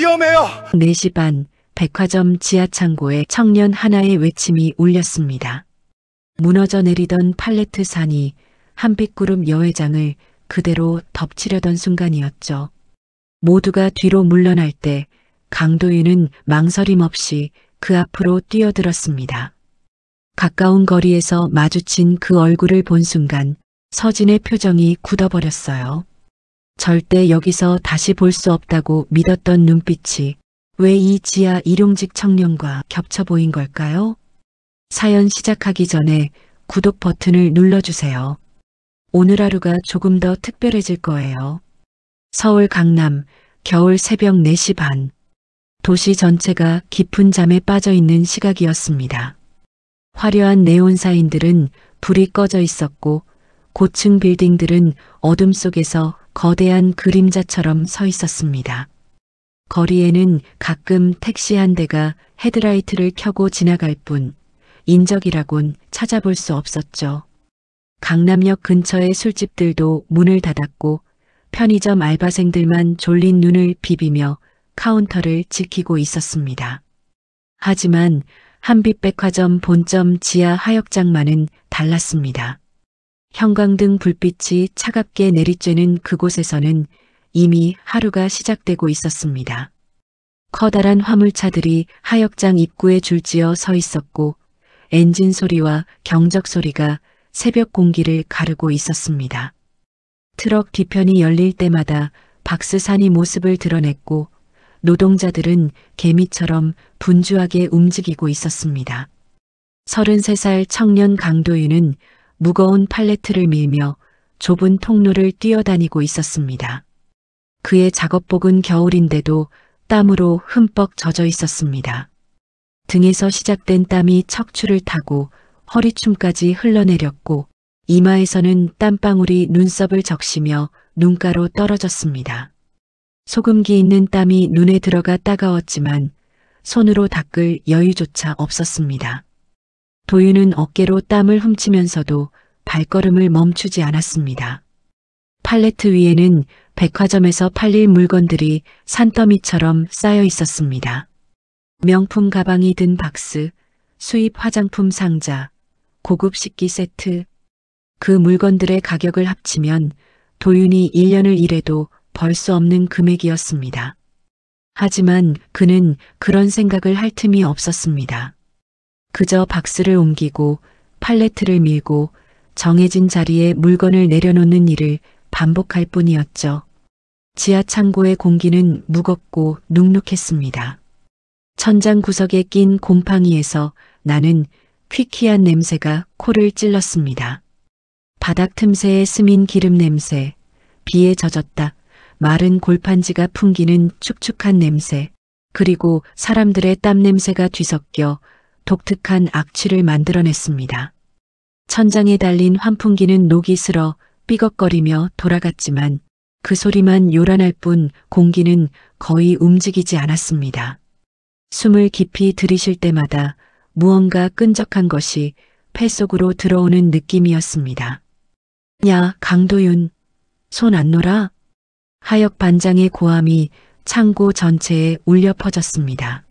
위험해요! 4시 반 백화점 지하창고에 청년 하나의 외침이 울렸습니다. 무너져 내리던 팔레트 산이 한빛구름 여회장을 그대로 덮치려던 순간이었죠. 모두가 뒤로 물러날 때 강도윤은 망설임 없이 그 앞으로 뛰어들었습니다. 가까운 거리에서 마주친 그 얼굴을 본 순간 서진의 표정이 굳어버렸어요. 절대 여기서 다시 볼 수 없다고 믿었던 눈빛이 왜 이 지하 일용직 청년과 겹쳐 보인 걸까요? 사연 시작하기 전에 구독 버튼을 눌러주세요. 오늘 하루가 조금 더 특별해질 거예요. 서울 강남 겨울 새벽 4시 반. 도시 전체가 깊은 잠에 빠져 있는 시각이었습니다. 화려한 네온 사인들은 불이 꺼져 있었고 고층 빌딩들은 어둠 속에서 거대한 그림자처럼 서 있었습니다. 거리에는 가끔 택시 한 대가 헤드라이트를 켜고 지나갈 뿐 인적이라곤 찾아볼 수 없었죠. 강남역 근처의 술집들도 문을 닫았고 편의점 알바생들만 졸린 눈을 비비며 카운터를 지키고 있었습니다. 하지만 한빛백화점 본점 지하 하역장만은 달랐습니다. 형광등 불빛이 차갑게 내리쬐는 그곳에서는 이미 하루가 시작되고 있었습니다. 커다란 화물차들이 하역장 입구에 줄지어 서 있었고 엔진 소리와 경적 소리가 새벽 공기를 가르고 있었습니다. 트럭 뒤편이 열릴 때마다 박스산이 모습을 드러냈고 노동자들은 개미처럼 분주하게 움직이고 있었습니다. 33살 청년 강도윤은 무거운 팔레트를 밀며 좁은 통로를 뛰어다니고 있었습니다. 그의 작업복은 겨울인데도 땀으로 흠뻑 젖어 있었습니다. 등에서 시작된 땀이 척추를 타고 허리춤까지 흘러내렸고 이마에서는 땀방울이 눈썹을 적시며 눈가로 떨어졌습니다. 소금기 있는 땀이 눈에 들어가 따가웠지만 손으로 닦을 여유조차 없었습니다. 도윤은 어깨로 땀을 훔치면서도 발걸음을 멈추지 않았습니다. 팔레트 위에는 백화점에서 팔릴 물건들이 산더미처럼 쌓여 있었습니다. 명품 가방이 든 박스, 수입 화장품 상자, 고급 식기 세트. 그 물건들의 가격을 합치면 도윤이 1년을 일해도 벌 수 없는 금액이었습니다. 하지만 그는 그런 생각을 할 틈이 없었습니다. 그저 박스를 옮기고 팔레트를 밀고 정해진 자리에 물건을 내려놓는 일을 반복할 뿐이었죠. 지하 창고의 공기는 무겁고 눅눅했습니다. 천장 구석에 낀 곰팡이에서 나는 퀴퀴한 냄새가 코를 찔렀습니다. 바닥 틈새에 스민 기름 냄새, 비에 젖었다 마른 골판지가 풍기는 축축한 냄새, 그리고 사람들의 땀 냄새가 뒤섞여 독특한 악취를 만들어냈습니다. 천장에 달린 환풍기는 녹이 슬어 삐걱거리며 돌아갔지만 그 소리만 요란할 뿐 공기는 거의 움직이지 않았습니다. 숨을 깊이 들이쉴 때마다 무언가 끈적한 것이 폐 속으로 들어오는 느낌이었습니다. 야, 강도윤, 손 안 놓아? 하역 반장의 고함이 창고 전체에 울려 퍼졌습니다.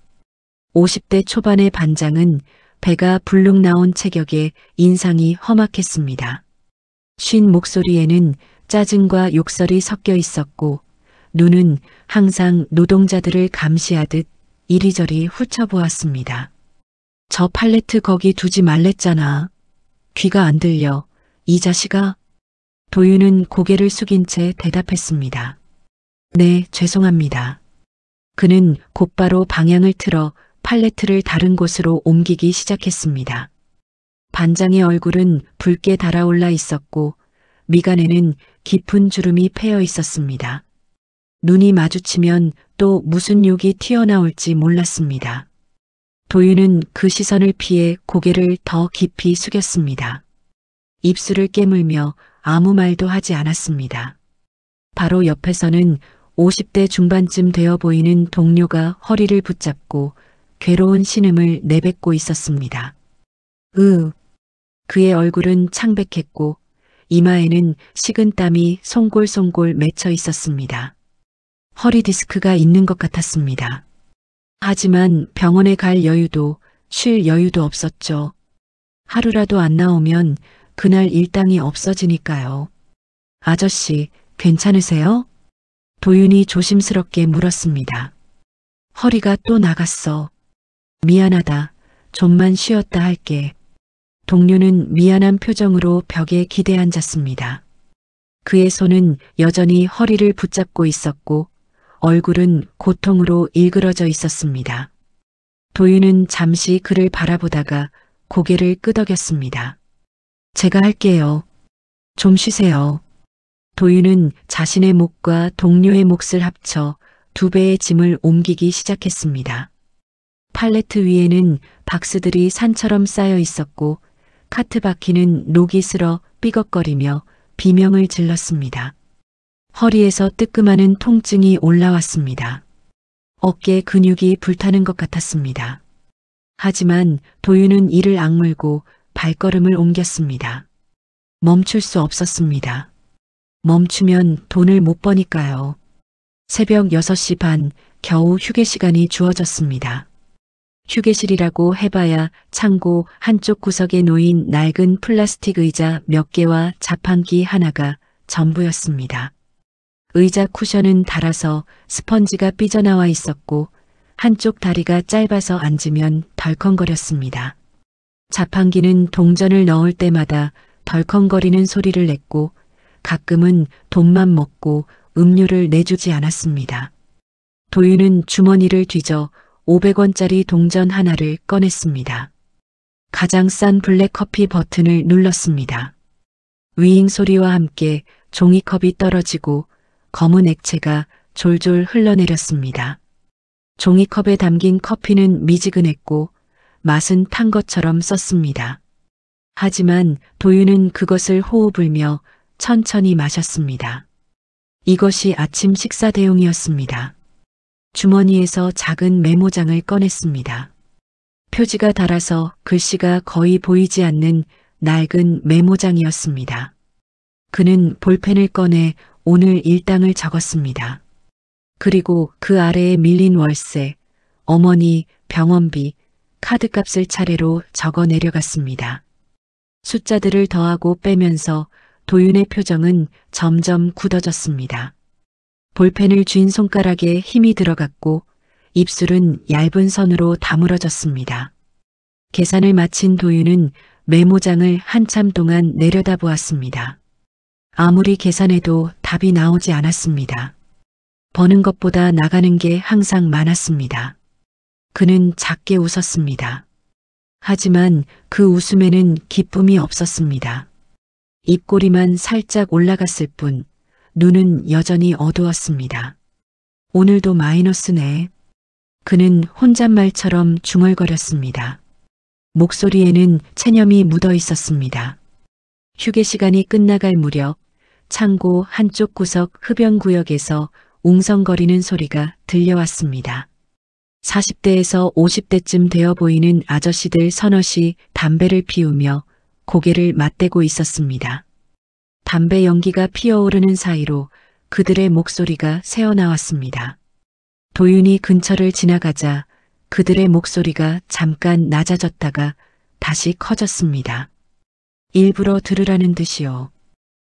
50대 초반의 반장은 배가 불룩 나온 체격에 인상이 험악했습니다. 쉰 목소리에는 짜증과 욕설이 섞여 있었고 눈은 항상 노동자들을 감시하듯 이리저리 훑어보았습니다. 저 팔레트 거기 두지 말랬잖아. 귀가 안 들려. 이 자식아. 도윤은 고개를 숙인 채 대답했습니다. 네, 죄송합니다. 그는 곧바로 방향을 틀어 팔레트를 다른 곳으로 옮기기 시작했습니다. 반장의 얼굴은 붉게 달아올라 있었고 미간에는 깊은 주름이 패여 있었습니다. 눈이 마주치면 또 무슨 욕이 튀어나올지 몰랐습니다. 도윤은 그 시선을 피해 고개를 더 깊이 숙였습니다. 입술을 깨물며 아무 말도 하지 않았습니다. 바로 옆에서는 50대 중반쯤 되어 보이는 동료가 허리를 붙잡고 괴로운 신음을 내뱉고 있었습니다. 그의 얼굴은 창백했고 이마에는 식은 땀이 송골송골 맺혀 있었습니다. 허리 디스크가 있는 것 같았습니다. 하지만 병원에 갈 여유도 쉴 여유도 없었죠. 하루라도 안 나오면 그날 일당이 없어지니까요. 아저씨, 괜찮으세요? 도윤이 조심스럽게 물었습니다. 허리가 또 나갔어. 미안하다. 좀만 쉬었다 할게. 동료는 미안한 표정으로 벽에 기대 앉았습니다. 그의 손은 여전히 허리를 붙잡고 있었고 얼굴은 고통으로 일그러져 있었습니다. 도윤은 잠시 그를 바라보다가 고개를 끄덕였습니다. 제가 할게요. 좀 쉬세요. 도윤은 자신의 몫과 동료의 몫을 합쳐 2배의 짐을 옮기기 시작했습니다. 팔레트 위에는 박스들이 산처럼 쌓여 있었고 카트 바퀴는 녹이 슬어 삐걱거리며 비명을 질렀습니다. 허리에서 뜨끔하는 통증이 올라왔습니다. 어깨 근육이 불타는 것 같았습니다. 하지만 도윤은 이를 악물고 발걸음을 옮겼습니다. 멈출 수 없었습니다. 멈추면 돈을 못 버니까요. 새벽 6시 반, 겨우 휴게 시간이 주어졌습니다. 휴게실이라고 해봐야 창고 한쪽 구석에 놓인 낡은 플라스틱 의자 몇 개와 자판기 하나가 전부였습니다. 의자 쿠션은 닳아서 스펀지가 삐져나와 있었고 한쪽 다리가 짧아서 앉으면 덜컹거렸습니다. 자판기는 동전을 넣을 때마다 덜컹거리는 소리를 냈고 가끔은 돈만 먹고 음료를 내주지 않았습니다. 도윤은 주머니를 뒤져 500원짜리 동전 하나를 꺼냈습니다. 가장 싼 블랙커피 버튼을 눌렀습니다. 위잉 소리와 함께 종이컵이 떨어지고 검은 액체가 졸졸 흘러내렸습니다. 종이컵에 담긴 커피는 미지근했고 맛은 탄 것처럼 썼습니다. 하지만 도윤은 그것을 호흡 불며 천천히 마셨습니다. 이것이 아침 식사 대용이었습니다. 주머니에서 작은 메모장을 꺼냈습니다. 표지가 닳아서 글씨가 거의 보이지 않는 낡은 메모장이었습니다. 그는 볼펜을 꺼내 오늘 일당을 적었습니다. 그리고 그 아래에 밀린 월세, 어머니, 병원비, 카드값을 차례로 적어 내려갔습니다. 숫자들을 더하고 빼면서 도윤의 표정은 점점 굳어졌습니다. 볼펜을 쥔 손가락에 힘이 들어갔고 입술은 얇은 선으로 다물어졌습니다. 계산을 마친 도윤은 메모장을 한참 동안 내려다보았습니다. 아무리 계산해도 답이 나오지 않았습니다. 버는 것보다 나가는 게 항상 많았습니다. 그는 작게 웃었습니다. 하지만 그 웃음에는 기쁨이 없었습니다. 입꼬리만 살짝 올라갔을 뿐 눈은 여전히 어두웠습니다. 오늘도 마이너스네. 그는 혼잣말처럼 중얼거렸습니다. 목소리에는 체념이 묻어 있었습니다. 휴게 시간이 끝나갈 무렵 창고 한쪽 구석 흡연구역에서 웅성거리는 소리가 들려왔습니다. 40대에서 50대쯤 되어 보이는 아저씨들 서너시 담배를 피우며 고개를 맞대고 있었습니다. 담배 연기가 피어오르는 사이로 그들의 목소리가 새어나왔습니다. 도윤이 근처를 지나가자 그들의 목소리가 잠깐 낮아졌다가 다시 커졌습니다. 일부러 들으라는 듯이요.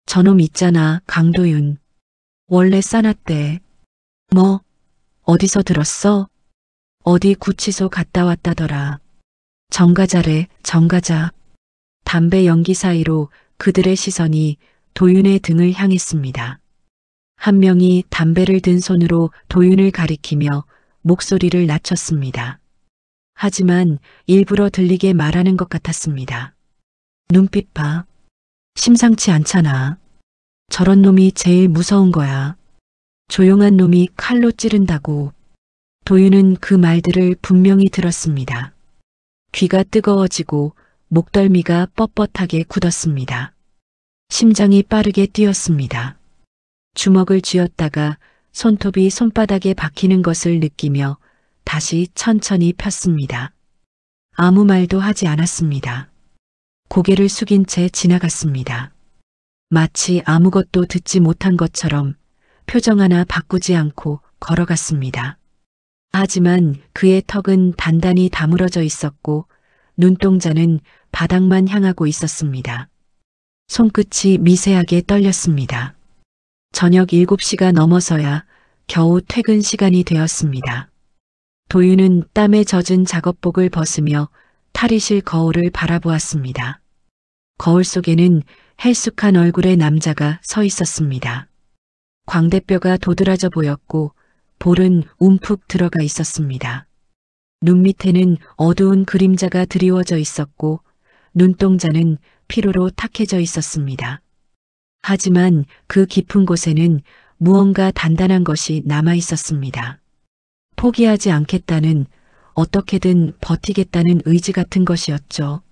저놈 있잖아, 강도윤. 원래 싸놨대. 뭐, 어디서 들었어? 어디 구치소 갔다 왔다더라. 정가자래, 정가자. 담배 연기 사이로 그들의 시선이 도윤의 등을 향했습니다. 한 명이 담배를 든 손으로 도윤을 가리키며 목소리를 낮췄습니다. 하지만 일부러 들리게 말하는 것 같았습니다. 눈빛 봐. 심상치 않잖아. 저런 놈이 제일 무서운 거야. 조용한 놈이 칼로 찌른다고. 도윤은 그 말들을 분명히 들었습니다. 귀가 뜨거워지고 목덜미가 뻣뻣하게 굳었습니다. 심장이 빠르게 뛰었습니다. 주먹을 쥐었다가 손톱이 손바닥에 박히는 것을 느끼며 다시 천천히 폈습니다. 아무 말도 하지 않았습니다. 고개를 숙인 채 지나갔습니다. 마치 아무것도 듣지 못한 것처럼 표정 하나 바꾸지 않고 걸어갔습니다. 하지만 그의 턱은 단단히 다물어져 있었고 눈동자는 바닥만 향하고 있었습니다. 손끝이 미세하게 떨렸습니다. 저녁 7시가 넘어서야 겨우 퇴근 시간이 되었습니다. 도윤은 땀에 젖은 작업복을 벗으며 탈의실 거울을 바라보았습니다. 거울 속에는 헬쑥한 얼굴의 남자가 서 있었습니다. 광대뼈가 도드라져 보였고 볼은 움푹 들어가 있었습니다. 눈 밑에는 어두운 그림자가 드리워져 있었고 눈동자는 피로로 탁해져 있었습니다. 하지만 그 깊은 곳에는 무언가 단단한 것이 남아 있었습니다. 포기하지 않겠다는, 어떻게든 버티겠다는 의지 같은 것이었죠.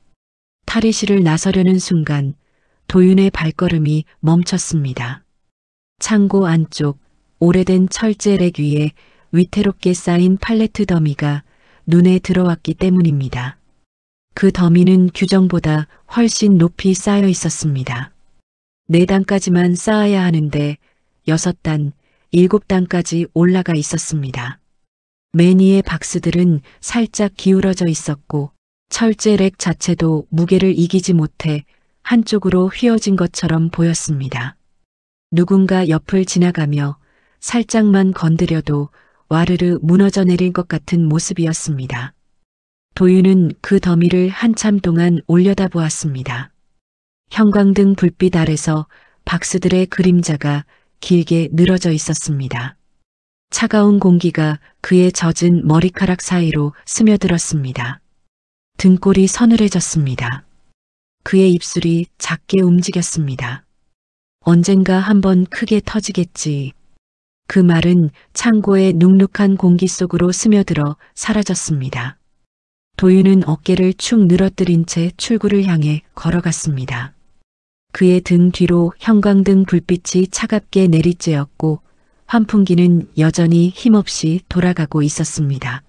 탈의실을 나서려는 순간 도윤의 발걸음이 멈췄습니다. 창고 안쪽 오래된 철제 랙 위에 위태롭게 쌓인 팔레트 더미가 눈에 들어왔기 때문입니다. 그 더미는 규정보다 훨씬 높이 쌓여 있었습니다. 4단까지만 쌓아야 하는데 6단, 7단까지 올라가 있었습니다. 맨 위의 박스들은 살짝 기울어져 있었고 철제 랙 자체도 무게를 이기지 못해 한쪽으로 휘어진 것처럼 보였습니다. 누군가 옆을 지나가며 살짝만 건드려도 와르르 무너져 내릴 것 같은 모습이었습니다. 도윤은 그 더미를 한참 동안 올려다보았습니다. 형광등 불빛 아래서 박스들의 그림자가 길게 늘어져 있었습니다. 차가운 공기가 그의 젖은 머리카락 사이로 스며들었습니다. 등골이 서늘해졌습니다. 그의 입술이 작게 움직였습니다. 언젠가 한번 크게 터지겠지. 그 말은 창고의 눅눅한 공기 속으로 스며들어 사라졌습니다. 도윤은 어깨를 축 늘어뜨린 채 출구를 향해 걸어갔습니다. 그의 등 뒤로 형광등 불빛이 차갑게 내리쬐었고 환풍기는 여전히 힘없이 돌아가고 있었습니다.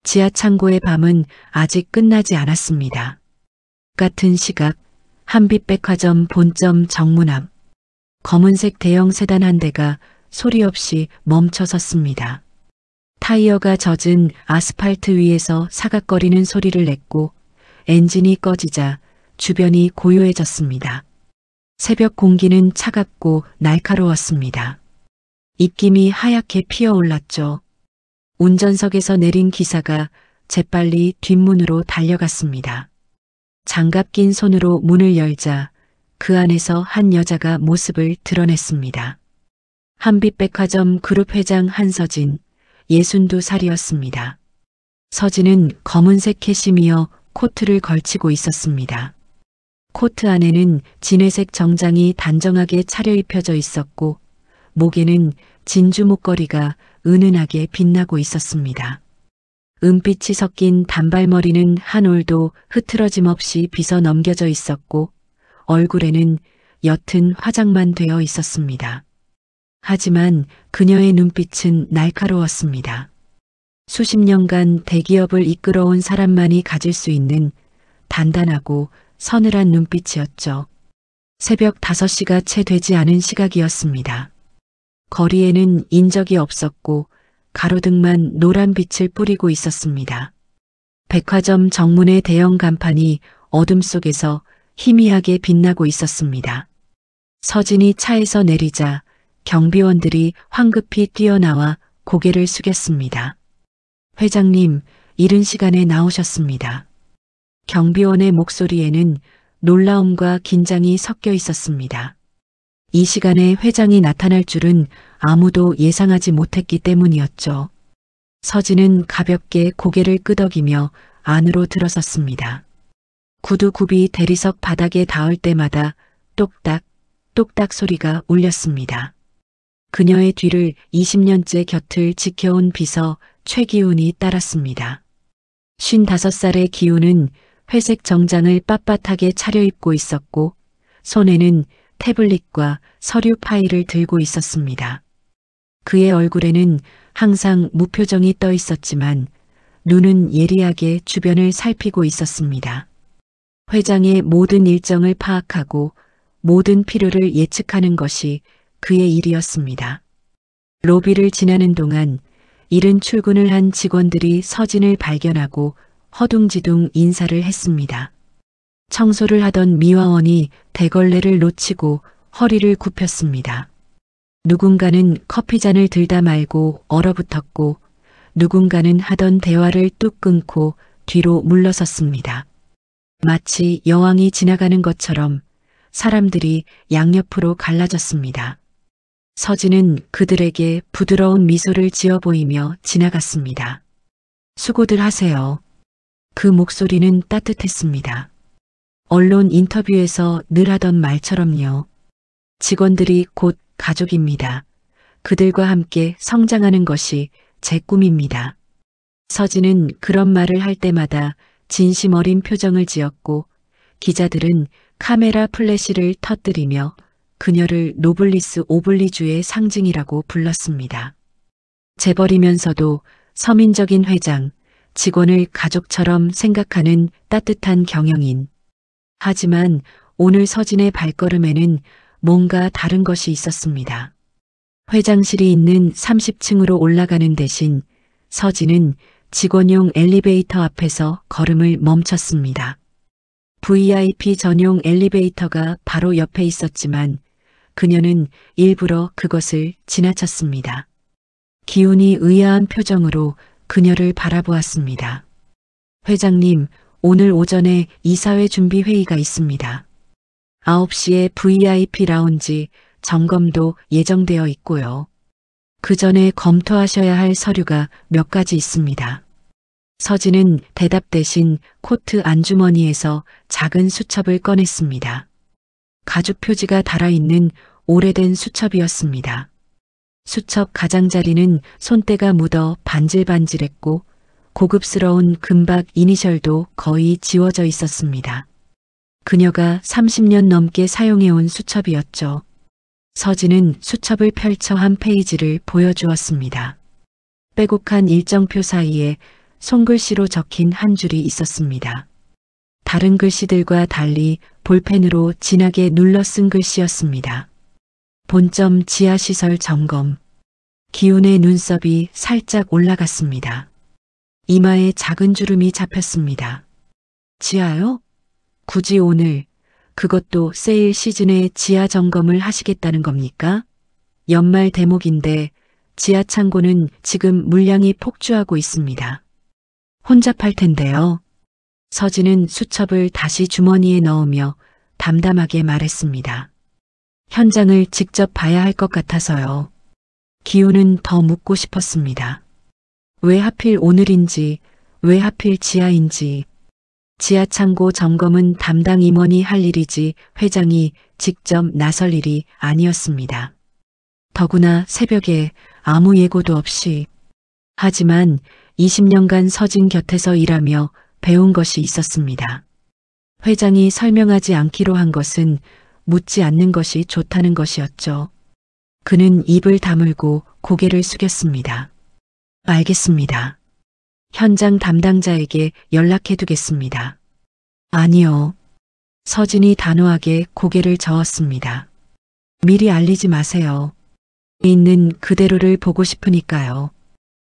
지하 창고의 밤은 아직 끝나지 않았습니다. 같은 시각 한빛백화점 본점 정문 앞 검은색 대형 세단 한 대가 소리 없이 멈춰 섰습니다. 타이어가 젖은 아스팔트 위에서 사각거리는 소리를 냈고 엔진이 꺼지자 주변이 고요해졌습니다. 새벽 공기는 차갑고 날카로웠습니다. 입김이 하얗게 피어올랐죠. 운전석에서 내린 기사가 재빨리 뒷문으로 달려갔습니다. 장갑 낀 손으로 문을 열자 그 안에서 한 여자가 모습을 드러냈습니다. 한빛백화점 그룹 회장 한서진, 62살이었습니다. 서진은 검은색 캐시미어 코트를 걸치고 있었습니다. 코트 안에는 진회색 정장이 단정하게 차려입혀져 있었고 목에는 진주 목걸이가 은은하게 빛나고 있었습니다. 은빛이 섞인 단발머리는 한 올도 흐트러짐 없이 빗어 넘겨져 있었고 얼굴에는 옅은 화장만 되어 있었습니다. 하지만 그녀의 눈빛은 날카로웠습니다. 수십 년간 대기업을 이끌어온 사람만이 가질 수 있는 단단하고 서늘한 눈빛이었죠. 새벽 5시가 채 되지 않은 시각이었습니다. 거리에는 인적이 없었고 가로등만 노란 빛을 뿌리고 있었습니다. 백화점 정문의 대형 간판이 어둠 속에서 희미하게 빛나고 있었습니다. 서진이 차에서 내리자 경비원들이 황급히 뛰어나와 고개를 숙였습니다. 회장님, 이른 시간에 나오셨습니다. 경비원의 목소리에는 놀라움과 긴장이 섞여 있었습니다. 이 시간에 회장이 나타날 줄은 아무도 예상하지 못했기 때문이었죠. 서진은 가볍게 고개를 끄덕이며 안으로 들어섰습니다. 구두굽이 대리석 바닥에 닿을 때마다 똑딱, 똑딱 소리가 울렸습니다. 그녀의 뒤를 20년째 곁을 지켜온 비서 최기훈이 따랐습니다. 55살의 기훈은 회색 정장을 빳빳하게 차려입고 있었고 손에는 태블릿과 서류 파일을 들고 있었습니다. 그의 얼굴에는 항상 무표정이 떠 있었지만 눈은 예리하게 주변을 살피고 있었습니다. 회장의 모든 일정을 파악하고 모든 필요를 예측하는 것이 그의 일이었습니다. 로비를 지나는 동안 이른 출근을 한 직원들이 서진을 발견하고 허둥지둥 인사를 했습니다. 청소를 하던 미화원이 대걸레를 놓치고 허리를 굽혔습니다. 누군가는 커피잔을 들다 말고 얼어붙었고 누군가는 하던 대화를 뚝 끊고 뒤로 물러섰습니다. 마치 여왕이 지나가는 것처럼 사람들이 양옆으로 갈라졌습니다. 서진은 그들에게 부드러운 미소를 지어 보이며 지나갔습니다. 수고들 하세요. 그 목소리는 따뜻했습니다. 언론 인터뷰에서 늘 하던 말처럼요. 직원들이 곧 가족입니다. 그들과 함께 성장하는 것이 제 꿈입니다. 서진은 그런 말을 할 때마다 진심 어린 표정을 지었고 기자들은 카메라 플래시를 터뜨리며 그녀를 노블리스 오블리주의 상징이라고 불렀습니다. 재벌이면서도 서민적인 회장, 직원을 가족처럼 생각하는 따뜻한 경영인. 하지만 오늘 서진의 발걸음에는 뭔가 다른 것이 있었습니다. 회장실이 있는 30층으로 올라가는 대신 서진은 직원용 엘리베이터 앞에서 걸음을 멈췄습니다. VIP 전용 엘리베이터가 바로 옆에 있었지만 그녀는 일부러 그것을 지나쳤습니다. 기운이 의아한 표정으로 그녀를 바라보았습니다. 회장님, 오늘 오전에 이사회 준비 회의가 있습니다. 9시에 VIP 라운지 점검도 예정되어 있고요. 그 전에 검토하셔야 할 서류가 몇 가지 있습니다. 서진은 대답 대신 코트 안주머니에서 작은 수첩을 꺼냈습니다. 가죽 표지가 달아있는 오래된 수첩이었습니다. 수첩 가장자리는 손때가 묻어 반질반질했고 고급스러운 금박 이니셜도 거의 지워져 있었습니다. 그녀가 30년 넘게 사용해온 수첩이었죠. 서진은 수첩을 펼쳐 한 페이지를 보여주었습니다. 빼곡한 일정표 사이에 손글씨로 적힌 한 줄이 있었습니다. 다른 글씨들과 달리 볼펜으로 진하게 눌러 쓴 글씨였습니다. 본점 지하시설 점검. 기훈의 눈썹이 살짝 올라갔습니다. 이마에 작은 주름이 잡혔습니다. 지하요? 굳이 오늘, 그것도 세일 시즌에 지하 점검을 하시겠다는 겁니까? 연말 대목인데 지하 창고는 지금 물량이 폭주하고 있습니다. 혼잡할 텐데요. 서진은 수첩을 다시 주머니에 넣으며 담담하게 말했습니다. 현장을 직접 봐야 할 것 같아서요. 기훈은 더 묻고 싶었습니다. 왜 하필 오늘인지, 왜 하필 지하인지. 지하 창고 점검은 담당 임원이 할 일이지 회장이 직접 나설 일이 아니었습니다. 더구나 새벽에 아무 예고도 없이. 하지만 20년간 서진 곁에서 일하며 배운 것이 있었습니다. 회장이 설명하지 않기로 한 것은 묻지 않는 것이 좋다는 것이었죠. 그는 입을 다물고 고개를 숙였습니다. 알겠습니다. 현장 담당자에게 연락해 두겠습니다. 아니요. 서진이 단호하게 고개를 저었습니다. 미리 알리지 마세요. 있는 그대로를 보고 싶으니까요.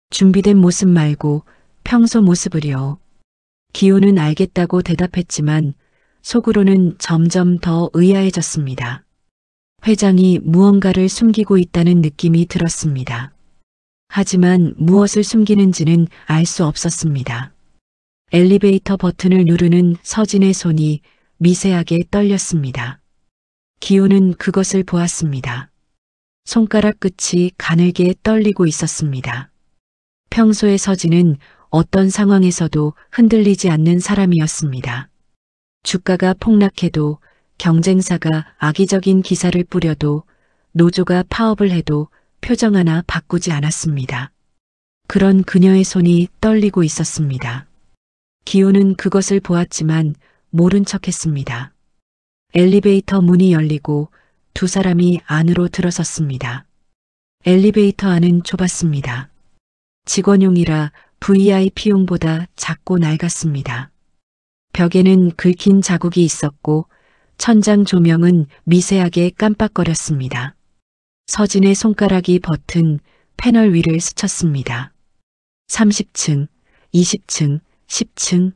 준비된 모습 말고 평소 모습을요. 기훈은 알겠다고 대답했지만 속으로는 점점 더 의아해졌습니다. 회장이 무언가를 숨기고 있다는 느낌이 들었습니다. 하지만 무엇을 숨기는지는 알 수 없었습니다. 엘리베이터 버튼을 누르는 서진의 손이 미세하게 떨렸습니다. 기훈은 그것을 보았습니다. 손가락 끝이 가늘게 떨리고 있었습니다. 평소의 서진은 어떤 상황에서도 흔들리지 않는 사람이었습니다. 주가가 폭락해도, 경쟁사가 악의적인 기사를 뿌려도, 노조가 파업을 해도 표정 하나 바꾸지 않았습니다. 그런 그녀의 손이 떨리고 있었습니다. 기훈은 그것을 보았지만 모른 척했습니다. 엘리베이터 문이 열리고 두 사람이 안으로 들어섰습니다. 엘리베이터 안은 좁았습니다. 직원용이라 VIP용보다 작고 낡았습니다. 벽에는 긁힌 자국이 있었고 천장 조명은 미세하게 깜빡거렸습니다. 서진의 손가락이 버튼 패널 위를 스쳤습니다. 30층, 20층, 10층,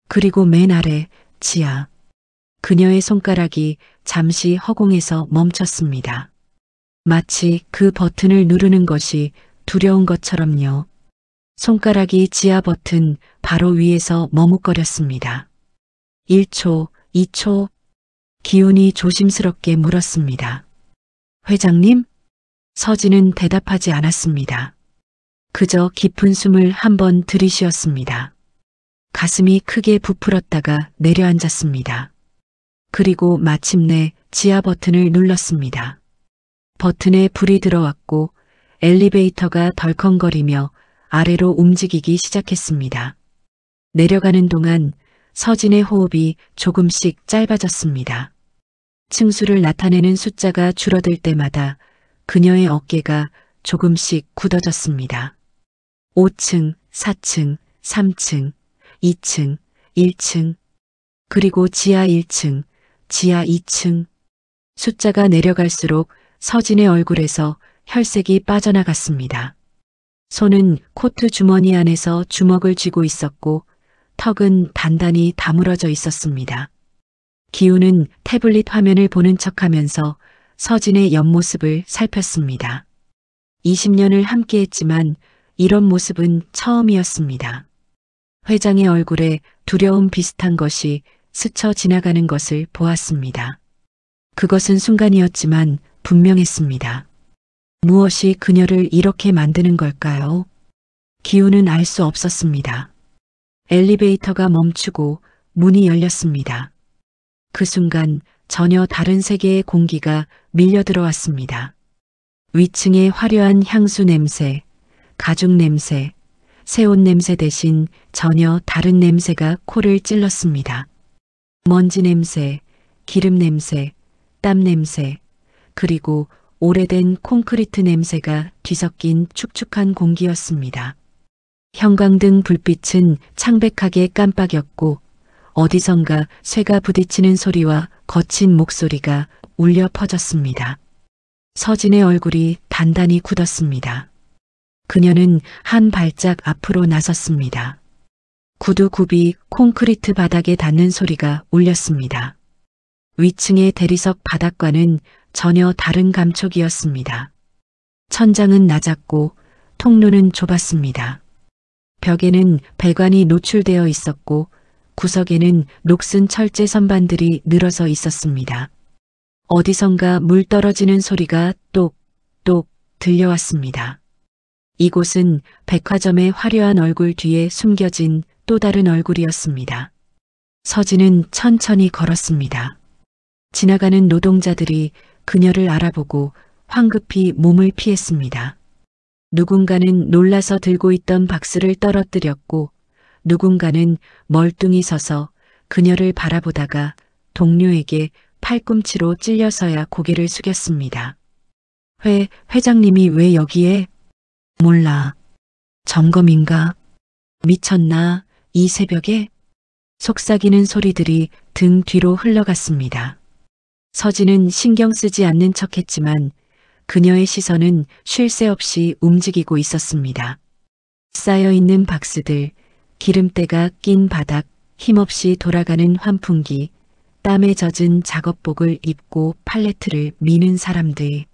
그리고 맨 아래 지하. 그녀의 손가락이 잠시 허공에서 멈췄습니다. 마치 그 버튼을 누르는 것이 두려운 것처럼요. 손가락이 지하 버튼 바로 위에서 머뭇거렸습니다. 1초, 2초, 기훈이 조심스럽게 물었습니다. 회장님? 서진은 대답하지 않았습니다. 그저 깊은 숨을 한번 들이쉬었습니다. 가슴이 크게 부풀었다가 내려앉았습니다. 그리고 마침내 지하 버튼을 눌렀습니다. 버튼에 불이 들어왔고 엘리베이터가 덜컹거리며 아래로 움직이기 시작했습니다. 내려가는 동안 서진의 호흡이 조금씩 짧아졌습니다. 층수를 나타내는 숫자가 줄어들 때마다 그녀의 어깨가 조금씩 굳어졌습니다. 5층, 4층, 3층, 2층, 1층, 그리고 지하 1층, 지하 2층. 숫자가 내려갈수록 서진의 얼굴에서 혈색이 빠져나갔습니다. 손은 코트 주머니 안에서 주먹을 쥐고 있었고 턱은 단단히 다물어져 있었습니다. 기훈은 태블릿 화면을 보는 척하면서 서진의 옆모습을 살폈습니다. 20년을 함께했지만 이런 모습은 처음이었습니다. 회장의 얼굴에 두려움 비슷한 것이 스쳐 지나가는 것을 보았습니다. 그것은 순간이었지만 분명했습니다. 무엇이 그녀를 이렇게 만드는 걸까요? 기훈은 알 수 없었습니다. 엘리베이터가 멈추고 문이 열렸습니다. 그 순간 전혀 다른 세계의 공기가 밀려 들어왔습니다. 위층의 화려한 향수 냄새, 가죽 냄새, 새 옷 냄새 대신 전혀 다른 냄새가 코를 찔렀습니다. 먼지 냄새, 기름 냄새, 땀 냄새, 그리고 오래된 콘크리트 냄새가 뒤섞인 축축한 공기였습니다. 형광등 불빛은 창백하게 깜빡였고 어디선가 쇠가 부딪히는 소리와 거친 목소리가 울려 퍼졌습니다. 서진의 얼굴이 단단히 굳었습니다. 그녀는 한 발짝 앞으로 나섰습니다. 구두 굽이 콘크리트 바닥에 닿는 소리가 울렸습니다. 위층의 대리석 바닥과는 전혀 다른 감촉이었습니다. 천장은 낮았고 통로는 좁았습니다. 벽에는 배관이 노출되어 있었고 구석에는 녹슨 철제 선반들이 늘어서 있었습니다. 어디선가 물 떨어지는 소리가 똑똑 들려왔습니다. 이곳은 백화점의 화려한 얼굴 뒤에 숨겨진 또 다른 얼굴이었습니다. 서진은 천천히 걸었습니다. 지나가는 노동자들이 그녀를 알아보고 황급히 몸을 피했습니다. 누군가는 놀라서 들고 있던 박스를 떨어뜨렸고 누군가는 멀뚱히 서서 그녀를 바라보다가 동료에게 팔꿈치로 찔려서야 고개를 숙였습니다. 회장님이 왜 여기에? 몰라. 점검인가? 미쳤나? 이 새벽에? 속삭이는 소리들이 등 뒤로 흘러갔습니다. 서진은 신경 쓰지 않는 척했지만 그녀의 시선은 쉴 새 없이 움직이고 있었습니다. 쌓여있는 박스들, 기름때가 낀 바닥, 힘없이 돌아가는 환풍기, 땀에 젖은 작업복을 입고 팔레트를 미는 사람들.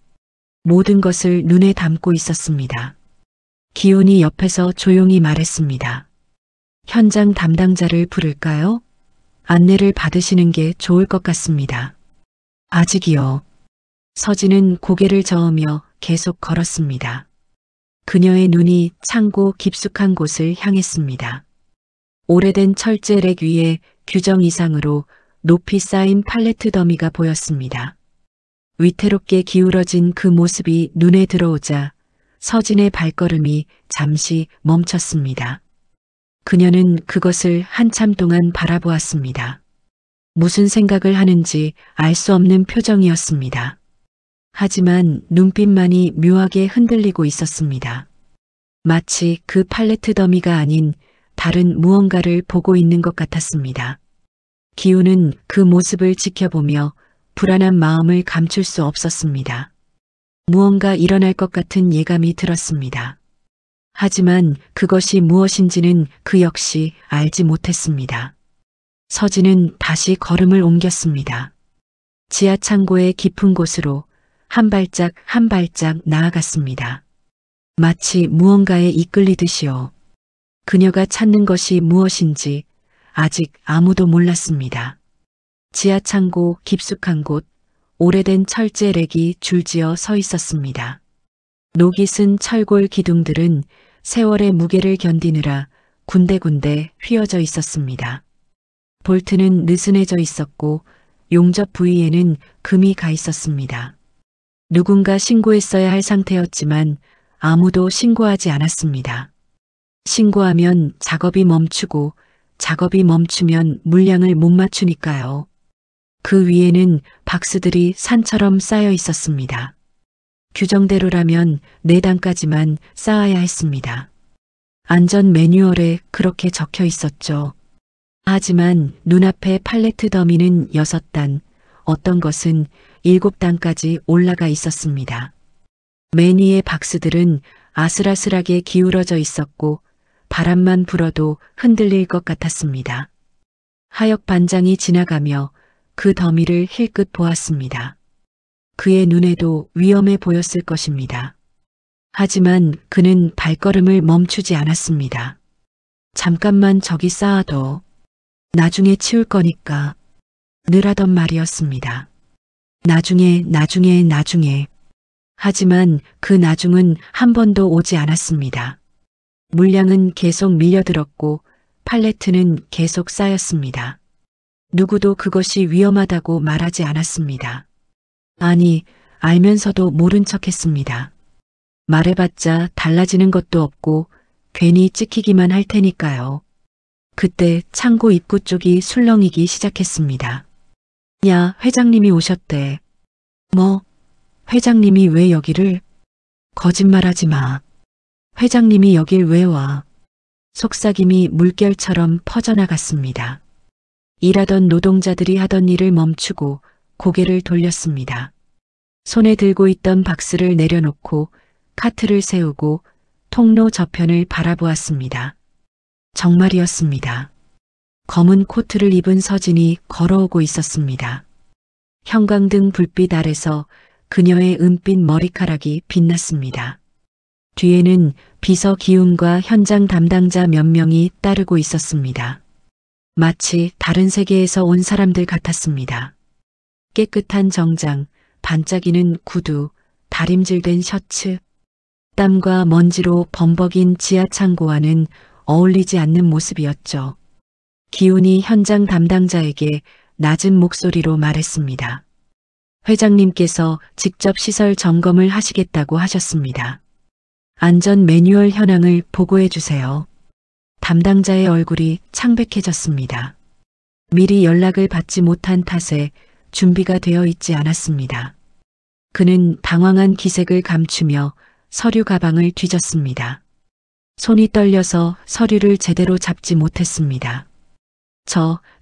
모든 것을 눈에 담고 있었습니다. 기훈이 옆에서 조용히 말했습니다. 현장 담당자를 부를까요? 안내를 받으시는 게 좋을 것 같습니다. 아직이요. 서진은 고개를 저으며 계속 걸었습니다. 그녀의 눈이 창고 깊숙한 곳을 향했습니다. 오래된 철제 랙 위에 규정 이상으로 높이 쌓인 팔레트 더미가 보였습니다. 위태롭게 기울어진 그 모습이 눈에 들어오자 서진의 발걸음이 잠시 멈췄습니다. 그녀는 그것을 한참 동안 바라보았습니다. 무슨 생각을 하는지 알 수 없는 표정이었습니다. 하지만 눈빛만이 묘하게 흔들리고 있었습니다. 마치 그 팔레트 더미가 아닌 다른 무언가를 보고 있는 것 같았습니다. 기훈은 그 모습을 지켜보며 불안한 마음을 감출 수 없었습니다. 무언가 일어날 것 같은 예감이 들었습니다. 하지만 그것이 무엇인지는 그 역시 알지 못했습니다. 서진은 다시 걸음을 옮겼습니다. 지하 창고의 깊은 곳으로 한 발짝 한 발짝 나아갔습니다. 마치 무언가에 이끌리듯이요. 그녀가 찾는 것이 무엇인지 아직 아무도 몰랐습니다. 지하 창고 깊숙한 곳, 오래된 철제 렉이 줄지어 서 있었습니다. 녹이 쓴 철골 기둥들은 세월의 무게를 견디느라 군데군데 휘어져 있었습니다. 볼트는 느슨해져 있었고 용접 부위에는 금이 가 있었습니다. 누군가 신고했어야 할 상태였지만 아무도 신고하지 않았습니다. 신고하면 작업이 멈추고 작업이 멈추면 물량을 못 맞추니까요. 그 위에는 박스들이 산처럼 쌓여 있었습니다. 규정대로라면 4단까지만 쌓아야 했습니다. 안전 매뉴얼에 그렇게 적혀 있었죠. 하지만 눈앞에 팔레트 더미는 6단, 어떤 것은 7단까지 올라가 있었습니다. 맨 위의 박스들은 아슬아슬하게 기울어져 있었고 바람만 불어도 흔들릴 것 같았습니다. 하역 반장이 지나가며 그 더미를 힐끗 보았습니다. 그의 눈에도 위험해 보였을 것입니다. 하지만 그는 발걸음을 멈추지 않았습니다. 잠깐만 저기 쌓아둬. 나중에 치울 거니까 늘 하던 말이었습니다. 나중에. 하지만 그 나중은 한 번도 오지 않았습니다. 물량은 계속 밀려들었고 팔레트는 계속 쌓였습니다. 누구도 그것이 위험하다고 말하지 않았습니다. 아니, 알면서도 모른 척했습니다. 말해봤자 달라지는 것도 없고 괜히 찍히기만 할 테니까요. 그때 창고 입구 쪽이 술렁이기 시작했습니다. 야, 회장님이 오셨대. 뭐? 회장님이 왜 여기를? 거짓말하지 마. 회장님이 여길 왜 와? 속삭임이 물결처럼 퍼져나갔습니다. 일하던 노동자들이 하던 일을 멈추고 고개를 돌렸습니다. 손에 들고 있던 박스를 내려놓고 카트를 세우고 통로 저편을 바라보았습니다. 정말이었습니다. 검은 코트를 입은 서진이 걸어오고 있었습니다. 형광등 불빛 아래서 그녀의 은빛 머리카락이 빛났습니다. 뒤에는 비서 기훈과 현장 담당자 몇 명이 따르고 있었습니다. 마치 다른 세계에서 온 사람들 같았습니다. 깨끗한 정장, 반짝이는 구두, 다림질된 셔츠, 땀과 먼지로 범벅인 지하 창고와는 어울리지 않는 모습이었죠. 기훈이 현장 담당자에게 낮은 목소리로 말했습니다. 회장님께서 직접 시설 점검을 하시겠다고 하셨습니다. 안전 매뉴얼 현황을 보고해 주세요. 담당자의 얼굴이 창백해졌습니다. 미리 연락을 받지 못한 탓에 준비가 되어 있지 않았습니다. 그는 당황한 기색을 감추며 서류 가방을 뒤졌습니다. 손이 떨려서 서류를 제대로 잡지 못했습니다.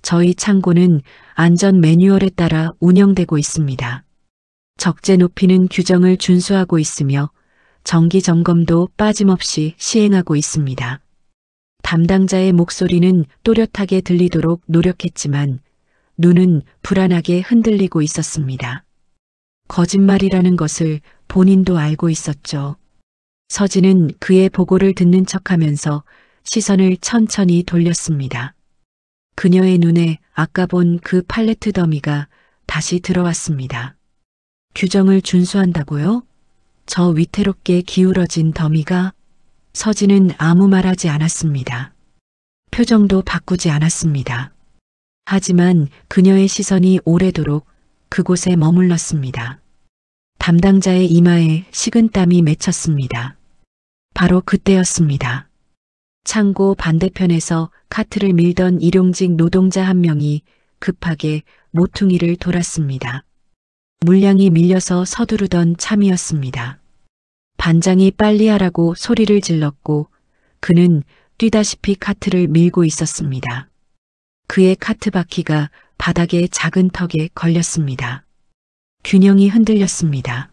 저희 창고는 안전 매뉴얼에 따라 운영되고 있습니다. 적재 높이는 규정을 준수하고 있으며 정기 점검도 빠짐없이 시행하고 있습니다. 담당자의 목소리는 또렷하게 들리도록 노력했지만 눈은 불안하게 흔들리고 있었습니다. 거짓말이라는 것을 본인도 알고 있었죠. 서진은 그의 보고를 듣는 척하면서 시선을 천천히 돌렸습니다. 그녀의 눈에 아까 본 그 팔레트 더미가 다시 들어왔습니다. 규정을 준수한다고요? 저 위태롭게 기울어진 더미가? 서진은 아무 말하지 않았습니다. 표정도 바꾸지 않았습니다. 하지만 그녀의 시선이 오래도록 그곳에 머물렀습니다. 담당자의 이마에 식은땀이 맺혔습니다. 바로 그때였습니다. 창고 반대편에서 카트를 밀던 일용직 노동자 한 명이 급하게 모퉁이를 돌았습니다. 물량이 밀려서 서두르던 참이었습니다. 반장이 빨리 하라고 소리를 질렀고 그는 뛰다시피 카트를 밀고 있었습니다. 그의 카트 바퀴가 바닥의 작은 턱에 걸렸습니다. 균형이 흔들렸습니다.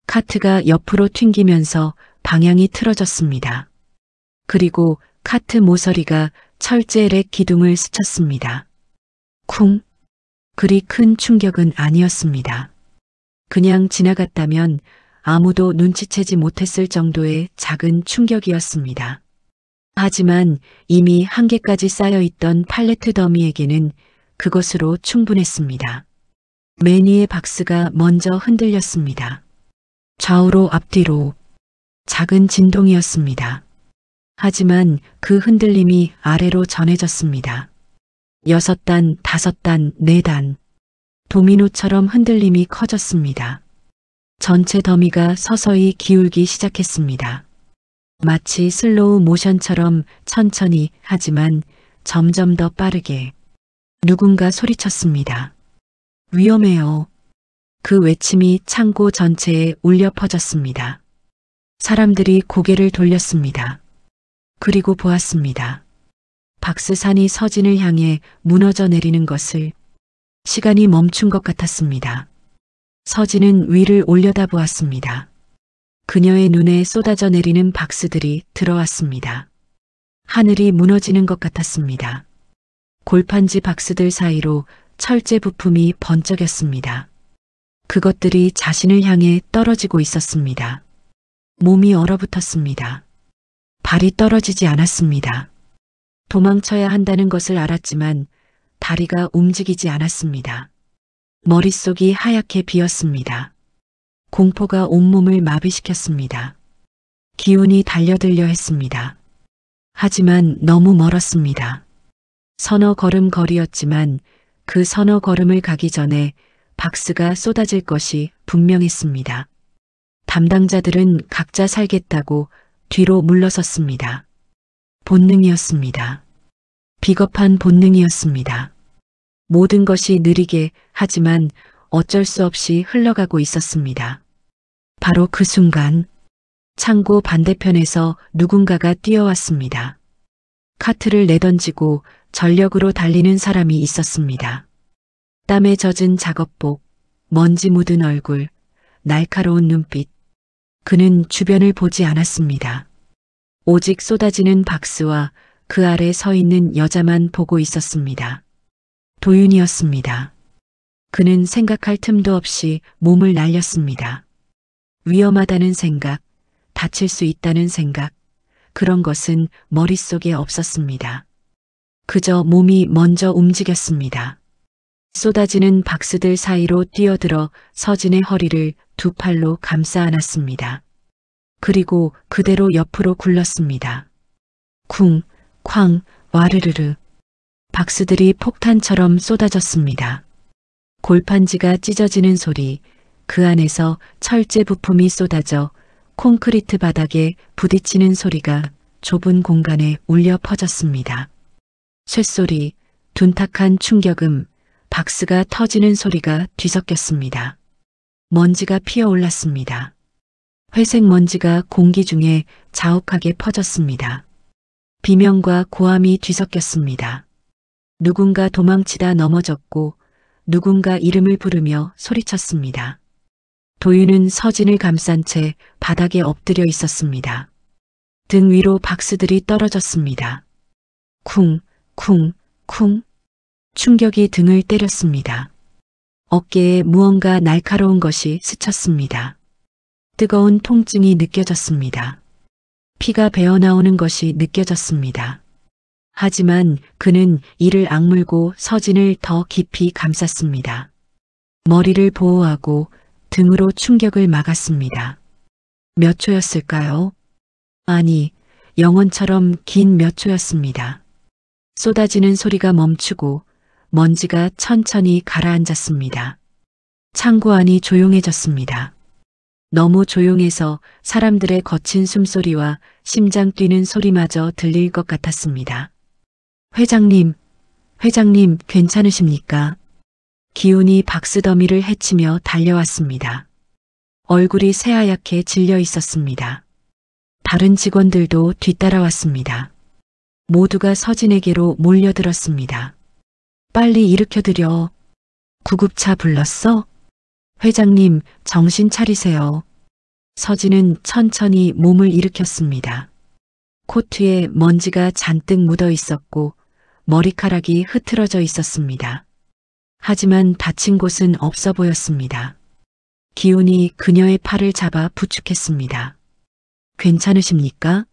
카트가 옆으로 튕기면서 방향이 틀어졌습니다. 그리고 카트 모서리가 철제의 기둥을 스쳤습니다. 쿵! 그리 큰 충격은 아니었습니다. 그냥 지나갔다면 아무도 눈치채지 못했을 정도의 작은 충격이었습니다. 하지만 이미 한 개까지 쌓여있던 팔레트 더미에게는 그것으로 충분했습니다. 매니의 박스가 먼저 흔들렸습니다. 좌우로 앞뒤로 작은 진동이었습니다. 하지만 그 흔들림이 아래로 전해졌습니다. 6단, 5단, 4단. 도미노처럼 흔들림이 커졌습니다. 전체 더미가 서서히 기울기 시작했습니다. 마치 슬로우 모션처럼 천천히 하지만 점점 더 빠르게. 누군가 소리쳤습니다. 위험해요. 그 외침이 창고 전체에 울려 퍼졌습니다. 사람들이 고개를 돌렸습니다. 그리고 보았습니다. 박스산이 서진을 향해 무너져 내리는 것을. 시간이 멈춘 것 같았습니다. 서진은 위를 올려다보았습니다. 그녀의 눈에 쏟아져 내리는 박스들이 들어왔습니다. 하늘이 무너지는 것 같았습니다. 골판지 박스들 사이로 철제 부품이 번쩍였습니다. 그것들이 자신을 향해 떨어지고 있었습니다. 몸이 얼어붙었습니다. 발이 떨어지지 않았습니다. 도망쳐야 한다는 것을 알았지만 다리가 움직이지 않았습니다. 머릿속이 하얗게 비었습니다. 공포가 온몸을 마비시켰습니다. 기운이 달려들려 했습니다. 하지만 너무 멀었습니다. 서너 걸음 거리였지만 그 서너 걸음을 가기 전에 박스가 쏟아질 것이 분명했습니다. 담당자들은 각자 살겠다고 뒤로 물러섰습니다. 본능이었습니다. 비겁한 본능이었습니다. 모든 것이 느리게 하지만 어쩔 수 없이 흘러가고 있었습니다. 바로 그 순간 창고 반대편에서 누군가가 뛰어왔습니다. 카트를 내던지고 전력으로 달리는 사람이 있었습니다. 땀에 젖은 작업복, 먼지 묻은 얼굴, 날카로운 눈빛. 그는 주변을 보지 않았습니다. 오직 쏟아지는 박스와 그 아래 서 있는 여자만 보고 있었습니다. 도윤이었습니다. 그는 생각할 틈도 없이 몸을 날렸습니다. 위험하다는 생각, 다칠 수 있다는 생각, 그런 것은 머릿속에 없었습니다. 그저 몸이 먼저 움직였습니다. 쏟아지는 박스들 사이로 뛰어들어 서진의 허리를 두 팔로 감싸 안았습니다. 그리고 그대로 옆으로 굴렀습니다. 쿵, 쾅, 와르르르. 박스들이 폭탄처럼 쏟아졌습니다. 골판지가 찢어지는 소리, 그 안에서 철제 부품이 쏟아져 콘크리트 바닥에 부딪히는 소리가 좁은 공간에 울려 퍼졌습니다. 쇳소리, 둔탁한 충격음, 박스가 터지는 소리가 뒤섞였습니다. 먼지가 피어올랐습니다. 회색 먼지가 공기 중에 자욱하게 퍼졌습니다. 비명과 고함이 뒤섞였습니다. 누군가 도망치다 넘어졌고 누군가 이름을 부르며 소리쳤습니다. 도윤은 서진을 감싼 채 바닥에 엎드려 있었습니다. 등 위로 박스들이 떨어졌습니다. 쿵, 쿵, 쿵. 충격이 등을 때렸습니다. 어깨에 무언가 날카로운 것이 스쳤습니다. 뜨거운 통증이 느껴졌습니다. 피가 배어나오는 것이 느껴졌습니다. 하지만 그는 이를 악물고 서진을 더 깊이 감쌌습니다. 머리를 보호하고 등으로 충격을 막았습니다. 몇 초였을까요? 아니, 영원처럼 긴 몇 초였습니다. 쏟아지는 소리가 멈추고 먼지가 천천히 가라앉았습니다. 창고 안이 조용해졌습니다. 너무 조용해서 사람들의 거친 숨소리와 심장 뛰는 소리마저 들릴 것 같았습니다. 회장님, 회장님 괜찮으십니까? 기운이 박스 더미를 헤치며 달려왔습니다. 얼굴이 새하얗게 질려 있었습니다. 다른 직원들도 뒤따라왔습니다. 모두가 서진에게로 몰려들었습니다. 빨리 일으켜드려. 구급차 불렀어? 회장님, 정신 차리세요. 서진은 천천히 몸을 일으켰습니다. 코트에 먼지가 잔뜩 묻어 있었고 머리카락이 흐트러져 있었습니다. 하지만 다친 곳은 없어 보였습니다. 기훈이 그녀의 팔을 잡아 부축했습니다. 괜찮으십니까?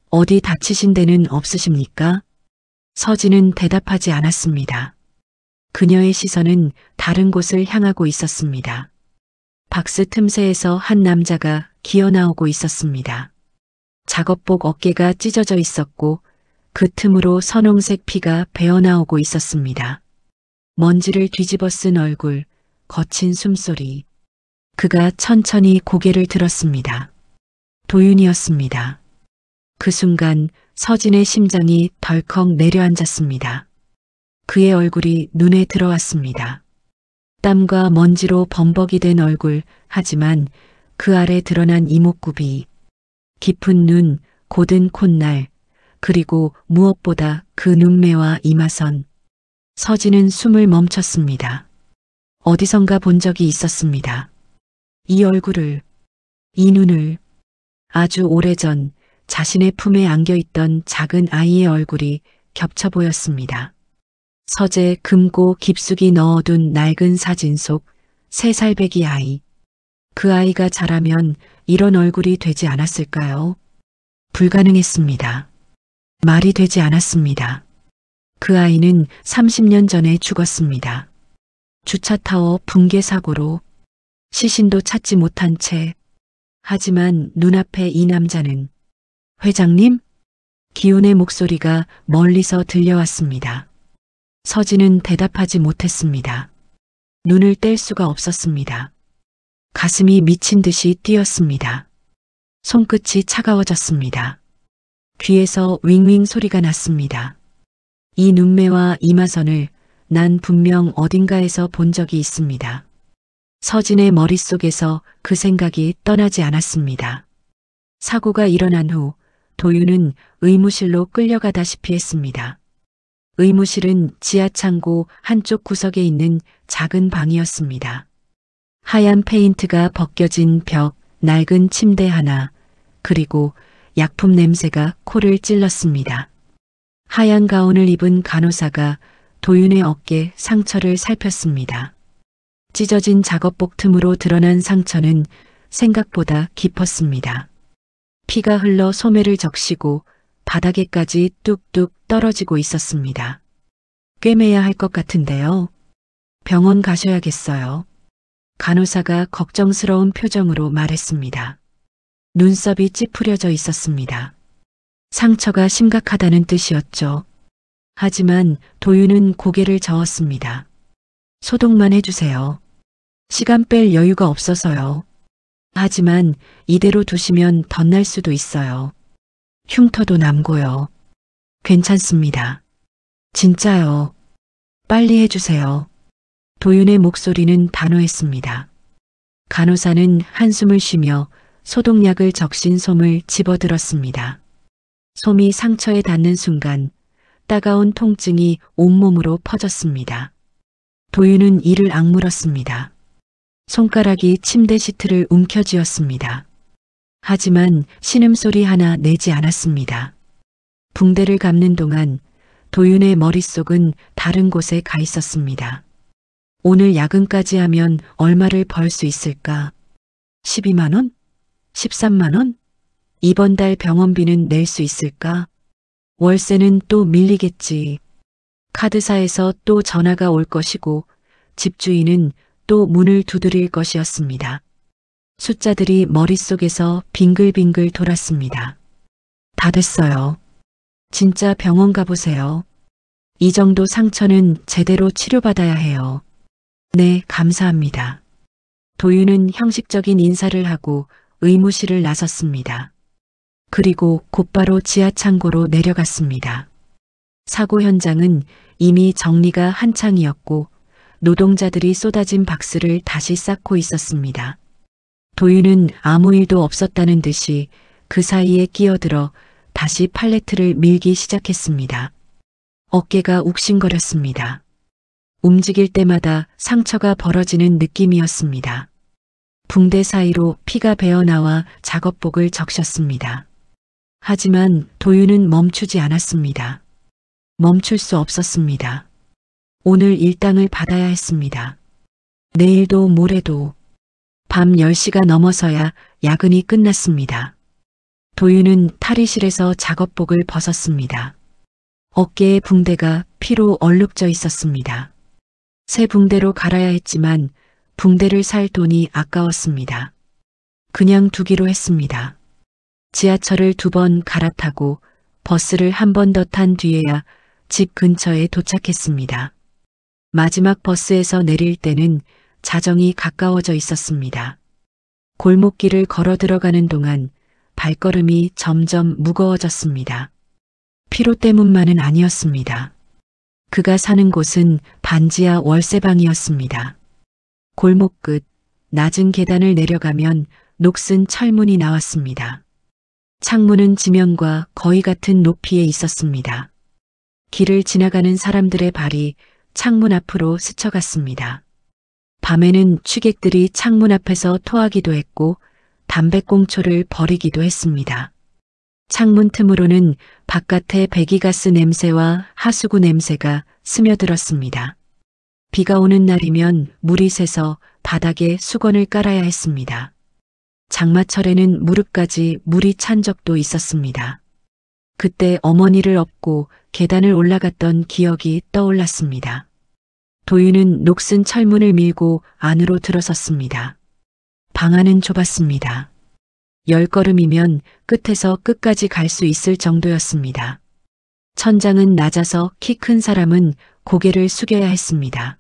어디 다치신 데는 없으십니까? 서진은 대답하지 않았습니다. 그녀의 시선은 다른 곳을 향하고 있었습니다. 박스 틈새에서 한 남자가 기어 나오고 있었습니다. 작업복 어깨가 찢어져 있었고 그 틈으로 선홍색 피가 배어나오고 있었습니다. 먼지를 뒤집어 쓴 얼굴, 거친 숨소리. 그가 천천히 고개를 들었습니다. 도윤이었습니다. 그 순간 서진의 심장이 덜컥 내려앉았습니다. 그의 얼굴이 눈에 들어왔습니다. 땀과 먼지로 범벅이 된 얼굴, 하지만 그 아래 드러난 이목구비, 깊은 눈, 곧은 콧날, 그리고 무엇보다 그 눈매와 이마선. 서진은 숨을 멈췄습니다. 어디선가 본 적이 있었습니다. 이 얼굴을, 이 눈을. 아주 오래전 자신의 품에 안겨있던 작은 아이의 얼굴이 겹쳐 보였습니다. 서재 금고 깊숙이 넣어둔 낡은 사진 속 3살 배기 아이. 그 아이가 자라면 이런 얼굴이 되지 않았을까요? 불가능했습니다. 말이 되지 않았습니다. 그 아이는 30년 전에 죽었습니다. 주차타워 붕괴 사고로 시신도 찾지 못한 채. 하지만 눈앞에 이 남자는 회장님? 기훈의 목소리가 멀리서 들려왔습니다. 서진은 대답하지 못했습니다. 눈을 뗄 수가 없었습니다. 가슴이 미친 듯이 뛰었습니다. 손끝이 차가워졌습니다. 귀에서 윙윙 소리가 났습니다. 이 눈매와 이마선을 난 분명 어딘가에서 본 적이 있습니다. 서진의 머릿속에서 그 생각이 떠나지 않았습니다. 사고가 일어난 후 도윤은 의무실로 끌려가다시피 했습니다. 의무실은 지하창고 한쪽 구석에 있는 작은 방이었습니다. 하얀 페인트가 벗겨진 벽, 낡은 침대 하나, 그리고 약품 냄새가 코를 찔렀습니다. 하얀 가운을 입은 간호사가 도윤의 어깨 상처를 살폈습니다. 찢어진 작업복 틈으로 드러난 상처는 생각보다 깊었습니다. 피가 흘러 소매를 적시고 바닥에까지 뚝뚝 떨어지고 있었습니다. 꿰매야 할 것 같은데요. 병원 가셔야겠어요. 간호사가 걱정스러운 표정으로 말했습니다. 눈썹이 찌푸려져 있었습니다. 상처가 심각하다는 뜻이었죠. 하지만 도윤은 고개를 저었습니다. 소독만 해주세요. 시간 뺄 여유가 없어서요. 하지만 이대로 두시면 덧날 수도 있어요. 흉터도 남고요. 괜찮습니다. 진짜요. 빨리 해주세요. 도윤의 목소리는 단호했습니다. 간호사는 한숨을 쉬며 소독약을 적신 솜을 집어들었습니다. 솜이 상처에 닿는 순간 따가운 통증이 온몸으로 퍼졌습니다. 도윤은 이를 악물었습니다. 손가락이 침대 시트를 움켜쥐었습니다. 하지만 신음소리 하나 내지 않았습니다. 붕대를 감는 동안 도윤의 머릿속은 다른 곳에 가 있었습니다. 오늘 야근까지 하면 얼마를 벌 수 있을까? 12만 원? 13만 원? 이번 달 병원비는 낼 수 있을까? 월세는 또 밀리겠지. 카드사에서 또 전화가 올 것이고 집주인은 또 문을 두드릴 것이었습니다. 숫자들이 머릿속에서 빙글빙글 돌았습니다. 다 됐어요. 진짜 병원 가보세요. 이 정도 상처는 제대로 치료받아야 해요. 네, 감사합니다. 도윤은 형식적인 인사를 하고 의무실을 나섰습니다. 그리고 곧바로 지하창고로 내려갔습니다. 사고 현장은 이미 정리가 한창이었고 노동자들이 쏟아진 박스를 다시 쌓고 있었습니다. 도윤은 아무 일도 없었다는 듯이 그 사이에 끼어들어 다시 팔레트를 밀기 시작했습니다. 어깨가 욱신거렸습니다. 움직일 때마다 상처가 벌어지는 느낌이었습니다. 붕대 사이로 피가 배어나와 작업복을 적셨습니다. 하지만 도윤은 멈추지 않았습니다. 멈출 수 없었습니다. 오늘 일당을 받아야 했습니다. 내일도 모레도. 밤 10시가 넘어서야 야근이 끝났습니다. 도윤은 탈의실에서 작업복을 벗었습니다. 어깨에 붕대가 피로 얼룩져 있었습니다. 새 붕대로 갈아야 했지만 붕대를 살 돈이 아까웠습니다. 그냥 두기로 했습니다. 지하철을 2번 갈아타고 버스를 한 번 더 탄 뒤에야 집 근처에 도착했습니다. 마지막 버스에서 내릴 때는 자정이 가까워져 있었습니다. 골목길을 걸어 들어가는 동안 발걸음이 점점 무거워졌습니다. 피로 때문만은 아니었습니다. 그가 사는 곳은 반지하 월세방이었습니다. 골목 끝 낮은 계단을 내려가면 녹슨 철문이 나왔습니다. 창문은 지면과 거의 같은 높이에 있었습니다. 길을 지나가는 사람들의 발이 창문 앞으로 스쳐갔습니다. 밤에는 취객들이 창문 앞에서 토하기도 했고 담배꽁초를 버리기도 했습니다. 창문 틈으로는 바깥의 배기가스 냄새와 하수구 냄새가 스며들었습니다. 비가 오는 날이면 물이 새서 바닥에 수건을 깔아야 했습니다. 장마철에는 무릎까지 물이 찬 적도 있었습니다. 그때 어머니를 업고 계단을 올라갔던 기억이 떠올랐습니다. 도윤은 녹슨 철문을 밀고 안으로 들어섰습니다. 방 안은 좁았습니다. 10걸음이면 끝에서 끝까지 갈 수 있을 정도였습니다. 천장은 낮아서 키 큰 사람은 고개를 숙여야 했습니다.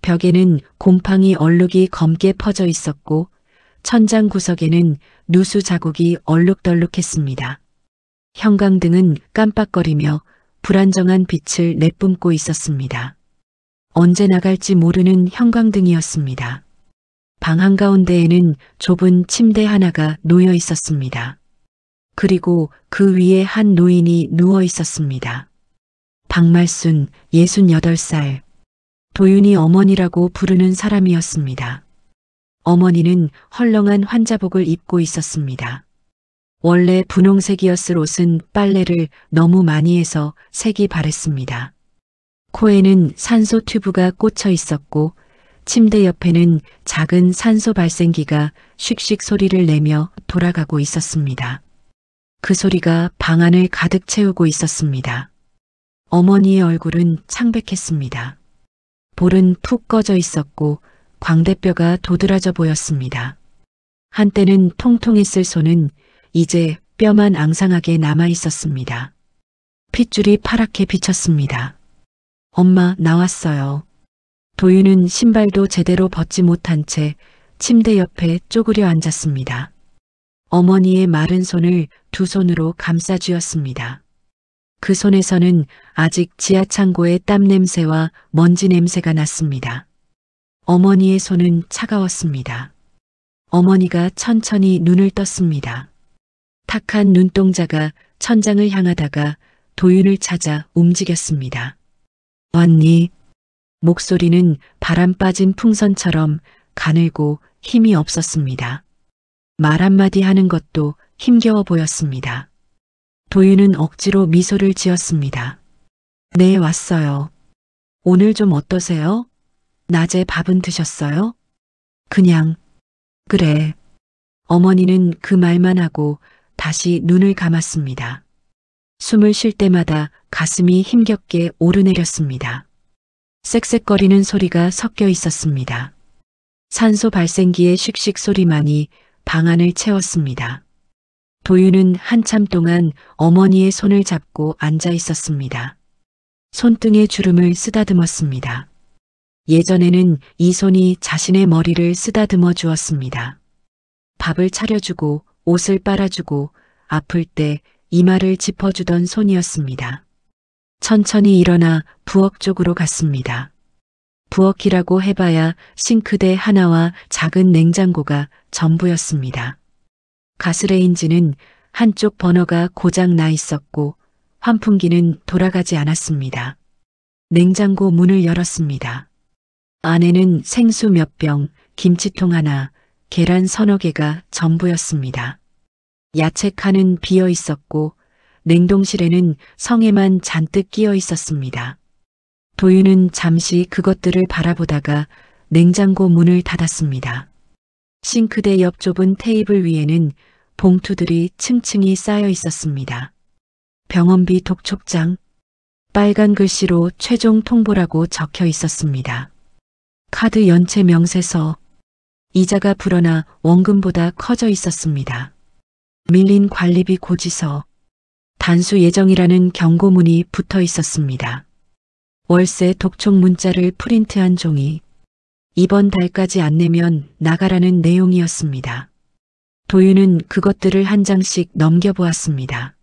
벽에는 곰팡이 얼룩이 검게 퍼져 있었고 천장 구석에는 누수 자국이 얼룩덜룩했습니다. 형광등은 깜빡거리며 불안정한 빛을 내뿜고 있었습니다. 언제 나갈지 모르는 형광등이었습니다. 방 한가운데에는 좁은 침대 하나가 놓여 있었습니다. 그리고 그 위에 한 노인이 누워 있었습니다. 박말순 68살. 도윤이 어머니라고 부르는 사람이었습니다. 어머니는 헐렁한 환자복을 입고 있었습니다. 원래 분홍색이었을 옷은 빨래를 너무 많이 해서 색이 바랬습니다. 코에는 산소 튜브가 꽂혀 있었고 침대 옆에는 작은 산소 발생기가 슉슉 소리를 내며 돌아가고 있었습니다. 그 소리가 방 안을 가득 채우고 있었습니다. 어머니의 얼굴은 창백했습니다. 볼은 푹 꺼져 있었고 광대뼈가 도드라져 보였습니다. 한때는 통통했을 손은 이제 뼈만 앙상하게 남아 있었습니다. 핏줄이 파랗게 비쳤습니다. 엄마, 나왔어요. 도윤은 신발도 제대로 벗지 못한 채 침대 옆에 쪼그려 앉았습니다. 어머니의 마른 손을 2손으로 감싸 쥐었습니다. 그 손에서는 아직 지하창고의 땀 냄새와 먼지 냄새가 났습니다. 어머니의 손은 차가웠습니다. 어머니가 천천히 눈을 떴습니다. 탁한 눈동자가 천장을 향하다가 도윤을 찾아 움직였습니다. 왔니? 목소리는 바람 빠진 풍선처럼 가늘고 힘이 없었습니다. 말 한마디 하는 것도 힘겨워 보였습니다. 도윤은 억지로 미소를 지었습니다. 네, 왔어요. 오늘 좀 어떠세요? 낮에 밥은 드셨어요? 그냥. 그래. 어머니는 그 말만 하고 다시 눈을 감았습니다. 숨을 쉴 때마다 가슴이 힘겹게 오르내렸습니다. 쌕쌕거리는 소리가 섞여 있었습니다. 산소 발생기의 슉슉 소리만이 방 안을 채웠습니다. 도윤은 한참 동안 어머니의 손을 잡고 앉아 있었습니다. 손등에 주름을 쓰다듬었습니다. 예전에는 이 손이 자신의 머리를 쓰다듬어 주었습니다. 밥을 차려주고 옷을 빨아주고 아플 때 이마를 짚어주던 손이었습니다. 천천히 일어나 부엌 쪽으로 갔습니다. 부엌이라고 해봐야 싱크대 하나와 작은 냉장고가 전부였습니다. 가스레인지는 한쪽 버너가 고장 나 있었고 환풍기는 돌아가지 않았습니다. 냉장고 문을 열었습니다. 안에는 생수 몇 병, 김치통 하나, 계란 서너 개가 전부였습니다. 야채 칸은 비어 있었고 냉동실에는 성에만 잔뜩 끼어 있었습니다. 도윤은 잠시 그것들을 바라보다가 냉장고 문을 닫았습니다. 싱크대 옆 좁은 테이블 위에는 봉투들이 층층이 쌓여 있었습니다. 병원비 독촉장, 빨간 글씨로 최종 통보라고 적혀 있었습니다. 카드 연체 명세서, 이자가 불어나 원금보다 커져 있었습니다. 밀린 관리비 고지서, 단수 예정이라는 경고문이 붙어 있었습니다. 월세 독촉 문자를 프린트한 종이, 이번 달까지 안 내면 나가라는 내용이었습니다. 도윤은 그것들을 한 장씩 넘겨보았습니다.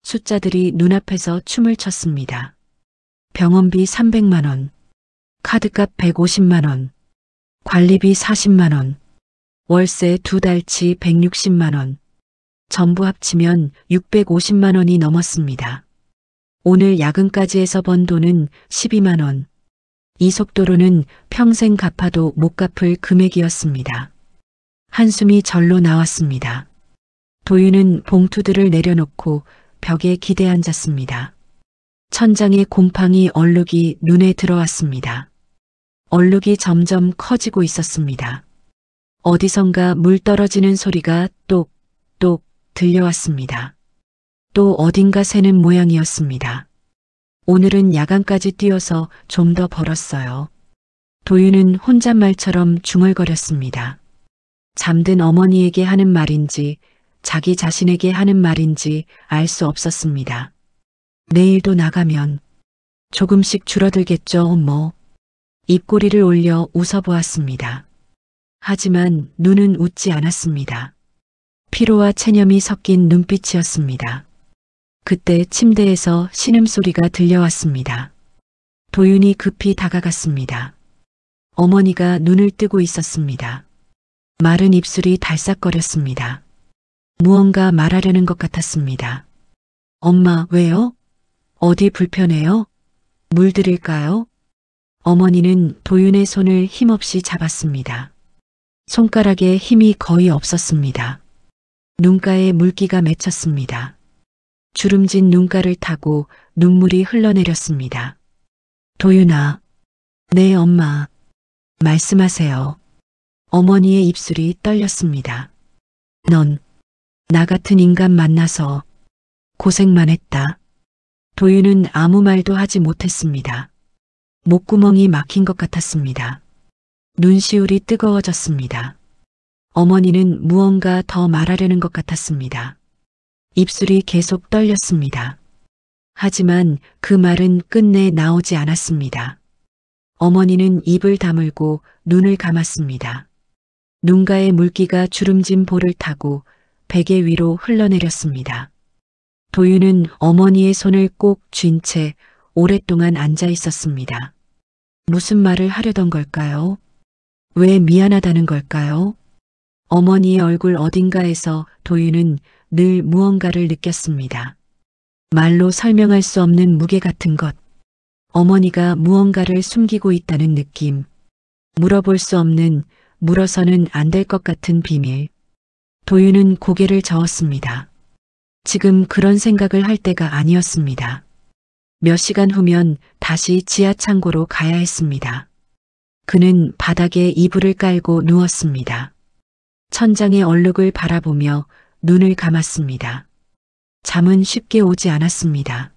숫자들이 눈앞에서 춤을 췄습니다. 병원비 300만 원, 카드값 150만 원, 관리비 40만 원, 월세 2달치 160만 원, 전부 합치면 650만 원이 넘었습니다. 오늘 야근까지 해서 번 돈은 12만 원. 이 속도로는 평생 갚아도 못 갚을 금액이었습니다. 한숨이 절로 나왔습니다. 도윤은 봉투들을 내려놓고 벽에 기대 앉았습니다. 천장에 곰팡이 얼룩이 눈에 들어왔습니다. 얼룩이 점점 커지고 있었습니다. 어디선가 물 떨어지는 소리가 똑똑 들려왔습니다. 또 어딘가 새는 모양이었습니다. 오늘은 야간까지 뛰어서 좀 더 벌었어요. 도윤은 혼잣말처럼 중얼거렸습니다. 잠든 어머니에게 하는 말인지 자기 자신에게 하는 말인지 알 수 없었습니다. 내일도 나가면 조금씩 줄어들겠죠, 뭐. 입꼬리를 올려 웃어보았습니다. 하지만 눈은 웃지 않았습니다. 피로와 체념이 섞인 눈빛이었습니다. 그때 침대에서 신음소리가 들려왔습니다. 도윤이 급히 다가갔습니다. 어머니가 눈을 뜨고 있었습니다. 마른 입술이 달싹거렸습니다. 무언가 말하려는 것 같았습니다. 엄마, 왜요? 어디 불편해요? 물 드릴까요? 어머니는 도윤의 손을 힘없이 잡았습니다. 손가락에 힘이 거의 없었습니다. 눈가에 물기가 맺혔습니다. 주름진 눈가를 타고 눈물이 흘러내렸습니다. 도윤아, 네 엄마, 말씀하세요. 어머니의 입술이 떨렸습니다. 넌 나 같은 인간 만나서 고생만 했다. 도윤은 아무 말도 하지 못했습니다. 목구멍이 막힌 것 같았습니다. 눈시울이 뜨거워졌습니다. 어머니는 무언가 더 말하려는 것 같았습니다. 입술이 계속 떨렸습니다. 하지만 그 말은 끝내 나오지 않았습니다. 어머니는 입을 다물고 눈을 감았습니다. 눈가의 물기가 주름진 볼을 타고 베개 위로 흘러내렸습니다. 도윤은 어머니의 손을 꼭 쥔 채 오랫동안 앉아 있었습니다. 무슨 말을 하려던 걸까요? 왜 미안하다는 걸까요? 어머니의 얼굴 어딘가에서 도윤은 늘 무언가를 느꼈습니다. 말로 설명할 수 없는 무게 같은 것. 어머니가 무언가를 숨기고 있다는 느낌. 물어볼 수 없는, 물어서는 안 될 것 같은 비밀. 도윤은 고개를 저었습니다. 지금 그런 생각을 할 때가 아니었습니다. 몇 시간 후면 다시 지하 창고로 가야 했습니다. 그는 바닥에 이불을 깔고 누웠습니다. 천장의 얼룩을 바라보며 눈을 감았습니다. 잠은 쉽게 오지 않았습니다.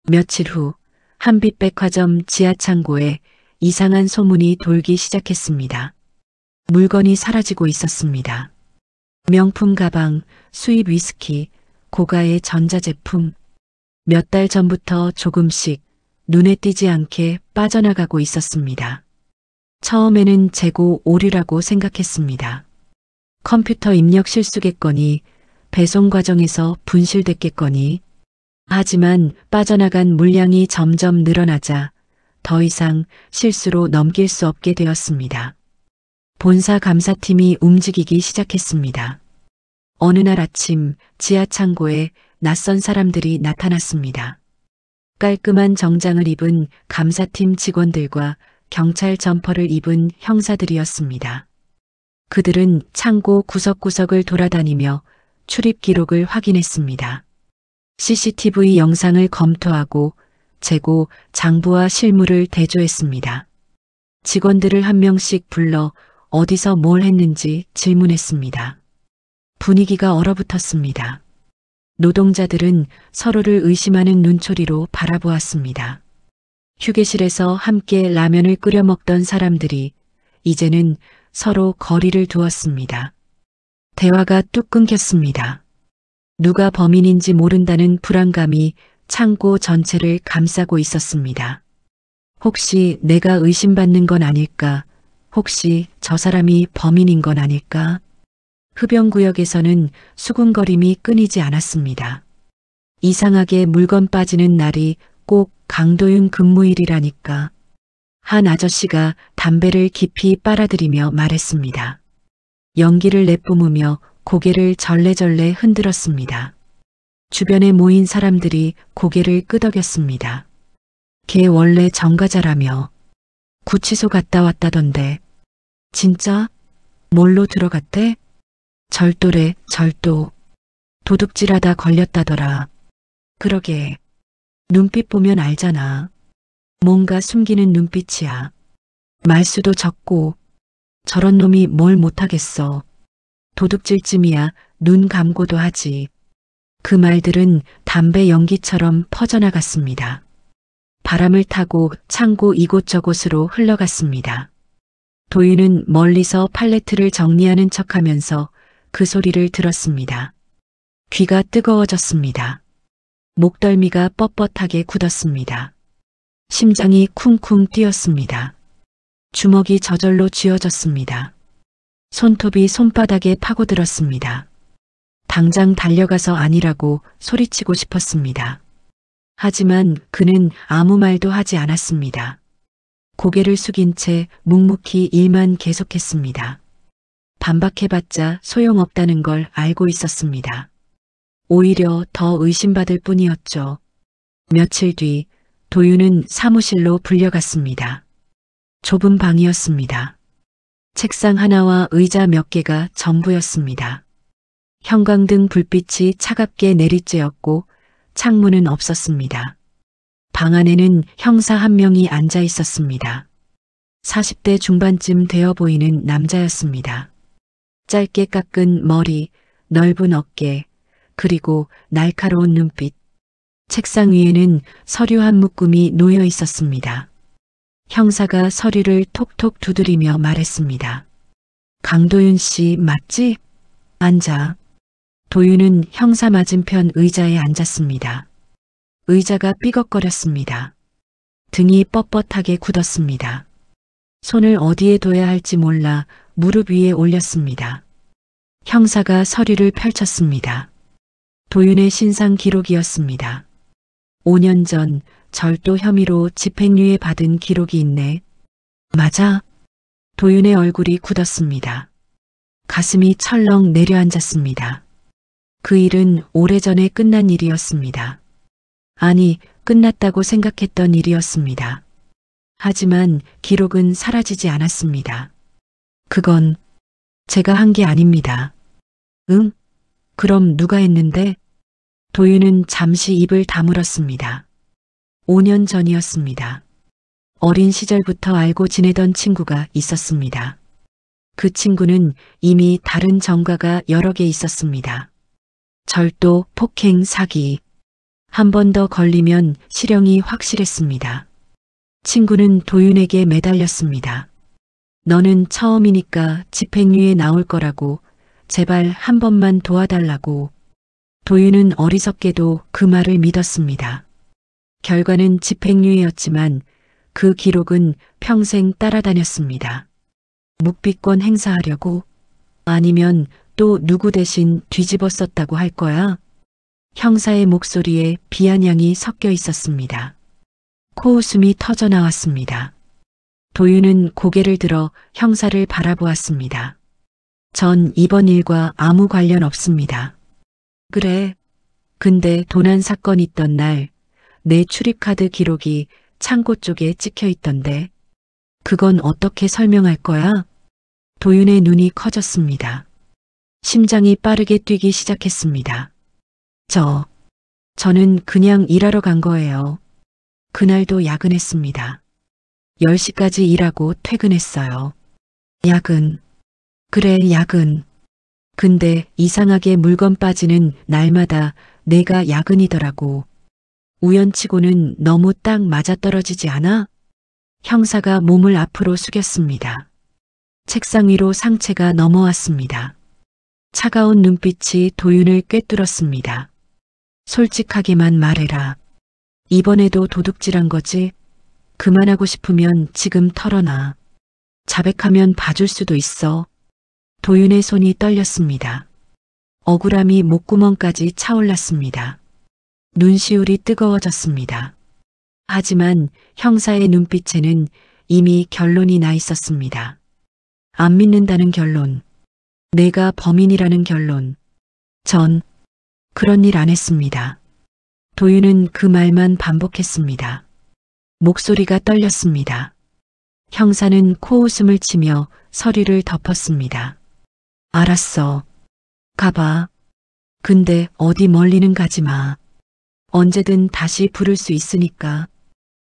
며칠 후 한빛백화점 지하 창고에 이상한 소문이 돌기 시작했습니다. 물건이 사라지고 있었습니다. 명품 가방, 수입 위스키, 고가의 전자제품. 몇 달 전부터 조금씩 눈에 띄지 않게 빠져나가고 있었습니다. 처음에는 재고 오류라고 생각했습니다. 컴퓨터 입력 실수겠거니, 배송 과정에서 분실됐겠거니. 하지만 빠져나간 물량이 점점 늘어나자 더 이상 실수로 넘길 수 없게 되었습니다. 본사 감사팀이 움직이기 시작했습니다. 어느 날 아침 지하 창고에 낯선 사람들이 나타났습니다. 깔끔한 정장을 입은 감사팀 직원들과 경찰 점퍼를 입은 형사들이었습니다. 그들은 창고 구석구석을 돌아다니며 출입 기록을 확인했습니다. CCTV 영상을 검토하고 재고, 장부와 실물을 대조했습니다. 직원들을 한 명씩 불러 어디서 뭘 했는지 질문했습니다. 분위기가 얼어붙었습니다. 노동자들은 서로를 의심하는 눈초리로 바라보았습니다. 휴게실에서 함께 라면을 끓여 먹던 사람들이 이제는 서로 거리를 두었습니다. 대화가 뚝 끊겼습니다. 누가 범인인지 모른다는 불안감이 창고 전체를 감싸고 있었습니다. 혹시 내가 의심받는 건 아닐까? 혹시 저 사람이 범인인 건 아닐까? 흡연구역에서는 수군거림이 끊이지 않았습니다. 이상하게 물건 빠지는 날이 꼭 강도윤 근무일이라니까. 한 아저씨가 담배를 깊이 빨아들이며 말했습니다. 연기를 내뿜으며 고개를 절레절레 흔들었습니다. 주변에 모인 사람들이 고개를 끄덕였습니다. 걔 원래 정가자라며. 구치소 갔다 왔다던데. 진짜? 뭘로 들어갔대? 절도래, 절도. 도둑질하다 걸렸다더라. 그러게. 눈빛 보면 알잖아. 뭔가 숨기는 눈빛이야. 말수도 적고. 저런 놈이 뭘 못하겠어. 도둑질쯤이야 눈 감고도 하지. 그 말들은 담배 연기처럼 퍼져나갔습니다. 바람을 타고 창고 이곳저곳으로 흘러갔습니다. 도윤은 멀리서 팔레트를 정리하는 척하면서 그 소리를 들었습니다. 귀가 뜨거워졌습니다. 목덜미가 뻣뻣하게 굳었습니다. 심장이 쿵쿵 뛰었습니다. 주먹이 저절로 쥐어졌습니다. 손톱이 손바닥에 파고들었습니다. 당장 달려가서 아니라고 소리치고 싶었습니다. 하지만 그는 아무 말도 하지 않았습니다. 고개를 숙인 채 묵묵히 일만 계속했습니다. 반박해봤자 소용없다는 걸 알고 있었습니다. 오히려 더 의심받을 뿐이었죠. 며칠 뒤 도윤은 사무실로 불려갔습니다. 좁은 방이었습니다. 책상 하나와 의자 몇 개가 전부였습니다. 형광등 불빛이 차갑게 내리쬐었고 창문은 없었습니다. 방 안에는 형사 한 명이 앉아 있었습니다. 40대 중반쯤 되어 보이는 남자였습니다. 짧게 깎은 머리, 넓은 어깨, 그리고 날카로운 눈빛. 책상 위에는 서류 한 묶음이 놓여 있었습니다. 형사가 서류를 톡톡 두드리며 말했습니다. 강도윤 씨 맞지? 앉아. 도윤은 형사 맞은편 의자에 앉았습니다. 의자가 삐걱거렸습니다. 등이 뻣뻣하게 굳었습니다. 손을 어디에 둬야 할지 몰라 무릎 위에 올렸습니다. 형사가 서류를 펼쳤습니다. 도윤의 신상 기록이었습니다. 5년 전 절도 혐의로 집행유예 받은 기록이 있네. 맞아? 도윤의 얼굴이 굳었습니다. 가슴이 철렁 내려앉았습니다. 그 일은 오래전에 끝난 일이었습니다. 아니, 끝났다고 생각했던 일이었습니다. 하지만 기록은 사라지지 않았습니다. 그건 제가 한 게 아닙니다. 응? 그럼 누가 했는데? 도윤은 잠시 입을 다물었습니다. 5년 전이었습니다. 어린 시절부터 알고 지내던 친구가 있었습니다. 그 친구는 이미 다른 전과가 여러 개 있었습니다. 절도, 폭행, 사기. 한 번 더 걸리면 실형이 확실했습니다. 친구는 도윤에게 매달렸습니다. 너는 처음이니까 집행유예 나올 거라고, 제발 한 번만 도와달라고. 도윤은 어리석게도 그 말을 믿었습니다. 결과는 집행유예였지만 그 기록은 평생 따라다녔습니다. 묵비권 행사하려고? 아니면 또 누구 대신 뒤집어 썼다고 할 거야? 형사의 목소리에 비아냥이 섞여 있었습니다. 코웃음이 터져 나왔습니다. 도윤은 고개를 들어 형사를 바라보았습니다. 전 이번 일과 아무 관련 없습니다. 그래. 근데 도난 사건 있던 날 내 출입카드 기록이 창고 쪽에 찍혀 있던데 그건 어떻게 설명할 거야? 도윤의 눈이 커졌습니다. 심장이 빠르게 뛰기 시작했습니다. 저는 그냥 일하러 간 거예요. 그날도 야근했습니다. 10시까지 일하고 퇴근했어요. 야근. 그래, 야근. 근데 이상하게 물건 빠지는 날마다 내가 야근이더라고. 우연치고는 너무 딱 맞아떨어지지 않아? 형사가 몸을 앞으로 숙였습니다. 책상 위로 상체가 넘어왔습니다. 차가운 눈빛이 도윤을 꿰뚫었습니다. 솔직하게만 말해라. 이번에도 도둑질한 거지? 그만하고 싶으면 지금 털어놔. 자백하면 봐줄 수도 있어. 도윤의 손이 떨렸습니다. 억울함이 목구멍까지 차올랐습니다. 눈시울이 뜨거워졌습니다. 하지만 형사의 눈빛에는 이미 결론이 나 있었습니다. 안 믿는다는 결론. 내가 범인이라는 결론. 전 그런 일 안 했습니다. 도윤은 그 말만 반복했습니다. 목소리가 떨렸습니다. 형사는 코웃음을 치며 서류를 덮었습니다. 알았어. 가봐. 근데 어디 멀리는 가지 마. 언제든 다시 부를 수 있으니까.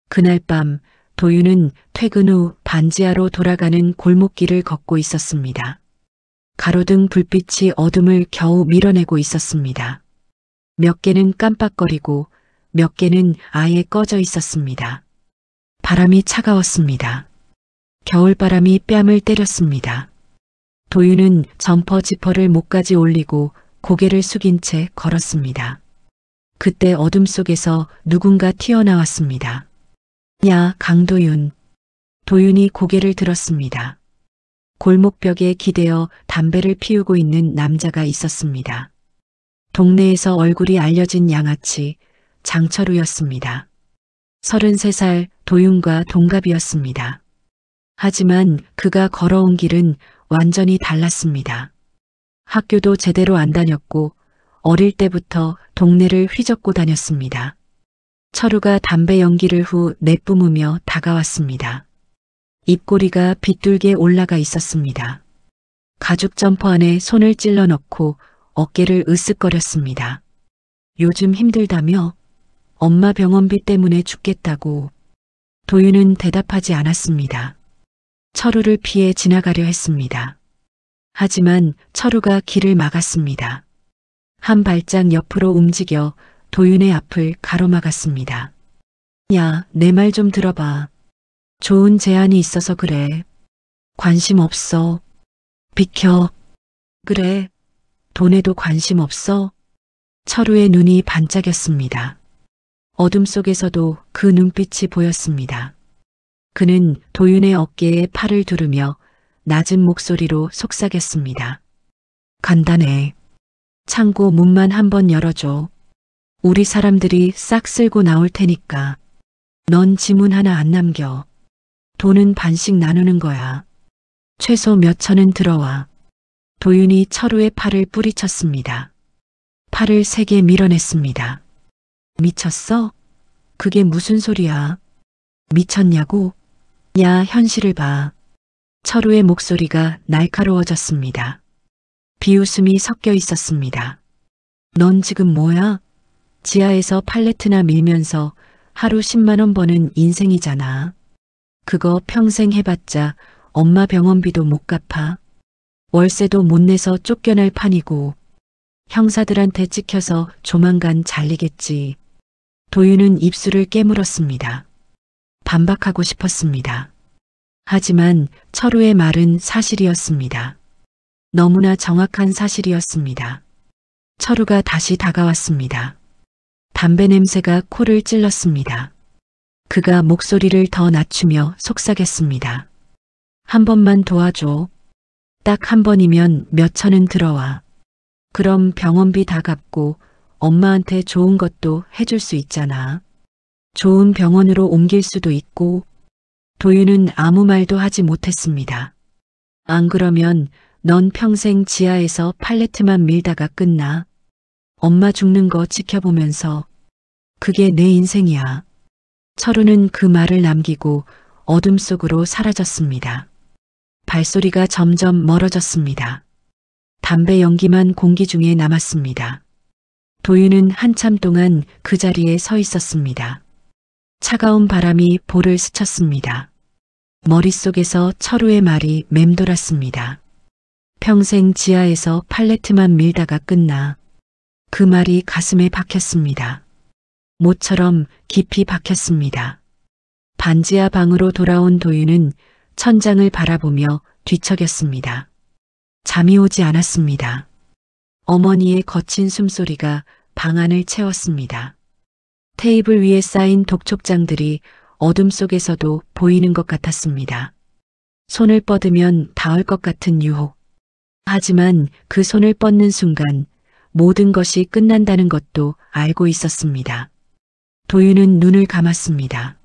그날 밤 도윤은 퇴근 후 반지하로 돌아가는 골목길을 걷고 있었습니다. 가로등 불빛이 어둠을 겨우 밀어내고 있었습니다. 몇 개는 깜빡거리고 몇 개는 아예 꺼져 있었습니다. 바람이 차가웠습니다. 겨울바람이 뺨을 때렸습니다. 도윤은 점퍼 지퍼를 목까지 올리고 고개를 숙인 채 걸었습니다. 그때 어둠 속에서 누군가 튀어나왔습니다. 야, 강도윤. 도윤이 고개를 들었습니다. 골목벽에 기대어 담배를 피우고 있는 남자가 있었습니다. 동네에서 얼굴이 알려진 양아치 장철우였습니다. 33살 도윤과 동갑이었습니다. 하지만 그가 걸어온 길은 완전히 달랐습니다. 학교도 제대로 안 다녔고 어릴 때부터 동네를 휘젓고 다녔습니다. 철우가 담배 연기를 후 내뿜으며 다가왔습니다. 입꼬리가 빗둘게 올라가 있었습니다. 가죽 점퍼 안에 손을 찔러 넣고 어깨를 으쓱거렸습니다. 요즘 힘들다며? 엄마 병원비 때문에 죽겠다고. 도윤은 대답하지 않았습니다. 철우를 피해 지나가려 했습니다. 하지만 철우가 길을 막았습니다. 한 발짝 옆으로 움직여 도윤의 앞을 가로막았습니다. 야, 내 말 좀 들어봐. 좋은 제안이 있어서 그래. 관심 없어. 비켜. 그래. 돈에도 관심 없어. 철우의 눈이 반짝였습니다. 어둠 속에서도 그 눈빛이 보였습니다. 그는 도윤의 어깨에 팔을 두르며 낮은 목소리로 속삭였습니다. 간단해. 창고 문만 한번 열어줘. 우리 사람들이 싹 쓸고 나올 테니까. 넌 지문 하나 안 남겨. 돈은 반씩 나누는 거야. 최소 몇 천은 들어와. 도윤이 철우의 팔을 뿌리쳤습니다. 팔을 세게 밀어냈습니다. 미쳤어? 그게 무슨 소리야? 미쳤냐고? 야, 현실을 봐. 철우의 목소리가 날카로워졌습니다. 비웃음이 섞여 있었습니다. 넌 지금 뭐야? 지하에서 팔레트나 밀면서 하루 10만 원 버는 인생이잖아. 그거 평생 해봤자 엄마 병원비도 못 갚아. 월세도 못 내서 쫓겨날 판이고 형사들한테 찍혀서 조만간 잘리겠지. 도윤은 입술을 깨물었습니다. 반박하고 싶었습니다. 하지만 철우의 말은 사실이었습니다. 너무나 정확한 사실이었습니다. 철우가 다시 다가왔습니다. 담배 냄새가 코를 찔렀습니다. 그가 목소리를 더 낮추며 속삭였습니다. 한 번만 도와줘. 딱 한 번이면 몇 천은 들어와. 그럼 병원비 다 갚고 엄마한테 좋은 것도 해줄 수 있잖아. 좋은 병원으로 옮길 수도 있고. 도윤은 아무 말도 하지 못했습니다. 안 그러면 넌 평생 지하에서 팔레트만 밀다가 끝나. 엄마 죽는 거 지켜보면서. 그게 내 인생이야. 철우는 그 말을 남기고 어둠 속으로 사라졌습니다. 발소리가 점점 멀어졌습니다. 담배 연기만 공기 중에 남았습니다. 도윤은 한참 동안 그 자리에 서 있었습니다. 차가운 바람이 볼을 스쳤습니다. 머릿속에서 철우의 말이 맴돌았습니다. 평생 지하에서 팔레트만 밀다가 끝나. 그 말이 가슴에 박혔습니다. 모처럼 깊이 박혔습니다. 반지하 방으로 돌아온 도윤은 천장을 바라보며 뒤척였습니다. 잠이 오지 않았습니다. 어머니의 거친 숨소리가 방 안을 채웠습니다. 테이블 위에 쌓인 독촉장들이 어둠 속에서도 보이는 것 같았습니다. 손을 뻗으면 닿을 것 같은 유혹. 하지만 그 손을 뻗는 순간 모든 것이 끝난다는 것도 알고 있었습니다. 도윤은 눈을 감았습니다.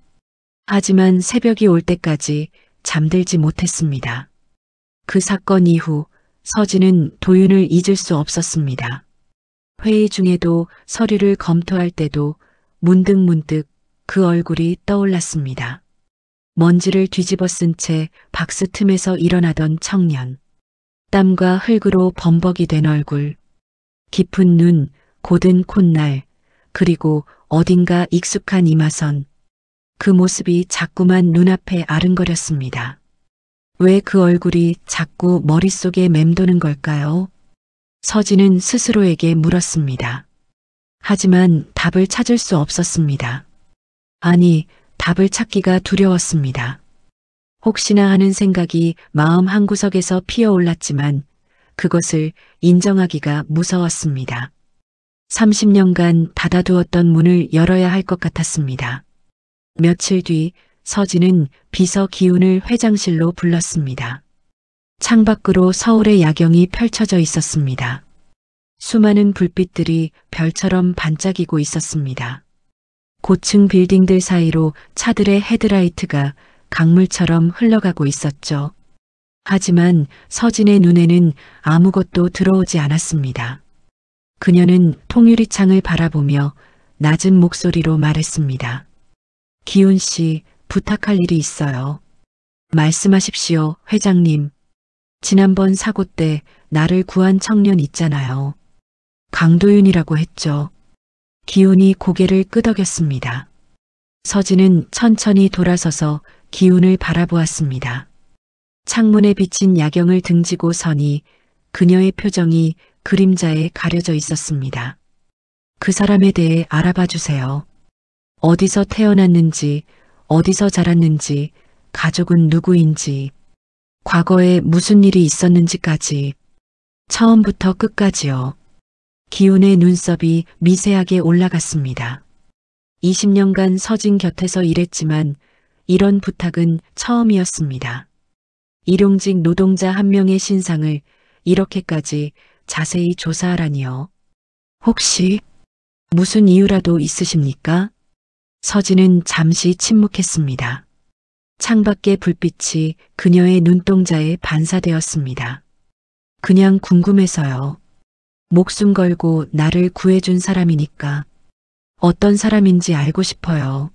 하지만 새벽이 올 때까지 잠들지 못했습니다. 그 사건 이후 서진은 도윤을 잊을 수 없었습니다. 회의 중에도 서류를 검토할 때도 문득문득 그 얼굴이 떠올랐습니다. 먼지를 뒤집어 쓴 채 박스 틈에서 일어나던 청년. 땀과 흙으로 범벅이 된 얼굴. 깊은 눈, 곧은 콧날, 그리고 어딘가 익숙한 이마선. 그 모습이 자꾸만 눈앞에 아른거렸습니다. 왜 그 얼굴이 자꾸 머릿속에 맴도는 걸까요? 서진은 스스로에게 물었습니다. 하지만 답을 찾을 수 없었습니다. 아니, 답을 찾기가 두려웠습니다. 혹시나 하는 생각이 마음 한구석에서 피어올랐지만 그것을 인정하기가 무서웠습니다. 30년간 닫아두었던 문을 열어야 할 것 같았습니다. 며칠 뒤 서진은 비서 기훈을 회장실로 불렀습니다. 창밖으로 서울의 야경이 펼쳐져 있었습니다. 수많은 불빛들이 별처럼 반짝이고 있었습니다. 고층 빌딩들 사이로 차들의 헤드라이트가 강물처럼 흘러가고 있었죠. 하지만 서진의 눈에는 아무것도 들어오지 않았습니다. 그녀는 통유리창을 바라보며 낮은 목소리로 말했습니다. 기훈 씨, 부탁할 일이 있어요. 말씀하십시오, 회장님. 지난번 사고 때 나를 구한 청년 있잖아요. 강도윤이라고 했죠. 기훈이 고개를 끄덕였습니다. 서진은 천천히 돌아서서 기훈을 바라보았습니다. 창문에 비친 야경을 등지고 서니 그녀의 표정이 그림자에 가려져 있었습니다. 그 사람에 대해 알아봐 주세요. 어디서 태어났는지, 어디서 자랐는지, 가족은 누구인지, 과거에 무슨 일이 있었는지까지, 처음부터 끝까지요. 기훈의 눈썹이 미세하게 올라갔습니다. 20년간 서진 곁에서 일했지만 이런 부탁은 처음이었습니다. 일용직 노동자 한 명의 신상을 이렇게까지 자세히 조사하라니요. 혹시 무슨 이유라도 있으십니까? 서진은 잠시 침묵했습니다. 창밖의 불빛이 그녀의 눈동자에 반사되었습니다. 그냥 궁금해서요. 목숨 걸고 나를 구해준 사람이니까 어떤 사람인지 알고 싶어요.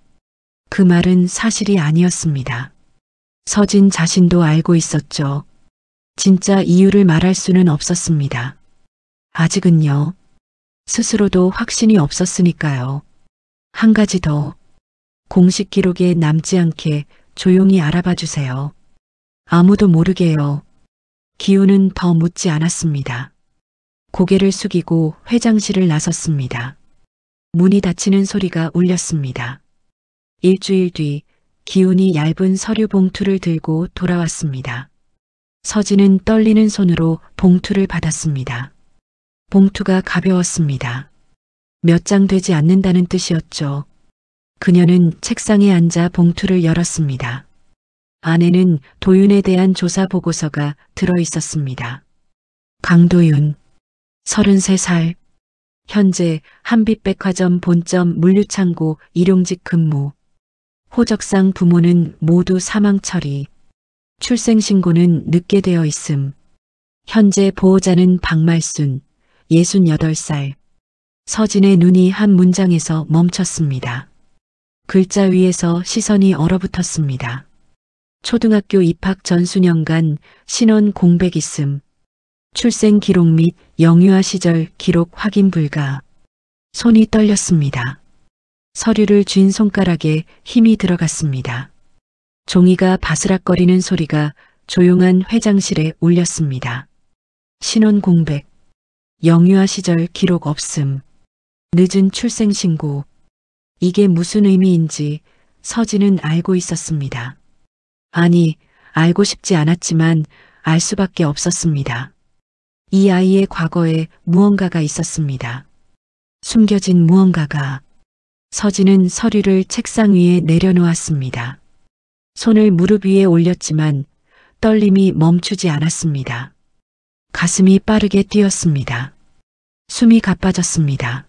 그 말은 사실이 아니었습니다. 서진 자신도 알고 있었죠. 진짜 이유를 말할 수는 없었습니다. 아직은요. 스스로도 확신이 없었으니까요. 한 가지 더. 공식 기록에 남지 않게 조용히 알아봐 주세요. 아무도 모르게요. 기훈은 더 묻지 않았습니다. 고개를 숙이고 회장실을 나섰습니다. 문이 닫히는 소리가 울렸습니다. 일주일 뒤 기훈이 얇은 서류 봉투를 들고 돌아왔습니다. 서진은 떨리는 손으로 봉투를 받았습니다. 봉투가 가벼웠습니다. 몇 장 되지 않는다는 뜻이었죠. 그녀는 책상에 앉아 봉투를 열었습니다. 안에는 도윤에 대한 조사 보고서가 들어 있었습니다. 강도윤, 33살, 현재 한빛백화점 본점 물류창고 일용직 근무, 호적상 부모는 모두 사망 처리, 출생신고는 늦게 되어 있음, 현재 보호자는 박말순, 68살. 서진의 눈이 한 문장에서 멈췄습니다. 글자 위에서 시선이 얼어붙었습니다. 초등학교 입학 전수년간 신원 공백 있음. 출생 기록 및 영유아 시절 기록 확인 불가. 손이 떨렸습니다. 서류를 쥔 손가락에 힘이 들어갔습니다. 종이가 바스락거리는 소리가 조용한 회장실에 울렸습니다. 신원 공백. 영유아 시절 기록 없음. 늦은 출생 신고. 이게 무슨 의미인지 서진은 알고 있었습니다. 아니, 알고 싶지 않았지만 알 수밖에 없었습니다. 이 아이의 과거에 무언가가 있었습니다. 숨겨진 무언가가. 서진은 서류를 책상 위에 내려놓았습니다. 손을 무릎 위에 올렸지만 떨림이 멈추지 않았습니다. 가슴이 빠르게 뛰었습니다. 숨이 가빠졌습니다.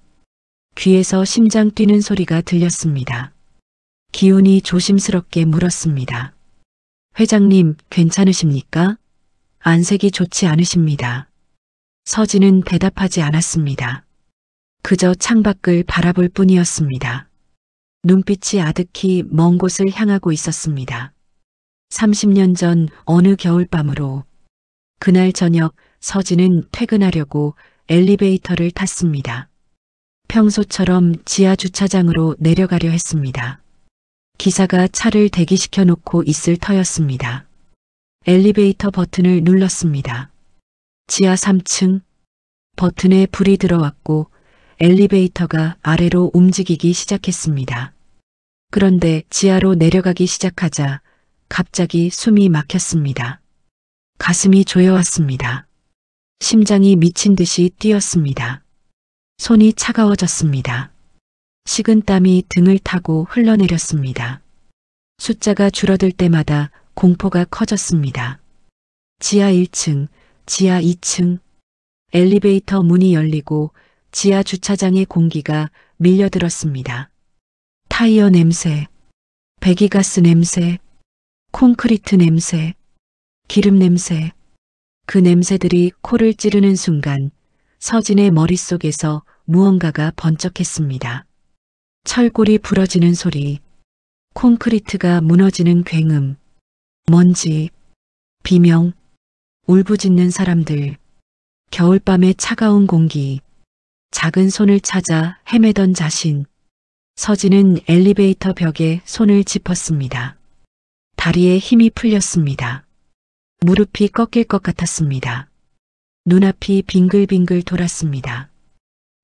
귀에서 심장 뛰는 소리가 들렸습니다. 기훈이 조심스럽게 물었습니다. 회장님, 괜찮으십니까? 안색이 좋지 않으십니다. 서진은 대답하지 않았습니다. 그저 창밖을 바라볼 뿐이었습니다. 눈빛이 아득히 먼 곳을 향하고 있었습니다. 30년 전 어느 겨울밤으로 그날 저녁 서진은 퇴근하려고 엘리베이터를 탔습니다. 평소처럼 지하 주차장으로 내려가려 했습니다. 기사가 차를 대기시켜 놓고 있을 터였습니다. 엘리베이터 버튼을 눌렀습니다. 지하 3층. 버튼에 불이 들어왔고 엘리베이터가 아래로 움직이기 시작했습니다. 그런데 지하로 내려가기 시작하자 갑자기 숨이 막혔습니다. 가슴이 조여왔습니다. 심장이 미친 듯이 뛰었습니다. 손이 차가워졌습니다. 식은 땀이 등을 타고 흘러내렸습니다. 숫자가 줄어들 때마다 공포가 커졌습니다. 지하 1층, 지하 2층. 엘리베이터 문이 열리고 지하 주차장의 공기가 밀려들었습니다. 타이어 냄새, 배기가스 냄새, 콘크리트 냄새, 기름 냄새. 그 냄새들이 코를 찌르는 순간 서진의 머릿속에서 무언가가 번쩍했습니다. 철골이 부러지는 소리, 콘크리트가 무너지는 굉음, 먼지, 비명, 울부짖는 사람들, 겨울밤의 차가운 공기, 작은 손을 찾아 헤매던 자신. 서진은 엘리베이터 벽에 손을 짚었습니다. 다리에 힘이 풀렸습니다. 무릎이 꺾일 것 같았습니다. 눈앞이 빙글빙글 돌았습니다.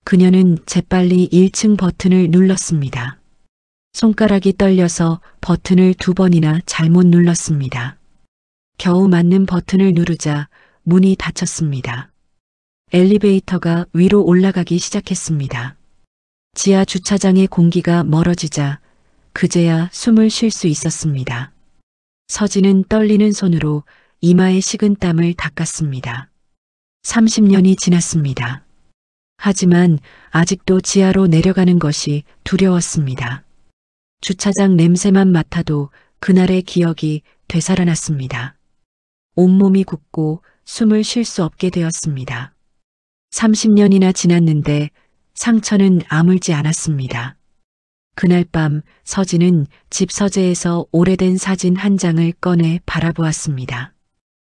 그녀는 재빨리 1층 버튼을 눌렀습니다. 손가락이 떨려서 버튼을 2번이나 잘못 눌렀습니다. 겨우 맞는 버튼을 누르자 문이 닫혔습니다. 엘리베이터가 위로 올라가기 시작했습니다. 지하 주차장의 공기가 멀어지자 그제야 숨을 쉴 수 있었습니다. 서진은 떨리는 손으로 이마에 식은 땀을 닦았습니다. 30년이 지났습니다. 하지만 아직도 지하로 내려가는 것이 두려웠습니다. 주차장 냄새만 맡아도 그날의 기억이 되살아났습니다. 온몸이 굳고 숨을 쉴 수 없게 되었습니다. 30년이나 지났는데 상처는 아물지 않았습니다. 그날 밤 서진은 집 서재에서 오래된 사진 한 장을 꺼내 바라보았습니다.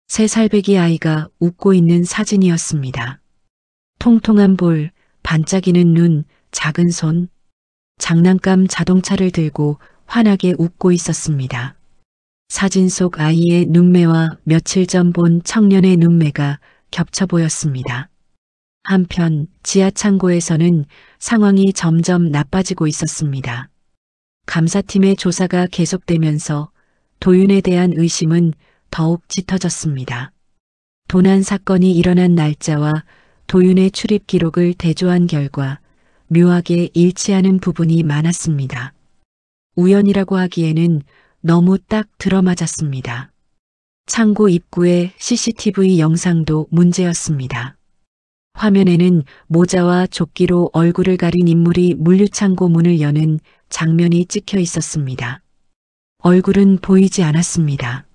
3살배기 아이가 웃고 있는 사진이었습니다. 통통한 볼, 반짝이는 눈, 작은 손, 장난감 자동차를 들고 환하게 웃고 있었습니다. 사진 속 아이의 눈매와 며칠 전 본 청년의 눈매가 겹쳐 보였습니다. 한편 지하 창고에서는 상황이 점점 나빠지고 있었습니다. 감사팀의 조사가 계속되면서 도윤에 대한 의심은 더욱 짙어졌습니다. 도난 사건이 일어난 날짜와 도윤의 출입 기록을 대조한 결과 묘하게 일치하는 부분이 많았습니다. 우연이라고 하기에는 너무 딱 들어맞았습니다. 창고 입구의 CCTV 영상도 문제였습니다. 화면에는 모자와 조끼로 얼굴을 가린 인물이 물류창고 문을 여는 장면이 찍혀 있었습니다. 얼굴은 보이지 않았습니다.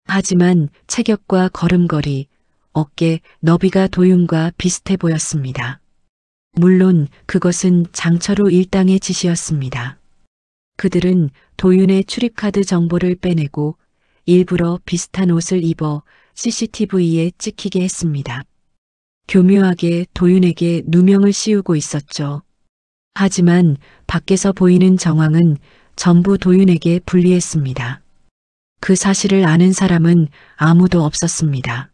하지만 체격과 걸음걸이, 어깨 너비가 도윤과 비슷해 보였습니다. 물론 그것은 장철우 일당의 짓이었습니다. 그들은 도윤의 출입카드 정보를 빼내고 일부러 비슷한 옷을 입어 CCTV에 찍히게 했습니다. 교묘하게 도윤에게 누명을 씌우고 있었죠. 하지만 밖에서 보이는 정황은 전부 도윤에게 불리했습니다. 그 사실을 아는 사람은 아무도 없었습니다.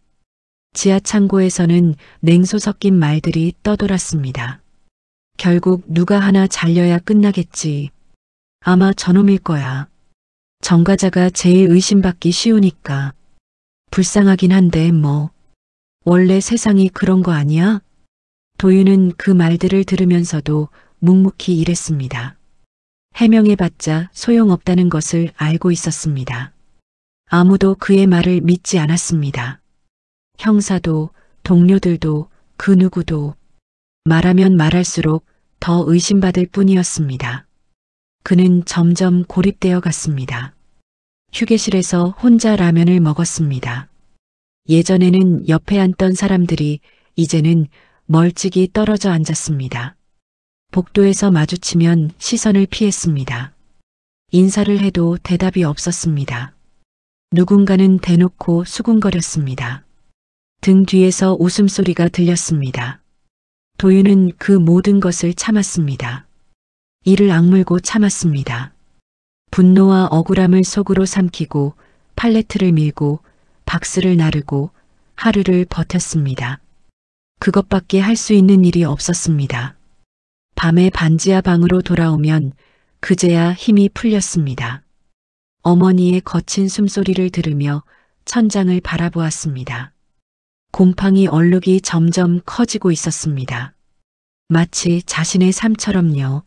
지하 창고에서는 냉소 섞인 말들이 떠돌았습니다. 결국 누가 하나 잘려야 끝나겠지. 아마 저놈일 거야. 정과자가 제일 의심받기 쉬우니까. 불쌍하긴 한데 뭐. 원래 세상이 그런 거 아니야? 도윤은 그 말들을 들으면서도 묵묵히 일했습니다. 해명해봤자 소용없다는 것을 알고 있었습니다. 아무도 그의 말을 믿지 않았습니다. 형사도 동료들도 그 누구도 말하면 말할수록 더 의심받을 뿐이었습니다. 그는 점점 고립되어 갔습니다. 휴게실에서 혼자 라면을 먹었습니다. 예전에는 옆에 앉던 사람들이 이제는 멀찍이 떨어져 앉았습니다. 복도에서 마주치면 시선을 피했습니다. 인사를 해도 대답이 없었습니다. 누군가는 대놓고 수군거렸습니다. 등 뒤에서 웃음소리가 들렸습니다. 도윤은 그 모든 것을 참았습니다. 이를 악물고 참았습니다. 분노와 억울함을 속으로 삼키고 팔레트를 밀고 박스를 나르고 하루를 버텼습니다. 그것밖에 할 수 있는 일이 없었습니다. 밤에 반지하 방으로 돌아오면 그제야 힘이 풀렸습니다. 어머니의 거친 숨소리를 들으며 천장을 바라보았습니다. 곰팡이 얼룩이 점점 커지고 있었습니다. 마치 자신의 삶처럼요.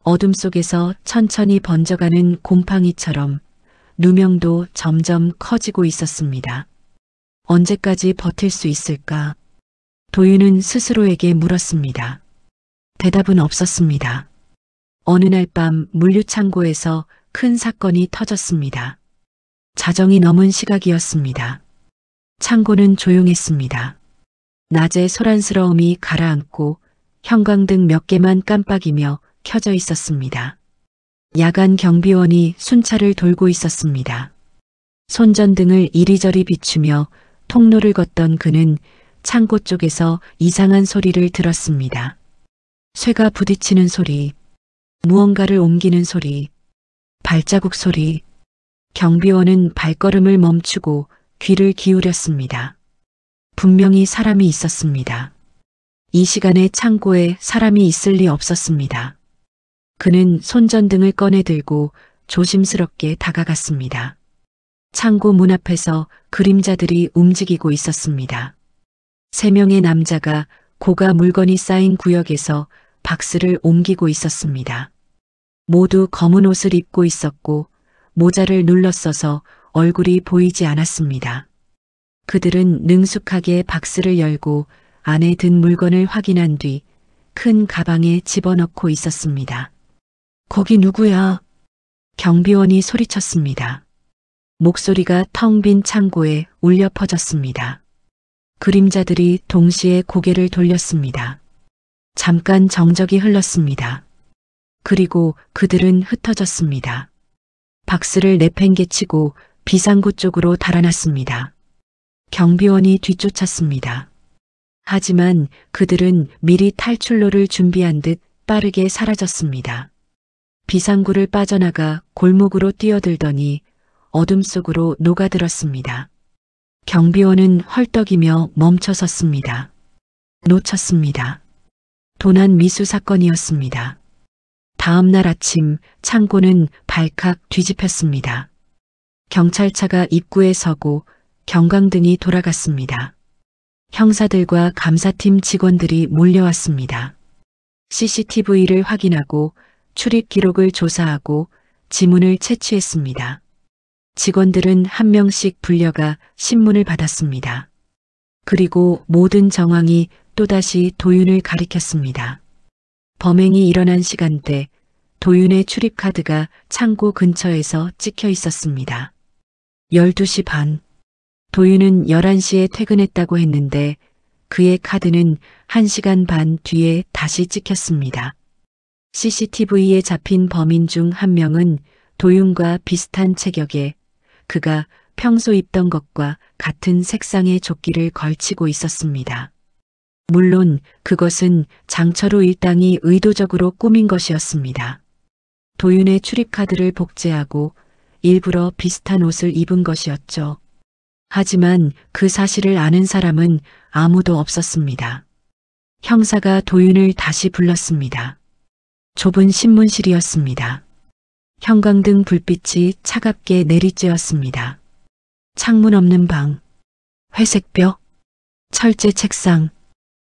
어둠 속에서 천천히 번져가는 곰팡이처럼 누명도 점점 커지고 있었습니다. 언제까지 버틸 수 있을까? 도윤은 스스로에게 물었습니다. 대답은 없었습니다. 어느 날 밤 물류창고에서 큰 사건이 터졌습니다. 자정이 넘은 시각이었습니다. 창고는 조용했습니다. 낮에 소란스러움이 가라앉고 형광등 몇 개만 깜빡이며 켜져 있었습니다. 야간 경비원이 순찰을 돌고 있었습니다. 손전등을 이리저리 비추며 통로를 걷던 그는 창고 쪽에서 이상한 소리를 들었습니다. 쇠가 부딪히는 소리, 무언가를 옮기는 소리, 발자국 소리. 경비원은 발걸음을 멈추고 귀를 기울였습니다. 분명히 사람이 있었습니다. 이 시간에 창고에 사람이 있을 리 없었습니다. 그는 손전등을 꺼내 들고 조심스럽게 다가갔습니다. 창고 문 앞에서 그림자들이 움직이고 있었습니다. 3명의 남자가 고가 물건이 쌓인 구역에서 박스를 옮기고 있었습니다. 모두 검은 옷을 입고 있었고 모자를 눌러써서 얼굴이 보이지 않았습니다. 그들은 능숙하게 박스를 열고 안에 든 물건을 확인한 뒤 큰 가방에 집어넣고 있었습니다. 거기 누구야? 경비원이 소리쳤습니다. 목소리가 텅 빈 창고에 울려 퍼졌습니다. 그림자들이 동시에 고개를 돌렸습니다. 잠깐 정적이 흘렀습니다. 그리고 그들은 흩어졌습니다. 박스를 내팽개치고 비상구 쪽으로 달아났습니다. 경비원이 뒤쫓았습니다. 하지만 그들은 미리 탈출로를 준비한 듯 빠르게 사라졌습니다. 비상구를 빠져나가 골목으로 뛰어들더니 어둠 속으로 녹아들었습니다. 경비원은 헐떡이며 멈춰섰습니다. 놓쳤습니다. 도난 미수 사건이었습니다. 다음 날 아침 창고는 발칵 뒤집혔습니다. 경찰차가 입구에 서고 경광등이 돌아갔습니다. 형사들과 감사팀 직원들이 몰려왔습니다. CCTV를 확인하고 출입 기록을 조사하고 지문을 채취했습니다. 직원들은 한 명씩 불려가 신문을 받았습니다. 그리고 모든 정황이 또다시 도윤을 가리켰습니다. 범행이 일어난 시간대 도윤의 출입카드가 창고 근처에서 찍혀 있었습니다. 12시 반. 도윤은 11시에 퇴근했다고 했는데 그의 카드는 1시간 반 뒤에 다시 찍혔습니다. CCTV에 잡힌 범인 중 한 명은 도윤과 비슷한 체격에 그가 평소 입던 것과 같은 색상의 조끼를 걸치고 있었습니다. 물론 그것은 장철우 일당이 의도적으로 꾸민 것이었습니다. 도윤의 출입카드를 복제하고 일부러 비슷한 옷을 입은 것이었죠. 하지만 그 사실을 아는 사람은 아무도 없었습니다. 형사가 도윤을 다시 불렀습니다. 좁은 신문실이었습니다. 형광등 불빛이 차갑게 내리쬐었습니다. 창문 없는 방, 회색 벽, 철제 책상.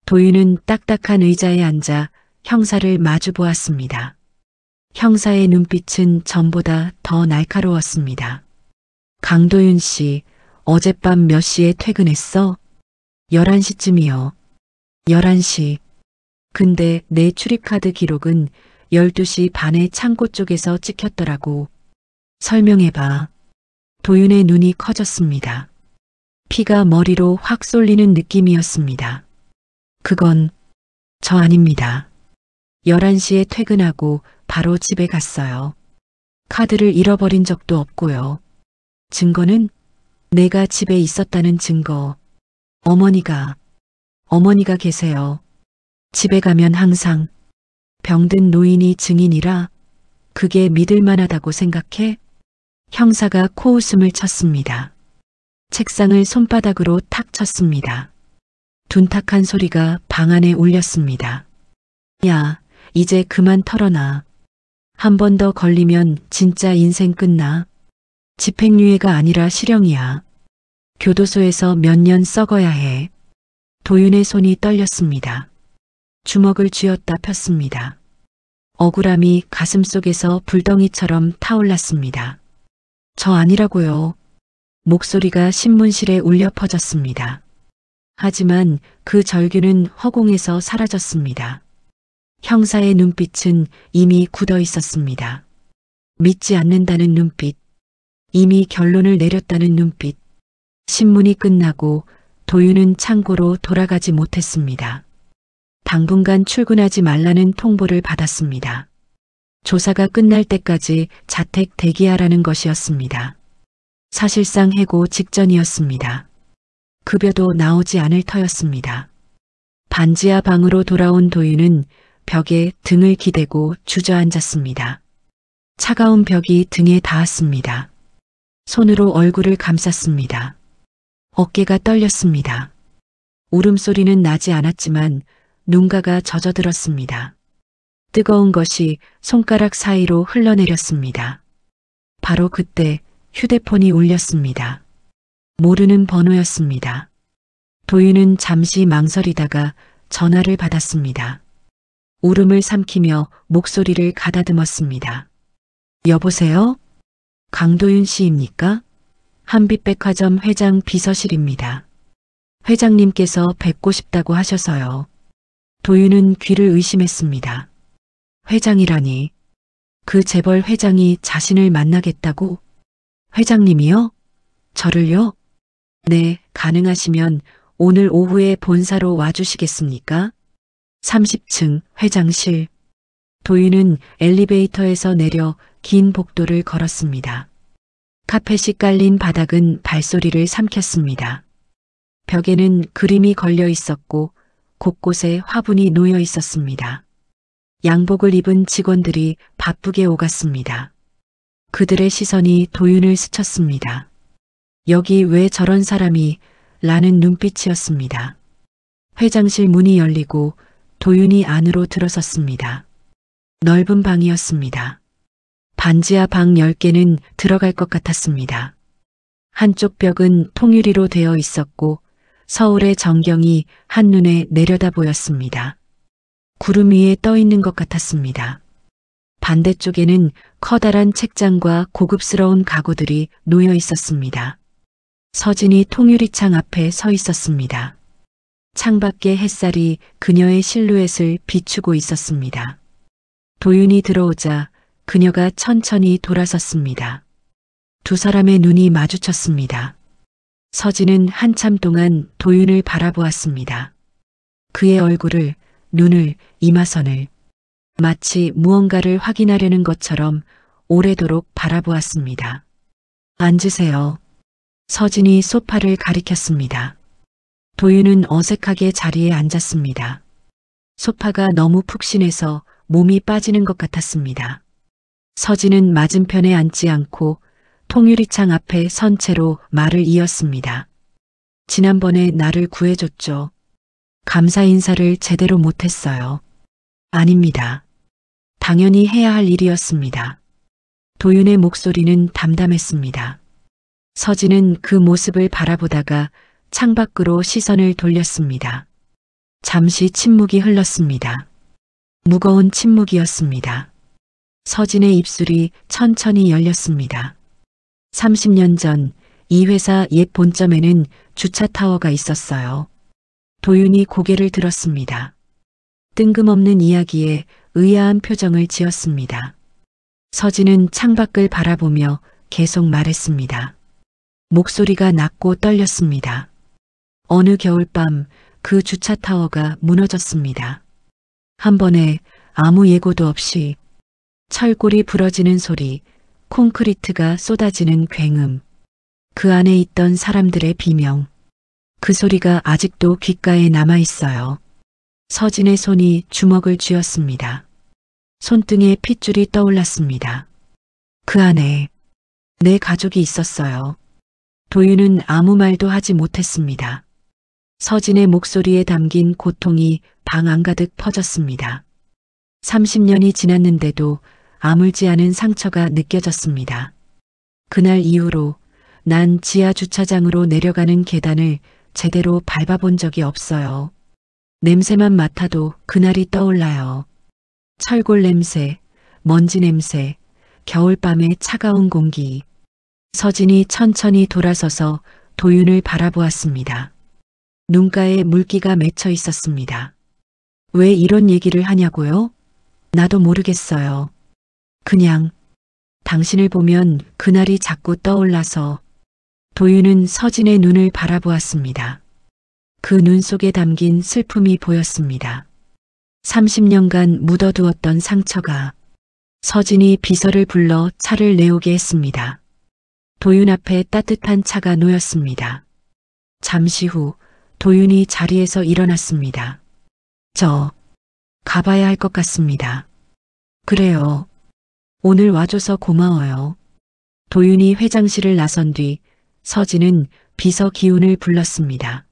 도윤은 딱딱한 의자에 앉아 형사를 마주 보았습니다. 형사의 눈빛은 전보다 더 날카로웠습니다. 강도윤 씨, 어젯밤 몇 시에 퇴근했어? 11시쯤이요. 11시. 근데 내 출입카드 기록은 12시 반에 창고 쪽에서 찍혔더라고. 설명해봐. 도윤의 눈이 커졌습니다. 피가 머리로 확 쏠리는 느낌이었습니다. 그건 저 아닙니다. 11시에 퇴근하고 바로 집에 갔어요. 카드를 잃어버린 적도 없고요. 증거는 내가 집에 있었다는 증거. 어머니가 계세요. 집에 가면 항상 병든 노인이 증인이라 그게 믿을 만하다고 생각해? 형사가 코웃음을 쳤습니다. 책상을 손바닥으로 탁 쳤습니다. 둔탁한 소리가 방 안에 울렸습니다. 야, 이제 그만 털어놔. 한 번 더 걸리면 진짜 인생 끝나. 집행유예가 아니라 실형이야. 교도소에서 몇 년 썩어야 해. 도윤의 손이 떨렸습니다. 주먹을 쥐었다 폈습니다. 억울함이 가슴속에서 불덩이처럼 타올랐습니다. 저 아니라고요. 목소리가 신문실에 울려 퍼졌습니다. 하지만 그 절규는 허공에서 사라졌습니다. 형사의 눈빛은 이미 굳어 있었습니다. 믿지 않는다는 눈빛, 이미 결론을 내렸다는 눈빛. 신문이 끝나고 도윤은 창고로 돌아가지 못했습니다. 당분간 출근하지 말라는 통보를 받았습니다. 조사가 끝날 때까지 자택 대기하라는 것이었습니다. 사실상 해고 직전이었습니다. 급여도 나오지 않을 터였습니다. 반지하 방으로 돌아온 도윤은 벽에 등을 기대고 주저앉았습니다. 차가운 벽이 등에 닿았습니다. 손으로 얼굴을 감쌌습니다. 어깨가 떨렸습니다. 울음소리는 나지 않았지만 눈가가 젖어들었습니다. 뜨거운 것이 손가락 사이로 흘러내렸습니다. 바로 그때 휴대폰이 울렸습니다. 모르는 번호였습니다. 도윤은 잠시 망설이다가 전화를 받았습니다. 울음을 삼키며 목소리를 가다듬었습니다. 여보세요? 강도윤 씨입니까? 한빛백화점 회장 비서실입니다. 회장님께서 뵙고 싶다고 하셔서요. 도윤은 귀를 의심했습니다. 회장이라니. 그 재벌 회장이 자신을 만나겠다고? 회장님이요? 저를요? 네, 가능하시면 오늘 오후에 본사로 와주시겠습니까? 30층 회장실. 도윤은 엘리베이터에서 내려 긴 복도를 걸었습니다. 카펫이 깔린 바닥은 발소리를 삼켰습니다. 벽에는 그림이 걸려 있었고 곳곳에 화분이 놓여 있었습니다. 양복을 입은 직원들이 바쁘게 오갔습니다. 그들의 시선이 도윤을 스쳤습니다. 여기 왜 저런 사람이? 라는 눈빛이었습니다. 회장실 문이 열리고 도윤이 안으로 들어섰습니다. 넓은 방이었습니다. 반지하 방 10개는 들어갈 것 같았습니다. 한쪽 벽은 통유리로 되어 있었고 서울의 전경이 한눈에 내려다 보였습니다. 구름 위에 떠 있는 것 같았습니다. 반대쪽에는 커다란 책장과 고급스러운 가구들이 놓여 있었습니다. 서진이 통유리창 앞에 서 있었습니다. 창밖의 햇살이 그녀의 실루엣을 비추고 있었습니다. 도윤이 들어오자 그녀가 천천히 돌아섰습니다. 두 사람의 눈이 마주쳤습니다. 서진은 한참 동안 도윤을 바라보았습니다. 그의 얼굴을, 눈을, 이마선을 마치 무언가를 확인하려는 것처럼 오래도록 바라보았습니다. 앉으세요. 서진이 소파를 가리켰습니다. 도윤은 어색하게 자리에 앉았습니다. 소파가 너무 푹신해서 몸이 빠지는 것 같았습니다. 서진은 맞은편에 앉지 않고 통유리창 앞에 선 채로 말을 이었습니다. 지난번에 나를 구해줬죠. 감사 인사를 제대로 못했어요. 아닙니다. 당연히 해야 할 일이었습니다. 도윤의 목소리는 담담했습니다. 서진은 그 모습을 바라보다가 창밖으로 시선을 돌렸습니다. 잠시 침묵이 흘렀습니다. 무거운 침묵이었습니다. 서진의 입술이 천천히 열렸습니다. 30년 전 이 회사 옛 본점에는 주차 타워가 있었어요. 도윤이 고개를 들었습니다. 뜬금없는 이야기에 의아한 표정을 지었습니다. 서진은 창밖을 바라보며 계속 말했습니다. 목소리가 낮고 떨렸습니다. 어느 겨울밤 그 주차 타워가 무너졌습니다. 한 번에 아무 예고도 없이 철골이 부러지는 소리, 콘크리트가 쏟아지는 굉음, 그 안에 있던 사람들의 비명, 그 소리가 아직도 귓가에 남아 있어요. 서진의 손이 주먹을 쥐었습니다. 손등에 핏줄이 떠올랐습니다. 그 안에 내 가족이 있었어요. 도윤은 아무 말도 하지 못했습니다. 서진의 목소리에 담긴 고통이 방 안가득 퍼졌습니다. 30년이 지났는데도 아물지 않은 상처가 느껴졌습니다. 그날 이후로 난 지하 주차장으로 내려가는 계단을 제대로 밟아본 적이 없어요. 냄새만 맡아도 그날이 떠올라요. 철골 냄새, 먼지 냄새, 겨울밤의 차가운 공기. 서진이 천천히 돌아서서 도윤을 바라보았습니다. 눈가에 물기가 맺혀 있었습니다. 왜 이런 얘기를 하냐고요? 나도 모르겠어요. 그냥 당신을 보면 그날이 자꾸 떠올라서. 도윤은 서진의 눈을 바라보았습니다. 그 눈 속에 담긴 슬픔이 보였습니다. 30년간 묻어두었던 상처가. 서진이 비서를 불러 차를 내오게 했습니다. 도윤 앞에 따뜻한 차가 놓였습니다. 잠시 후 도윤이 자리에서 일어났습니다. 저 가봐야 할 것 같습니다. 그래요. 오늘 와줘서 고마워요. 도윤이 회장실을 나선 뒤 서진은 비서 기훈을 불렀습니다.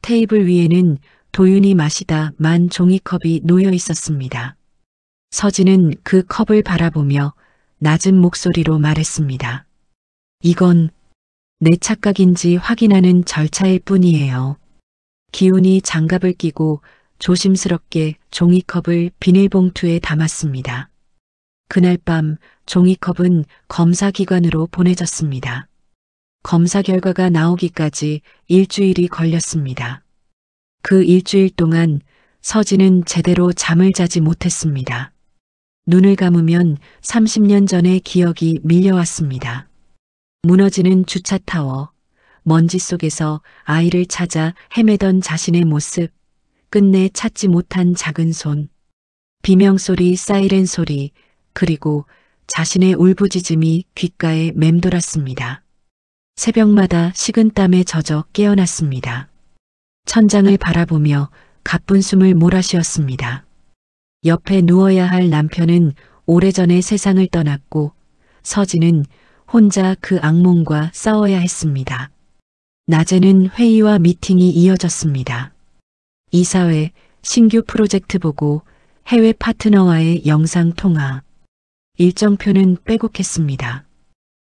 테이블 위에는 도윤이 마시다 만 종이컵이 놓여 있었습니다. 서진은 그 컵을 바라보며 낮은 목소리로 말했습니다. 이건 내 착각인지 확인하는 절차일 뿐이에요. 기훈이 장갑을 끼고 조심스럽게 종이컵을 비닐봉투에 담았습니다. 그날 밤 종이컵은 검사기관으로 보내졌습니다. 검사 결과가 나오기까지 일주일이 걸렸습니다. 그 일주일 동안 서진은 제대로 잠을 자지 못했습니다. 눈을 감으면 30년 전의 기억이 밀려왔습니다. 무너지는 주차타워, 먼지 속에서 아이를 찾아 헤매던 자신의 모습, 끝내 찾지 못한 작은 손, 비명소리, 사이렌 소리, 그리고 자신의 울부짖음이 귓가에 맴돌았습니다. 새벽마다 식은땀에 젖어 깨어났습니다. 천장을 바라보며 가쁜 숨을 몰아쉬었습니다. 옆에 누워야 할 남편은 오래전에 세상을 떠났고 서진은 혼자 그 악몽과 싸워야 했습니다. 낮에는 회의와 미팅이 이어졌습니다. 이사회, 신규 프로젝트 보고, 해외 파트너와의 영상 통화. 일정표는 빼곡했습니다.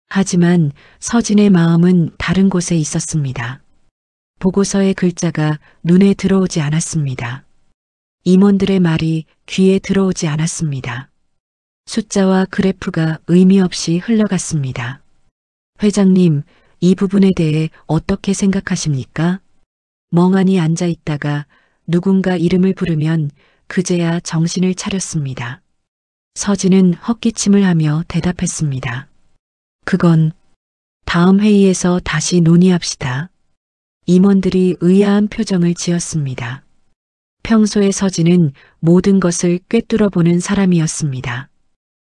하지만 서진의 마음은 다른 곳에 있었습니다. 보고서의 글자가 눈에 들어오지 않았습니다. 임원들의 말이 귀에 들어오지 않았습니다. 숫자와 그래프가 의미 없이 흘러갔습니다. 회장님, 이 부분에 대해 어떻게 생각하십니까? 멍하니 앉아 있다가 누군가 이름을 부르면 그제야 정신을 차렸습니다. 서진은 헛기침을 하며 대답했습니다. 그건 다음 회의에서 다시 논의합시다. 임원들이 의아한 표정을 지었습니다. 평소에 서진은 모든 것을 꿰뚫어 보는 사람이었습니다.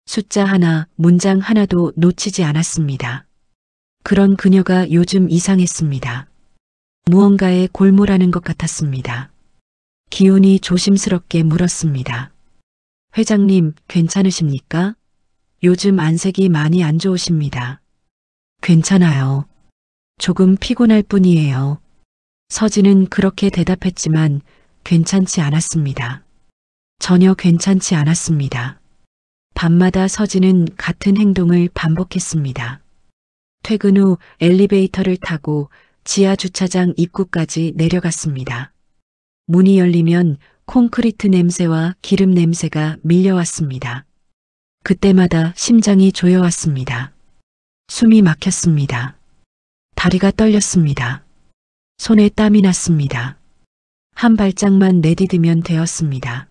숫자 하나, 문장 하나도 놓치지 않았습니다. 그런 그녀가 요즘 이상했습니다. 무언가에 골몰하는 것 같았습니다. 기훈이 조심스럽게 물었습니다. 회장님, 괜찮으십니까? 요즘 안색이 많이 안 좋으십니다. 괜찮아요. 조금 피곤할 뿐이에요. 서진은 그렇게 대답했지만 괜찮지 않았습니다. 전혀 괜찮지 않았습니다. 밤마다 서진은 같은 행동을 반복했습니다. 퇴근 후 엘리베이터를 타고 지하 주차장 입구까지 내려갔습니다. 문이 열리면 콘크리트 냄새와 기름 냄새가 밀려왔습니다. 그때마다 심장이 조여왔습니다. 숨이 막혔습니다. 다리가 떨렸습니다. 손에 땀이 났습니다. 한 발짝만 내디디면 되었습니다.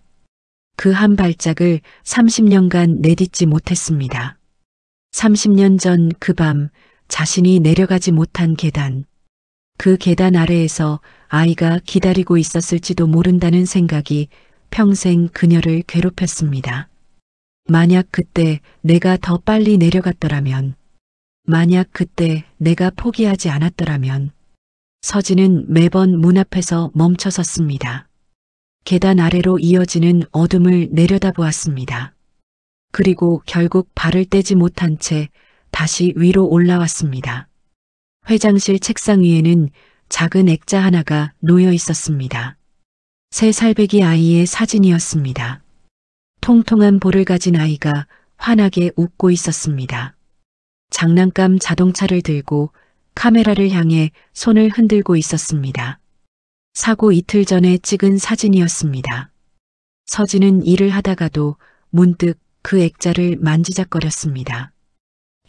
그 한 발짝을 30년간 내딛지 못했습니다. 30년 전 그 밤 자신이 내려가지 못한 계단, 그 계단 아래에서 아이가 기다리고 있었을지도 모른다는 생각이 평생 그녀를 괴롭혔습니다. 만약 그때 내가 더 빨리 내려갔더라면, 만약 그때 내가 포기하지 않았더라면. 서진은 매번 문 앞에서 멈춰섰습니다. 계단 아래로 이어지는 어둠을 내려다보았습니다. 그리고 결국 발을 떼지 못한 채 다시 위로 올라왔습니다. 회장실 책상 위에는 작은 액자 하나가 놓여 있었습니다. 세 살배기 아이의 사진이었습니다. 통통한 볼을 가진 아이가 환하게 웃고 있었습니다. 장난감 자동차를 들고 카메라를 향해 손을 흔들고 있었습니다. 사고 이틀 전에 찍은 사진이었습니다. 서진은 일을 하다가도 문득 그 액자를 만지작거렸습니다.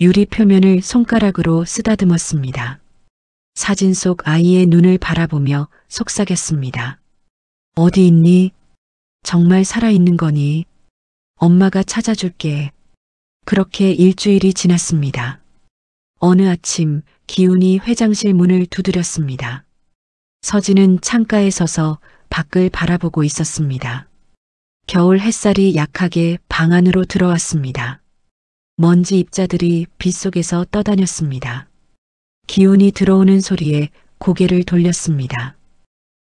유리 표면을 손가락으로 쓰다듬었습니다. 사진 속 아이의 눈을 바라보며 속삭였습니다. 어디 있니? 정말 살아있는 거니? 엄마가 찾아줄게. 그렇게 일주일이 지났습니다. 어느 아침 기훈이 회장실 문을 두드렸습니다. 서진은 창가에 서서 밖을 바라보고 있었습니다. 겨울 햇살이 약하게 방 안으로 들어왔습니다. 먼지 입자들이 빗속에서 떠다녔습니다. 기훈이 들어오는 소리에 고개를 돌렸습니다.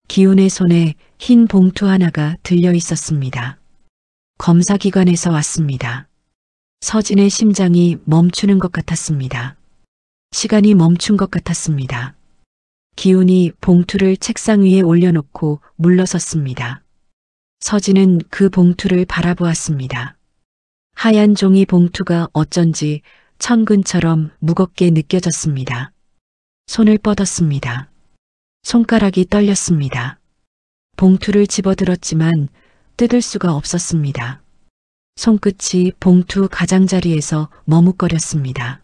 기훈의 손에 흰 봉투 하나가 들려 있었습니다. 검사기관에서 왔습니다. 서진의 심장이 멈추는 것 같았습니다. 시간이 멈춘 것 같았습니다. 기훈이 봉투를 책상 위에 올려놓고 물러섰습니다. 서진은 그 봉투를 바라보았습니다. 하얀 종이 봉투가 어쩐지 천근처럼 무겁게 느껴졌습니다. 손을 뻗었습니다. 손가락이 떨렸습니다. 봉투를 집어들었지만 뜯을 수가 없었습니다. 손끝이 봉투 가장자리에서 머뭇거렸습니다.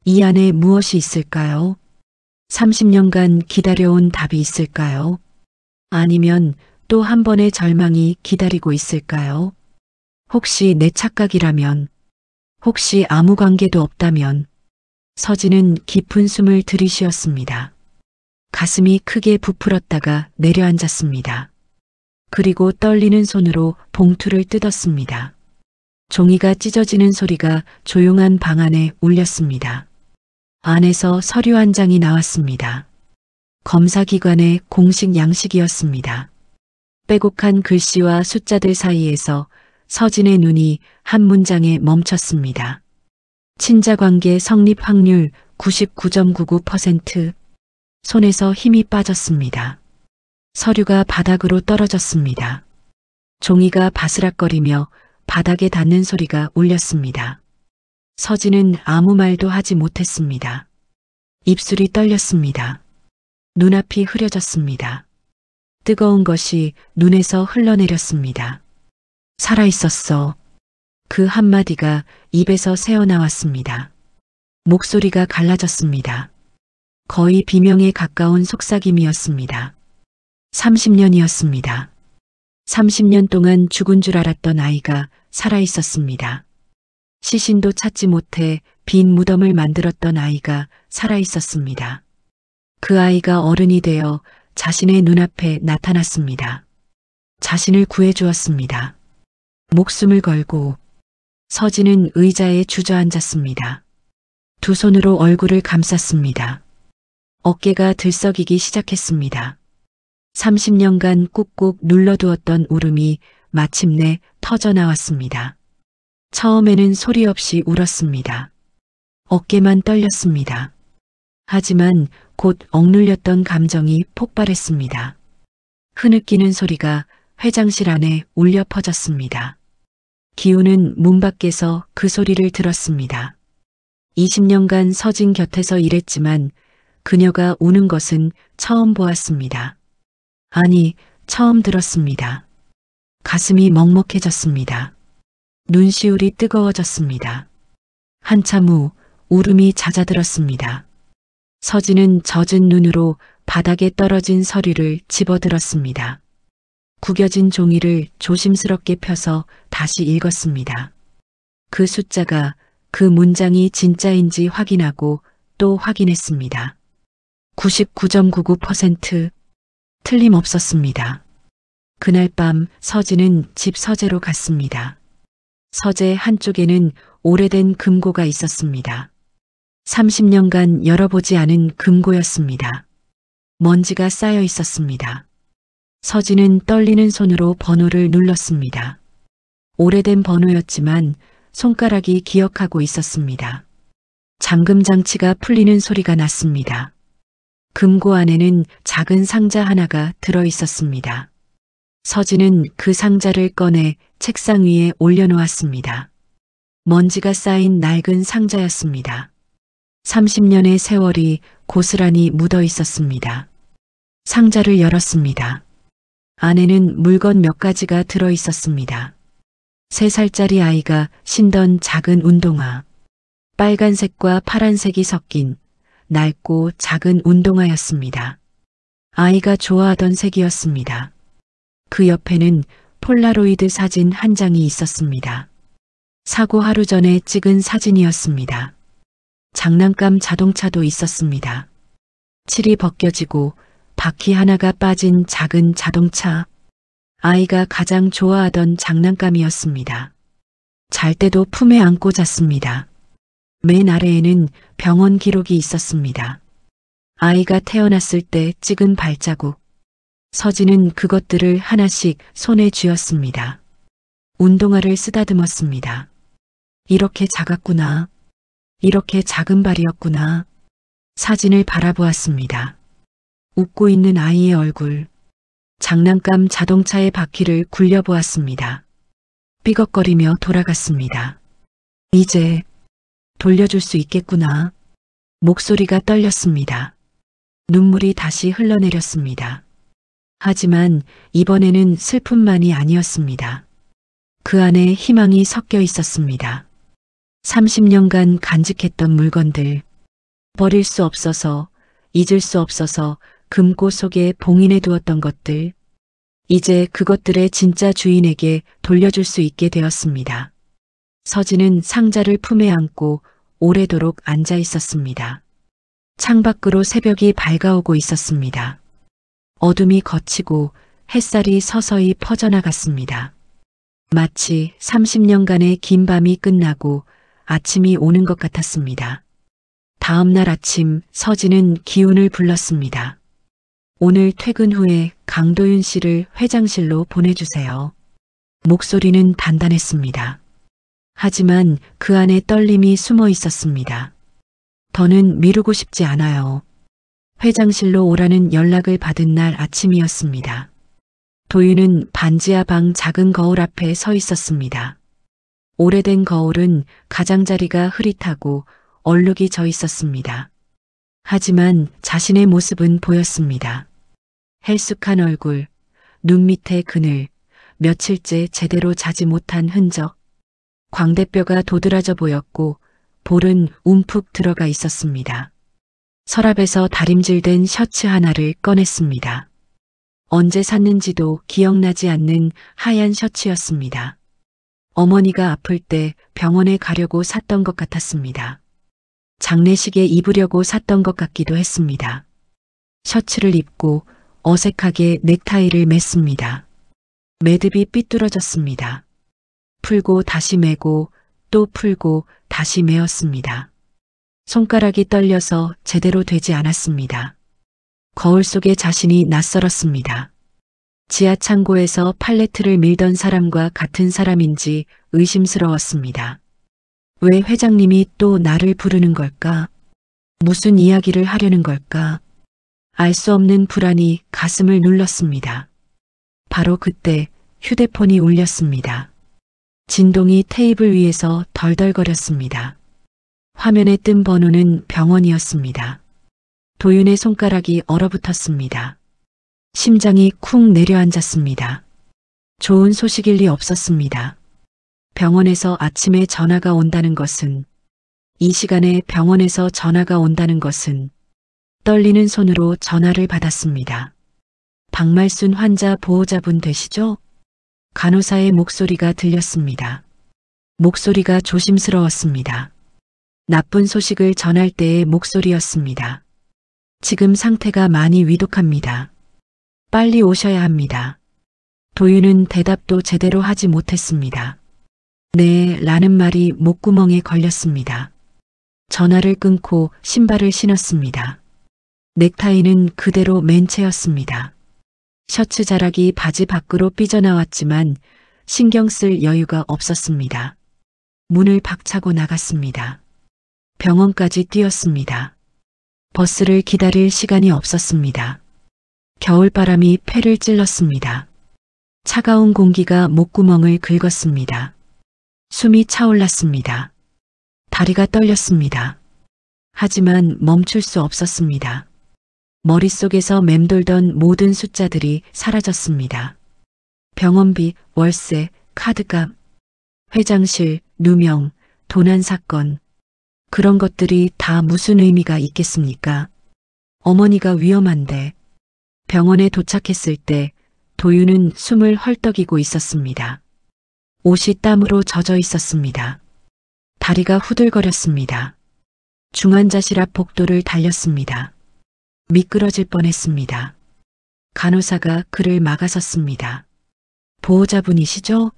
이 안에 무엇이 있을까요? 30년간 기다려온 답이 있을까요? 아니면 또 한 번의 절망이 기다리고 있을까요? 혹시 내 착각이라면, 혹시 아무 관계도 없다면. 서진은 깊은 숨을 들이쉬었습니다. 가슴이 크게 부풀었다가 내려앉았습니다. 그리고 떨리는 손으로 봉투를 뜯었습니다. 종이가 찢어지는 소리가 조용한 방 안에 울렸습니다. 안에서 서류 한 장이 나왔습니다. 검사기관의 공식 양식이었습니다. 빼곡한 글씨와 숫자들 사이에서 서진의 눈이 한 문장에 멈췄습니다. 친자관계 성립 확률 99.99%. 손에서 힘이 빠졌습니다. 서류가 바닥으로 떨어졌습니다. 종이가 바스락거리며 바닥에 닿는 소리가 울렸습니다. 서진은 아무 말도 하지 못했습니다. 입술이 떨렸습니다. 눈앞이 흐려졌습니다. 뜨거운 것이 눈에서 흘러내렸습니다. 살아있었어. 그 한마디가 입에서 새어나왔습니다. 목소리가 갈라졌습니다. 거의 비명에 가까운 속삭임이었습니다. 30년이었습니다. 30년 동안 죽은 줄 알았던 아이가 살아있었습니다. 시신도 찾지 못해 빈 무덤을 만들었던 아이가 살아있었습니다. 그 아이가 어른이 되어 자신의 눈앞에 나타났습니다. 자신을 구해주었습니다. 목숨을 걸고. 서진은 의자에 주저앉았습니다. 두 손으로 얼굴을 감쌌습니다. 어깨가 들썩이기 시작했습니다. 30년간 꾹꾹 눌러두었던 울음이 마침내 터져나왔습니다. 처음에는 소리 없이 울었습니다. 어깨만 떨렸습니다. 하지만 곧 억눌렸던 감정이 폭발했습니다. 흐느끼는 소리가 회장실 안에 울려 퍼졌습니다. 기우는 문 밖에서 그 소리를 들었습니다. 20년간 서진 곁에서 일했지만 그녀가 우는 것은 처음 보았습니다. 아니, 처음 들었습니다. 가슴이 먹먹해졌습니다. 눈시울이 뜨거워졌습니다. 한참 후 울음이 잦아들었습니다. 서진은 젖은 눈으로 바닥에 떨어진 서류를 집어들었습니다. 구겨진 종이를 조심스럽게 펴서 다시 읽었습니다. 그 숫자가 그 문장이 진짜인지 확인하고 또 확인했습니다. 99.99% 틀림없었습니다. 그날 밤 서진은 집 서재로 갔습니다. 서재 한쪽에는 오래된 금고가 있었습니다. 30년간 열어보지 않은 금고였습니다. 먼지가 쌓여 있었습니다. 서진은 떨리는 손으로 번호를 눌렀습니다. 오래된 번호였지만 손가락이 기억하고 있었습니다. 잠금 장치가 풀리는 소리가 났습니다. 금고 안에는 작은 상자 하나가 들어 있었습니다. 서진은 그 상자를 꺼내 책상 위에 올려놓았습니다. 먼지가 쌓인 낡은 상자였습니다. 30년의 세월이 고스란히 묻어 있었습니다. 상자를 열었습니다. 안에는 물건 몇 가지가 들어 있었습니다. 3살짜리 아이가 신던 작은 운동화, 빨간색과 파란색이 섞인 낡고 작은 운동화였습니다. 아이가 좋아하던 색이었습니다. 그 옆에는 폴라로이드 사진 한 장이 있었습니다. 사고 하루 전에 찍은 사진이었습니다. 장난감 자동차도 있었습니다. 칠이 벗겨지고 바퀴 하나가 빠진 작은 자동차. 아이가 가장 좋아하던 장난감이었습니다. 잘 때도 품에 안고 잤습니다. 맨 아래에는 병원 기록이 있었습니다. 아이가 태어났을 때 찍은 발자국. 서진은 그것들을 하나씩 손에 쥐었습니다. 운동화를 쓰다듬었습니다. 이렇게 작았구나. 이렇게 작은 발이었구나. 사진을 바라보았습니다. 웃고 있는 아이의 얼굴. 장난감 자동차의 바퀴를 굴려보았습니다. 삐걱거리며 돌아갔습니다. 이제 돌려줄 수 있겠구나. 목소리가 떨렸습니다. 눈물이 다시 흘러내렸습니다. 하지만 이번에는 슬픔만이 아니었습니다. 그 안에 희망이 섞여 있었습니다. 30년간 간직했던 물건들, 버릴 수 없어서, 잊을 수 없어서 금고 속에 봉인해 두었던 것들, 이제 그것들의 진짜 주인에게 돌려줄 수 있게 되었습니다. 서진은 상자를 품에 안고 오래도록 앉아 있었습니다. 창밖으로 새벽이 밝아오고 있었습니다. 어둠이 걷히고 햇살이 서서히 퍼져나갔습니다. 마치 30년간의 긴 밤이 끝나고 아침이 오는 것 같았습니다. 다음 날 아침 서진은 기훈을 불렀습니다. 오늘 퇴근 후에 강도윤 씨를 회장실로 보내주세요. 목소리는 단단했습니다. 하지만 그 안에 떨림이 숨어 있었습니다. 더는 미루고 싶지 않아요. 회장실로 오라는 연락을 받은 날 아침이었습니다. 도윤은 반지하 방 작은 거울 앞에 서 있었습니다. 오래된 거울은 가장자리가 흐릿하고 얼룩이 져 있었습니다. 하지만 자신의 모습은 보였습니다. 헬쑥한 얼굴, 눈 밑에 그늘, 며칠째 제대로 자지 못한 흔적, 광대뼈가 도드라져 보였고 볼은 움푹 들어가 있었습니다. 서랍에서 다림질된 셔츠 하나를 꺼냈습니다. 언제 샀는지도 기억나지 않는 하얀 셔츠였습니다. 어머니가 아플 때 병원에 가려고 샀던 것 같았습니다. 장례식에 입으려고 샀던 것 같기도 했습니다. 셔츠를 입고 어색하게 넥타이를 맸습니다. 매듭이 삐뚤어졌습니다. 풀고 다시 매고 또 풀고 다시 매었습니다. 손가락이 떨려서 제대로 되지 않았습니다. 거울 속에 자신이 낯설었습니다. 지하 창고에서 팔레트를 밀던 사람과 같은 사람인지 의심스러웠습니다. 왜 회장님이 또 나를 부르는 걸까? 무슨 이야기를 하려는 걸까? 알 수 없는 불안이 가슴을 눌렀습니다. 바로 그때 휴대폰이 울렸습니다. 진동이 테이블 위에서 덜덜거렸습니다. 화면에 뜬 번호는 병원이었습니다. 도윤의 손가락이 얼어붙었습니다. 심장이 쿵 내려앉았습니다. 좋은 소식일 리 없었습니다. 병원에서 아침에 전화가 온다는 것은, 이 시간에 병원에서 전화가 온다는 것은, 떨리는 손으로 전화를 받았습니다. 박말순 환자 보호자분 되시죠? 간호사의 목소리가 들렸습니다. 목소리가 조심스러웠습니다. 나쁜 소식을 전할 때의 목소리였습니다. 지금 상태가 많이 위독합니다. 빨리 오셔야 합니다. 도윤은 대답도 제대로 하지 못했습니다. 네, 라는 말이 목구멍에 걸렸습니다. 전화를 끊고 신발을 신었습니다. 넥타이는 그대로 맨 채였습니다. 셔츠 자락이 바지 밖으로 삐져나왔지만 신경 쓸 여유가 없었습니다. 문을 박차고 나갔습니다. 병원까지 뛰었습니다. 버스를 기다릴 시간이 없었습니다. 겨울바람이 폐를 찔렀습니다. 차가운 공기가 목구멍을 긁었습니다. 숨이 차올랐습니다. 다리가 떨렸습니다. 하지만 멈출 수 없었습니다. 머릿속에서 맴돌던 모든 숫자들이 사라졌습니다. 병원비, 월세, 카드값, 회장실, 누명, 도난 사건. 그런 것들이 다 무슨 의미가 있겠습니까? 어머니가 위험한데. 병원에 도착했을 때 도윤은 숨을 헐떡이고 있었습니다. 옷이 땀으로 젖어 있었습니다. 다리가 후들거렸습니다. 중환자실 앞 복도를 달렸습니다. 미끄러질 뻔했습니다. 간호사가 그를 막아섰습니다. 보호자분이시죠?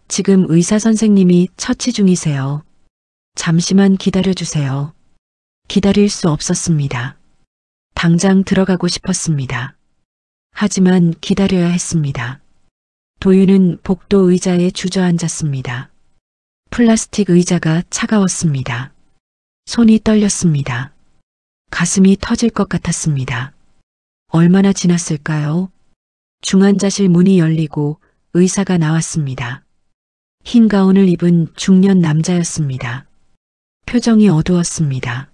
지금 의사 선생님이 처치 중이세요. 잠시만 기다려주세요. 기다릴 수 없었습니다. 당장 들어가고 싶었습니다. 하지만 기다려야 했습니다. 도윤은 복도 의자에 주저앉았습니다. 플라스틱 의자가 차가웠습니다. 손이 떨렸습니다. 가슴이 터질 것 같았습니다. 얼마나 지났을까요? 중환자실 문이 열리고 의사가 나왔습니다. 흰 가운을 입은 중년 남자였습니다. 표정이 어두웠습니다.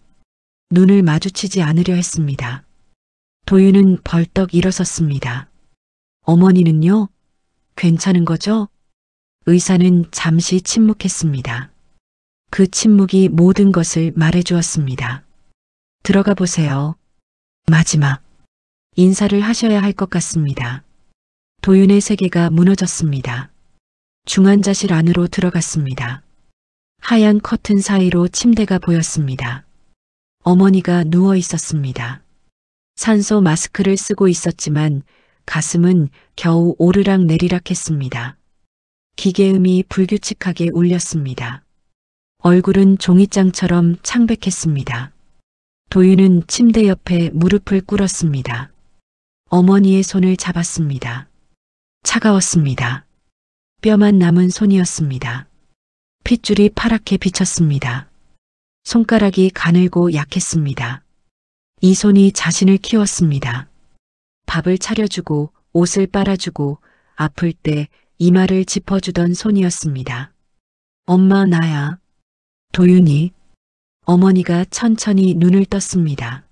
눈을 마주치지 않으려 했습니다. 도윤은 벌떡 일어섰습니다. 어머니는요? 괜찮은 거죠? 의사는 잠시 침묵했습니다. 그 침묵이 모든 것을 말해주었습니다. 들어가 보세요. 마지막 인사를 하셔야 할 것 같습니다. 도윤의 세계가 무너졌습니다. 중환자실 안으로 들어갔습니다. 하얀 커튼 사이로 침대가 보였습니다. 어머니가 누워 있었습니다. 산소 마스크를 쓰고 있었지만 가슴은 겨우 오르락 내리락 했습니다. 기계음이 불규칙하게 울렸습니다. 얼굴은 종이장처럼 창백했습니다. 도윤은 침대 옆에 무릎을 꿇었습니다. 어머니의 손을 잡았습니다. 차가웠습니다. 뼈만 남은 손이었습니다. 핏줄이 파랗게 비쳤습니다. 손가락이 가늘고 약했습니다. 이 손이 자신을 키웠습니다. 밥을 차려주고 옷을 빨아주고 아플 때 이마를 짚어주던 손이었습니다. 엄마 나야. 도윤이. 어머니가 천천히 눈을 떴습니다.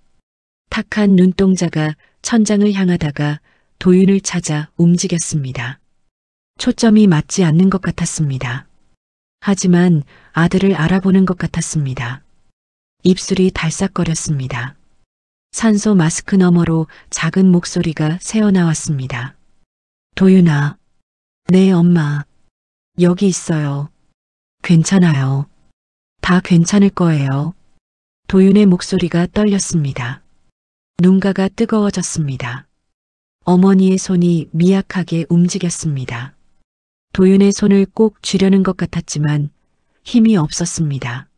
탁한 눈동자가 천장을 향하다가 도윤을 찾아 움직였습니다. 초점이 맞지 않는 것 같았습니다. 하지만 아들을 알아보는 것 같았습니다. 입술이 달싹거렸습니다. 산소 마스크 너머로 작은 목소리가 새어나왔습니다. 도윤아. 네, 엄마. 여기 있어요. 괜찮아요. 다 괜찮을 거예요. 도윤의 목소리가 떨렸습니다. 눈가가 뜨거워졌습니다. 어머니의 손이 미약하게 움직였습니다. 도윤의 손을 꼭 쥐려는 것 같았지만 힘이 없었습니다.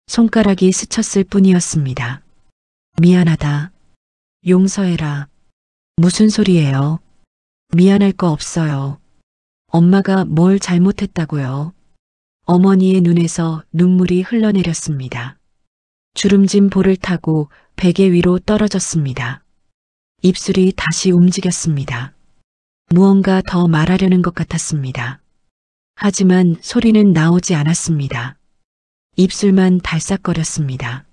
손가락이 스쳤을 뿐이었습니다. 미안하다. 용서해라. 무슨 소리예요? 미안할 거 없어요. 엄마가 뭘 잘못했다고요? 어머니의 눈에서 눈물이 흘러내렸습니다. 주름진 볼을 타고 베개 위로 떨어졌습니다. 입술이 다시 움직였습니다. 무언가 더 말하려는 것 같았습니다. 하지만 소리는 나오지 않았습니다. 입술만 달싹거렸습니다.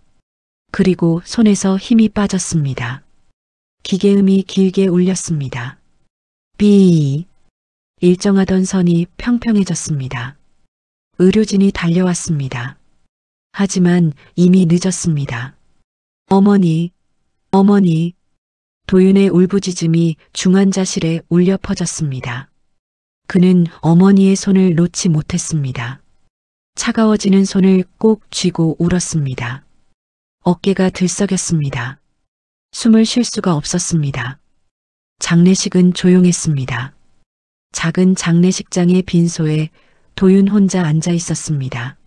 그리고 손에서 힘이 빠졌습니다. 기계음이 길게 울렸습니다. 삐. 일정하던 선이 평평해졌습니다. 의료진이 달려왔습니다. 하지만 이미 늦었습니다. 어머니, 어머니. 도윤의 울부짖음이 중환자실에 울려 퍼졌습니다. 그는 어머니의 손을 놓지 못했습니다. 차가워지는 손을 꼭 쥐고 울었습니다. 어깨가 들썩였습니다. 숨을 쉴 수가 없었습니다. 장례식은 조용했습니다. 작은 장례식장의 빈소에 도윤 혼자 앉아 있었습니다.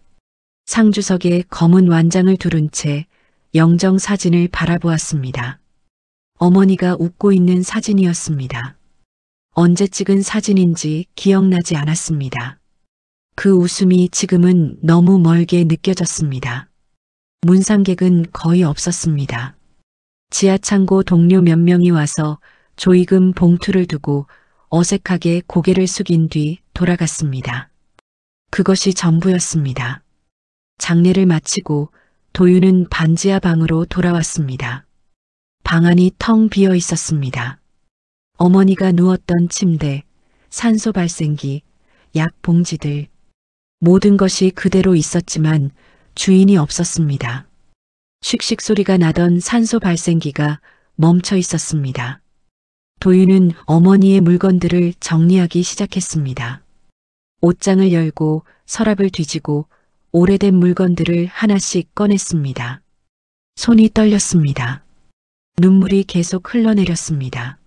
상주석에 검은 완장을 두른 채 영정 사진을 바라보았습니다. 어머니가 웃고 있는 사진이었습니다. 언제 찍은 사진인지 기억나지 않았습니다. 그 웃음이 지금은 너무 멀게 느껴졌습니다. 문상객은 거의 없었습니다. 지하창고 동료 몇 명이 와서 조의금 봉투를 두고 어색하게 고개를 숙인 뒤 돌아갔습니다. 그것이 전부였습니다. 장례를 마치고 도윤은 반지하 방으로 돌아왔습니다. 방 안이 텅 비어 있었습니다. 어머니가 누웠던 침대, 산소 발생기, 약 봉지들, 모든 것이 그대로 있었지만 주인이 없었습니다. 슉슉 소리가 나던 산소 발생기가 멈춰 있었습니다. 도윤은 어머니의 물건들을 정리하기 시작했습니다. 옷장을 열고 서랍을 뒤지고 오래된 물건들을 하나씩 꺼냈습니다. 손이 떨렸습니다. 눈물이 계속 흘러내렸습니다.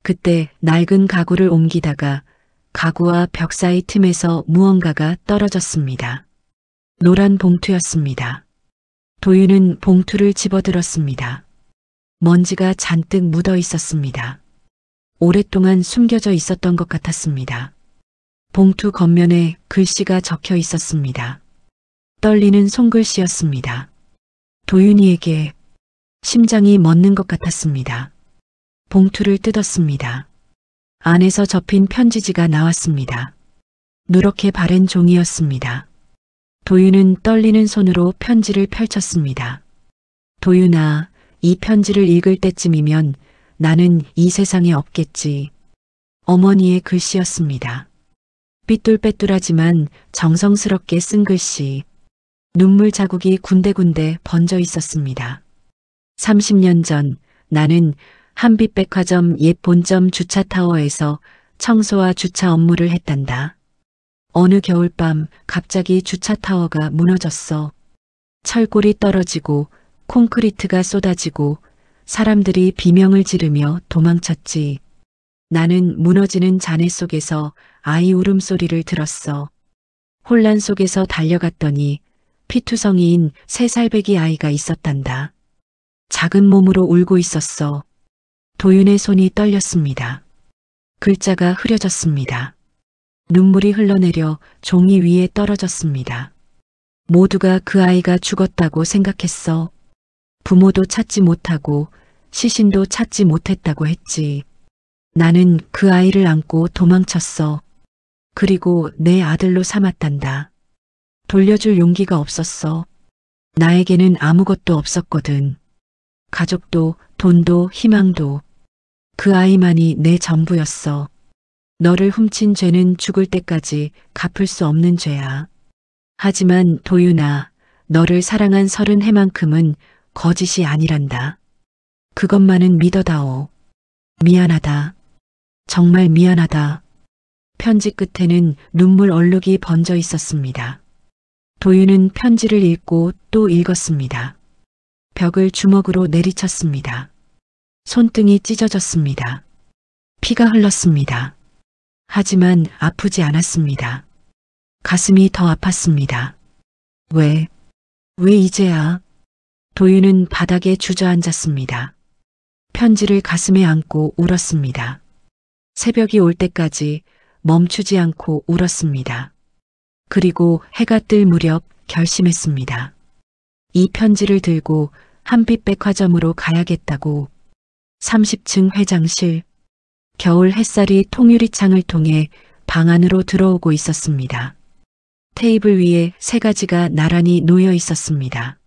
그때 낡은 가구를 옮기다가 가구와 벽 사이 틈에서 무언가가 떨어졌습니다. 노란 봉투였습니다. 도윤은 봉투를 집어들었습니다. 먼지가 잔뜩 묻어 있었습니다. 오랫동안 숨겨져 있었던 것 같았습니다. 봉투 겉면에 글씨가 적혀 있었습니다. 떨리는 손글씨였습니다. 도윤이에게. 심장이 멎는 것 같았습니다. 봉투를 뜯었습니다. 안에서 접힌 편지지가 나왔습니다. 누렇게 바랜 종이였습니다. 도윤은 떨리는 손으로 편지를 펼쳤습니다. 도윤아, 이 편지를 읽을 때쯤이면 나는 이 세상에 없겠지. 어머니의 글씨였습니다. 삐뚤빼뚤하지만 정성스럽게 쓴 글씨. 눈물 자국이 군데군데 번져 있었습니다. 30년 전 나는 한빛백화점 옛 본점 주차타워에서 청소와 주차 업무를 했단다. 어느 겨울밤 갑자기 주차타워가 무너졌어. 철골이 떨어지고 콘크리트가 쏟아지고 사람들이 비명을 지르며 도망쳤지. 나는 무너지는 잔해 속에서 아이 울음소리를 들었어. 혼란 속에서 달려갔더니 피투성이인 3살배기 아이가 있었단다. 작은 몸으로 울고 있었어. 도윤의 손이 떨렸습니다. 글자가 흐려졌습니다. 눈물이 흘러내려 종이 위에 떨어졌습니다. 모두가 그 아이가 죽었다고 생각했어. 부모도 찾지 못하고 시신도 찾지 못했다고 했지. 나는 그 아이를 안고 도망쳤어. 그리고 내 아들로 삼았단다. 돌려줄 용기가 없었어. 나에게는 아무것도 없었거든. 가족도 돈도 희망도. 그 아이만이 내 전부였어. 너를 훔친 죄는 죽을 때까지 갚을 수 없는 죄야. 하지만 도윤아, 너를 사랑한 30해만큼은 거짓이 아니란다. 그것만은 믿어다오. 미안하다. 정말 미안하다. 편지 끝에는 눈물 얼룩이 번져 있었습니다. 도윤은 편지를 읽고 또 읽었습니다. 벽을 주먹으로 내리쳤습니다. 손등이 찢어졌습니다. 피가 흘렀습니다. 하지만 아프지 않았습니다. 가슴이 더 아팠습니다. 왜 이제야? 도윤은 바닥에 주저앉았습니다. 편지를 가슴에 안고 울었습니다. 새벽이 올 때까지 멈추지 않고 울었습니다. 그리고 해가 뜰 무렵 결심했습니다. 이 편지를 들고 한빛백화점으로 가야겠다고. 30층 회장실. 겨울 햇살이 통유리창을 통해 방 안으로 들어오고 있었습니다. 테이블 위에 3가지가 나란히 놓여 있었습니다.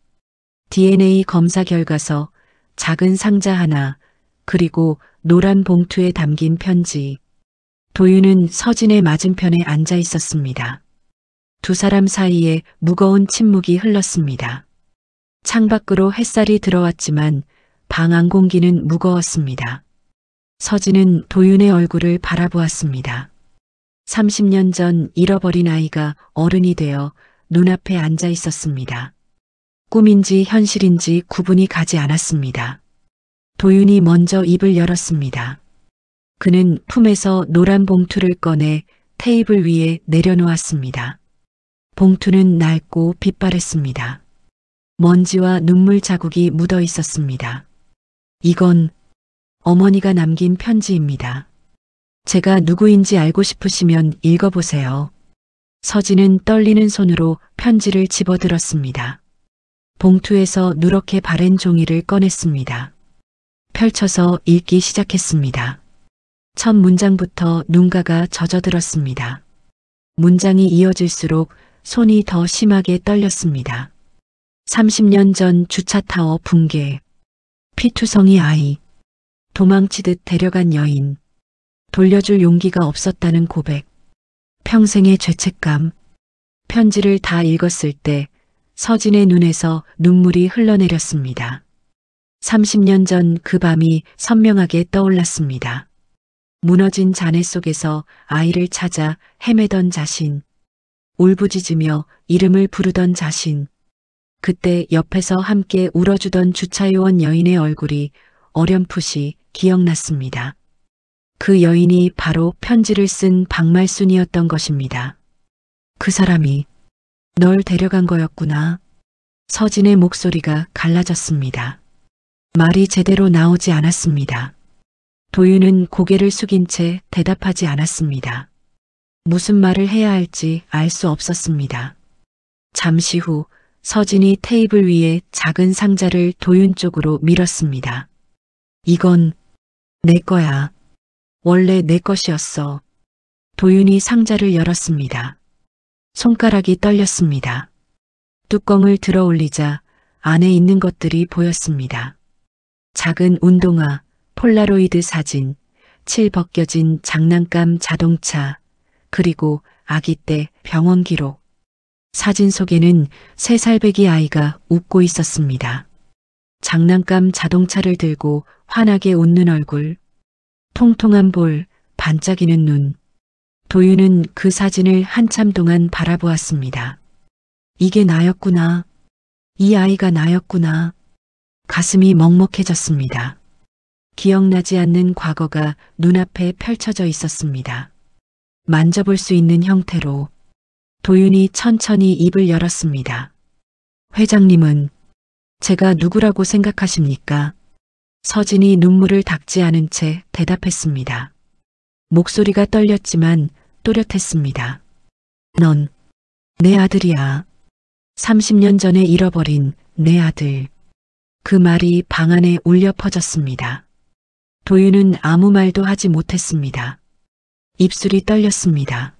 DNA 검사 결과서, 작은 상자 하나, 그리고 노란 봉투에 담긴 편지. 도윤은 서진의 맞은편에 앉아 있었습니다. 두 사람 사이에 무거운 침묵이 흘렀습니다. 창밖으로 햇살이 들어왔지만 방 안 공기는 무거웠습니다. 서진은 도윤의 얼굴을 바라보았습니다. 30년 전 잃어버린 아이가 어른이 되어 눈앞에 앉아 있었습니다. 꿈인지 현실인지 구분이 가지 않았습니다. 도윤이 먼저 입을 열었습니다. 그는 품에서 노란 봉투를 꺼내 테이블 위에 내려놓았습니다. 봉투는 낡고 빛바랬습니다. 먼지와 눈물 자국이 묻어 있었습니다. 이건 어머니가 남긴 편지입니다. 제가 누구인지 알고 싶으시면 읽어보세요. 서진은 떨리는 손으로 편지를 집어들었습니다. 봉투에서 누렇게 바랜 종이를 꺼냈습니다. 펼쳐서 읽기 시작했습니다. 첫 문장부터 눈가가 젖어들었습니다. 문장이 이어질수록 손이 더 심하게 떨렸습니다. 30년 전 주차타워 붕괴, 피투성이 아이, 도망치듯 데려간 여인, 돌려줄 용기가 없었다는 고백, 평생의 죄책감. 편지를 다 읽었을 때 서진의 눈에서 눈물이 흘러내렸습니다. 30년 전 그 밤이 선명하게 떠올랐습니다. 무너진 잔해 속에서 아이를 찾아 헤매던 자신, 울부짖으며 이름을 부르던 자신, 그때 옆에서 함께 울어주던 주차요원 여인의 얼굴이 어렴풋이 기억났습니다. 그 여인이 바로 편지를 쓴 박말순이었던 것입니다. 그 사람이 널 데려간 거였구나. 서진의 목소리가 갈라졌습니다. 말이 제대로 나오지 않았습니다. 도윤은 고개를 숙인 채 대답하지 않았습니다. 무슨 말을 해야 할지 알 수 없었습니다. 잠시 후 서진이 테이블 위에 작은 상자를 도윤 쪽으로 밀었습니다. 이건 내 거야. 원래 내 것이었어. 도윤이 상자를 열었습니다. 손가락이 떨렸습니다. 뚜껑을 들어 올리자 안에 있는 것들이 보였습니다. 작은 운동화, 폴라로이드 사진, 칠 벗겨진 장난감 자동차, 그리고 아기 때 병원 기록. 사진 속에는 3살배기 아이가 웃고 있었습니다. 장난감 자동차를 들고 환하게 웃는 얼굴, 통통한 볼, 반짝이는 눈. 도윤은 그 사진을 한참 동안 바라보았습니다. 이게 나였구나. 이 아이가 나였구나. 가슴이 먹먹해졌습니다. 기억나지 않는 과거가 눈앞에 펼쳐져 있었습니다. 만져볼 수 있는 형태로. 도윤이 천천히 입을 열었습니다. 회장님은 제가 누구라고 생각하십니까? 서진이 눈물을 닦지 않은 채 대답했습니다. 목소리가 떨렸지만 또렷했습니다. 넌 내 아들이야. 30년 전에 잃어버린 내 아들. 그 말이 방 안에 울려 퍼졌습니다. 도윤은 아무 말도 하지 못했습니다. 입술이 떨렸습니다.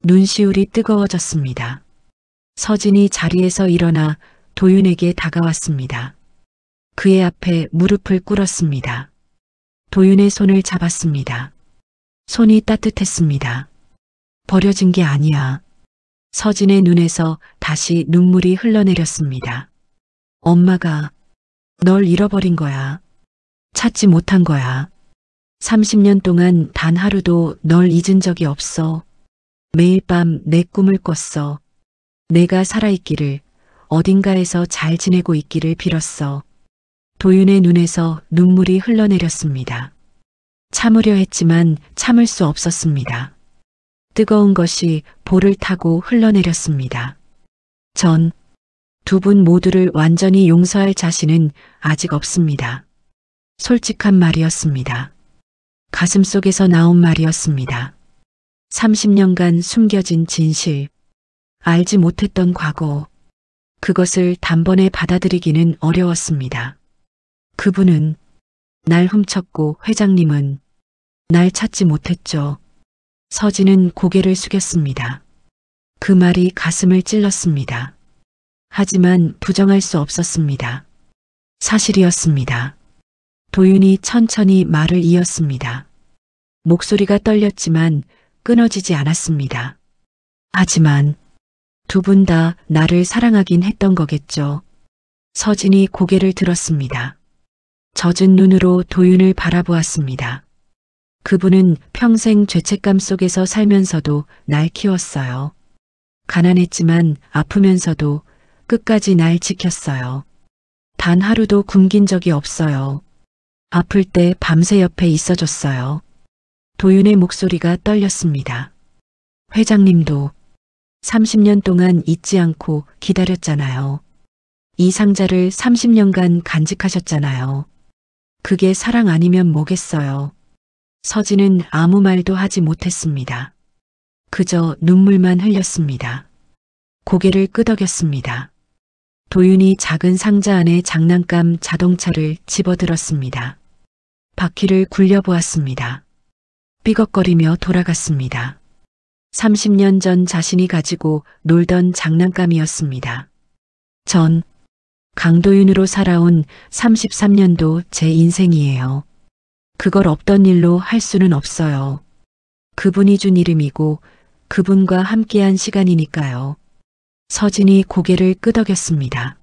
눈시울이 뜨거워졌습니다. 서진이 자리에서 일어나 도윤에게 다가왔습니다. 그의 앞에 무릎을 꿇었습니다. 도윤의 손을 잡았습니다. 손이 따뜻했습니다. 버려진 게 아니야. 서진의 눈에서 다시 눈물이 흘러내렸습니다. 엄마가 널 잃어버린 거야. 찾지 못한 거야. 30년 동안 단 하루도 널 잊은 적이 없어. 매일 밤 내 꿈을 꿨어. 내가 살아있기를, 어딘가에서 잘 지내고 있기를 빌었어. 도윤의 눈에서 눈물이 흘러내렸습니다. 참으려 했지만 참을 수 없었습니다. 뜨거운 것이 볼을 타고 흘러내렸습니다. 전 두 분 모두를 완전히 용서할 자신은 아직 없습니다. 솔직한 말이었습니다. 가슴속에서 나온 말이었습니다. 30년간 숨겨진 진실, 알지 못했던 과거, 그것을 단번에 받아들이기는 어려웠습니다. 그분은 날 훔쳤고 회장님은 날 찾지 못했죠. 서진은 고개를 숙였습니다. 그 말이 가슴을 찔렀습니다. 하지만 부정할 수 없었습니다. 사실이었습니다. 도윤이 천천히 말을 이었습니다. 목소리가 떨렸지만 끊어지지 않았습니다. 하지만 두 분 다 나를 사랑하긴 했던 거겠죠. 서진이 고개를 들었습니다. 젖은 눈으로 도윤을 바라보았습니다. 그분은 평생 죄책감 속에서 살면서도 날 키웠어요. 가난했지만 아프면서도 끝까지 날 지켰어요. 단 하루도 굶긴 적이 없어요. 아플 때 밤새 옆에 있어줬어요. 도윤의 목소리가 떨렸습니다. 회장님도 30년 동안 잊지 않고 기다렸잖아요. 이 상자를 30년간 간직하셨잖아요. 그게 사랑 아니면 뭐겠어요. 서진은 아무 말도 하지 못했습니다. 그저 눈물만 흘렸습니다. 고개를 끄덕였습니다. 도윤이 작은 상자 안에 장난감 자동차를 집어들었습니다. 바퀴를 굴려보았습니다. 삐걱거리며 돌아갔습니다. 30년 전 자신이 가지고 놀던 장난감이었습니다. 전 강도윤으로 살아온 33년도 제 인생이에요. 그걸 없던 일로 할 수는 없어요. 그분이 준 이름이고 그분과 함께한 시간이니까요. 서진이 고개를 끄덕였습니다.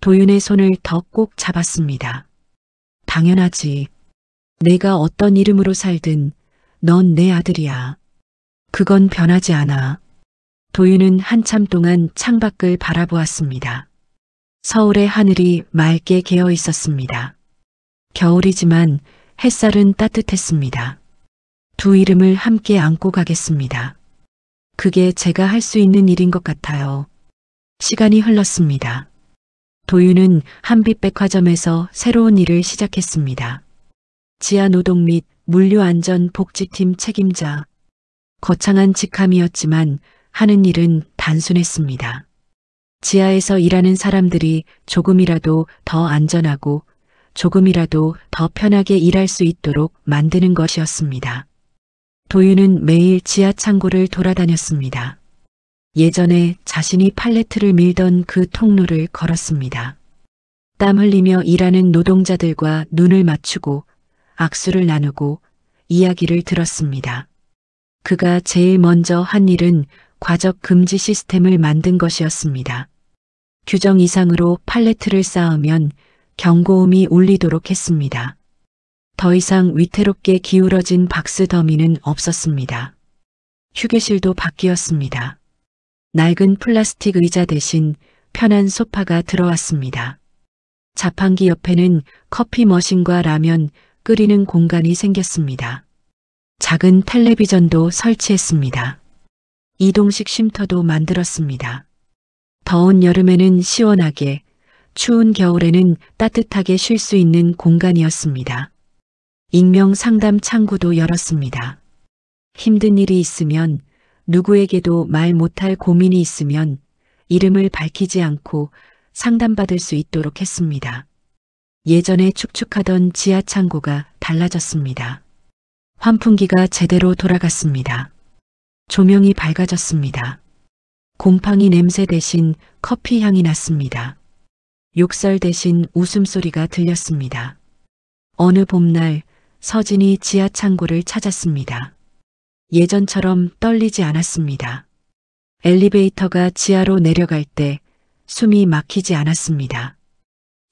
도윤의 손을 더 꼭 잡았습니다. 당연하지. 내가 어떤 이름으로 살든 넌 내 아들이야. 그건 변하지 않아. 도윤은 한참 동안 창밖을 바라보았습니다. 서울의 하늘이 맑게 개어 있었습니다. 겨울이지만 햇살은 따뜻했습니다. 두 이름을 함께 안고 가겠습니다. 그게 제가 할 수 있는 일인 것 같아요. 시간이 흘렀습니다. 도윤은 한빛백화점에서 새로운 일을 시작했습니다. 지하노동 및 물류안전복지팀 책임자. 거창한 직함이었지만 하는 일은 단순했습니다. 지하에서 일하는 사람들이 조금이라도 더 안전하고 조금이라도 더 편하게 일할 수 있도록 만드는 것이었습니다. 도윤은 매일 지하 창고를 돌아다녔습니다. 예전에 자신이 팔레트를 밀던 그 통로를 걸었습니다. 땀 흘리며 일하는 노동자들과 눈을 맞추고 악수를 나누고 이야기를 들었습니다. 그가 제일 먼저 한 일은 과적 금지 시스템을 만든 것이었습니다. 규정 이상으로 팔레트를 쌓으면 경고음이 울리도록 했습니다. 더 이상 위태롭게 기울어진 박스 더미는 없었습니다. 휴게실도 바뀌었습니다. 낡은 플라스틱 의자 대신 편한 소파가 들어왔습니다. 자판기 옆에는 커피 머신과 라면 끓이는 공간이 생겼습니다. 작은 텔레비전도 설치했습니다. 이동식 쉼터도 만들었습니다. 더운 여름에는 시원하게, 추운 겨울에는 따뜻하게 쉴 수 있는 공간이었습니다. 익명 상담 창구도 열었습니다. 힘든 일이 있으면, 누구에게도 말 못할 고민이 있으면 이름을 밝히지 않고 상담받을 수 있도록 했습니다. 예전에 축축하던 지하 창고가 달라졌습니다. 환풍기가 제대로 돌아갔습니다. 조명이 밝아졌습니다. 곰팡이 냄새 대신 커피 향이 났습니다. 욕설 대신 웃음소리가 들렸습니다. 어느 봄날 서진이 지하 창고를 찾았습니다. 예전처럼 떨리지 않았습니다. 엘리베이터가 지하로 내려갈 때 숨이 막히지 않았습니다.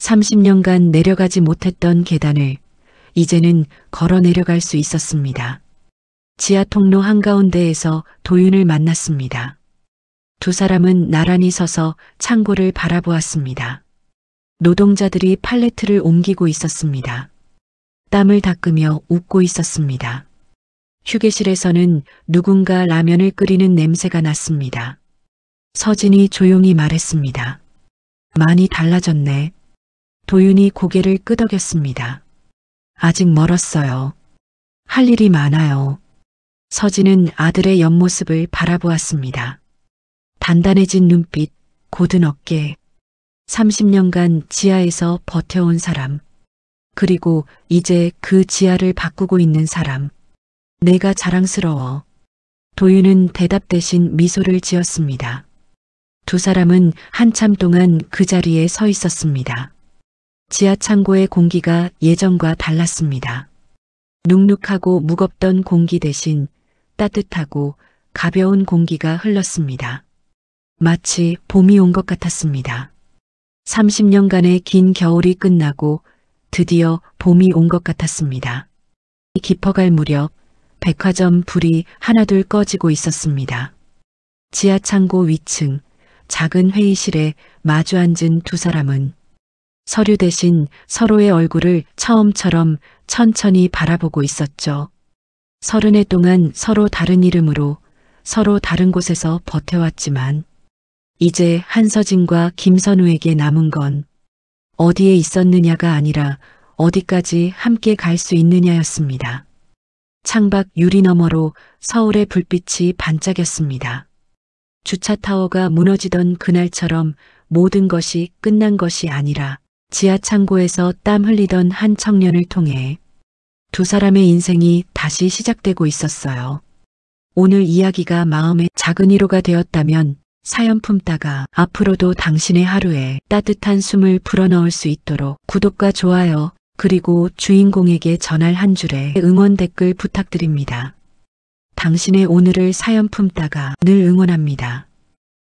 30년간 내려가지 못했던 계단을 이제는 걸어 내려갈 수 있었습니다. 지하 통로 한가운데에서 도윤을 만났습니다. 두 사람은 나란히 서서 창고를 바라보았습니다. 노동자들이 팔레트를 옮기고 있었습니다. 땀을 닦으며 웃고 있었습니다. 휴게실에서는 누군가 라면을 끓이는 냄새가 났습니다. 서진이 조용히 말했습니다. 많이 달라졌네. 도윤이 고개를 끄덕였습니다. 아직 멀었어요. 할 일이 많아요. 서진은 아들의 옆모습을 바라보았습니다. 단단해진 눈빛, 곧은 어깨. 30년간 지하에서 버텨온 사람. 그리고 이제 그 지하를 바꾸고 있는 사람. 내가 자랑스러워. 도윤은 대답 대신 미소를 지었습니다. 두 사람은 한참 동안 그 자리에 서 있었습니다. 지하 창고의 공기가 예전과 달랐습니다. 눅눅하고 무겁던 공기 대신 따뜻하고 가벼운 공기가 흘렀습니다. 마치 봄이 온 것 같았습니다. 30년간의 긴 겨울이 끝나고 드디어 봄이 온 것 같았습니다. 깊어갈 무렵 백화점 불이 하나둘 꺼지고 있었습니다. 지하 창고 위층 작은 회의실에 마주 앉은 두 사람은 서류 대신 서로의 얼굴을 처음처럼 천천히 바라보고 있었죠. 30해 동안 서로 다른 이름으로 서로 다른 곳에서 버텨왔지만 이제 한서진과 김선우에게 남은 건 어디에 있었느냐가 아니라 어디까지 함께 갈 수 있느냐였습니다. 창밖 유리 너머로 서울의 불빛이 반짝였습니다. 주차타워가 무너지던 그날처럼 모든 것이 끝난 것이 아니라 지하 창고에서 땀 흘리던 한 청년을 통해 두 사람의 인생이 다시 시작되고 있었어요. 오늘 이야기가 마음에 작은 위로가 되었다면 사연 품다가 앞으로도 당신의 하루에 따뜻한 숨을 불어넣을 수 있도록 구독과 좋아요 그리고 주인공에게 전할 한 줄의 응원 댓글 부탁드립니다. 당신의 오늘을 사연 품다가 늘 응원합니다.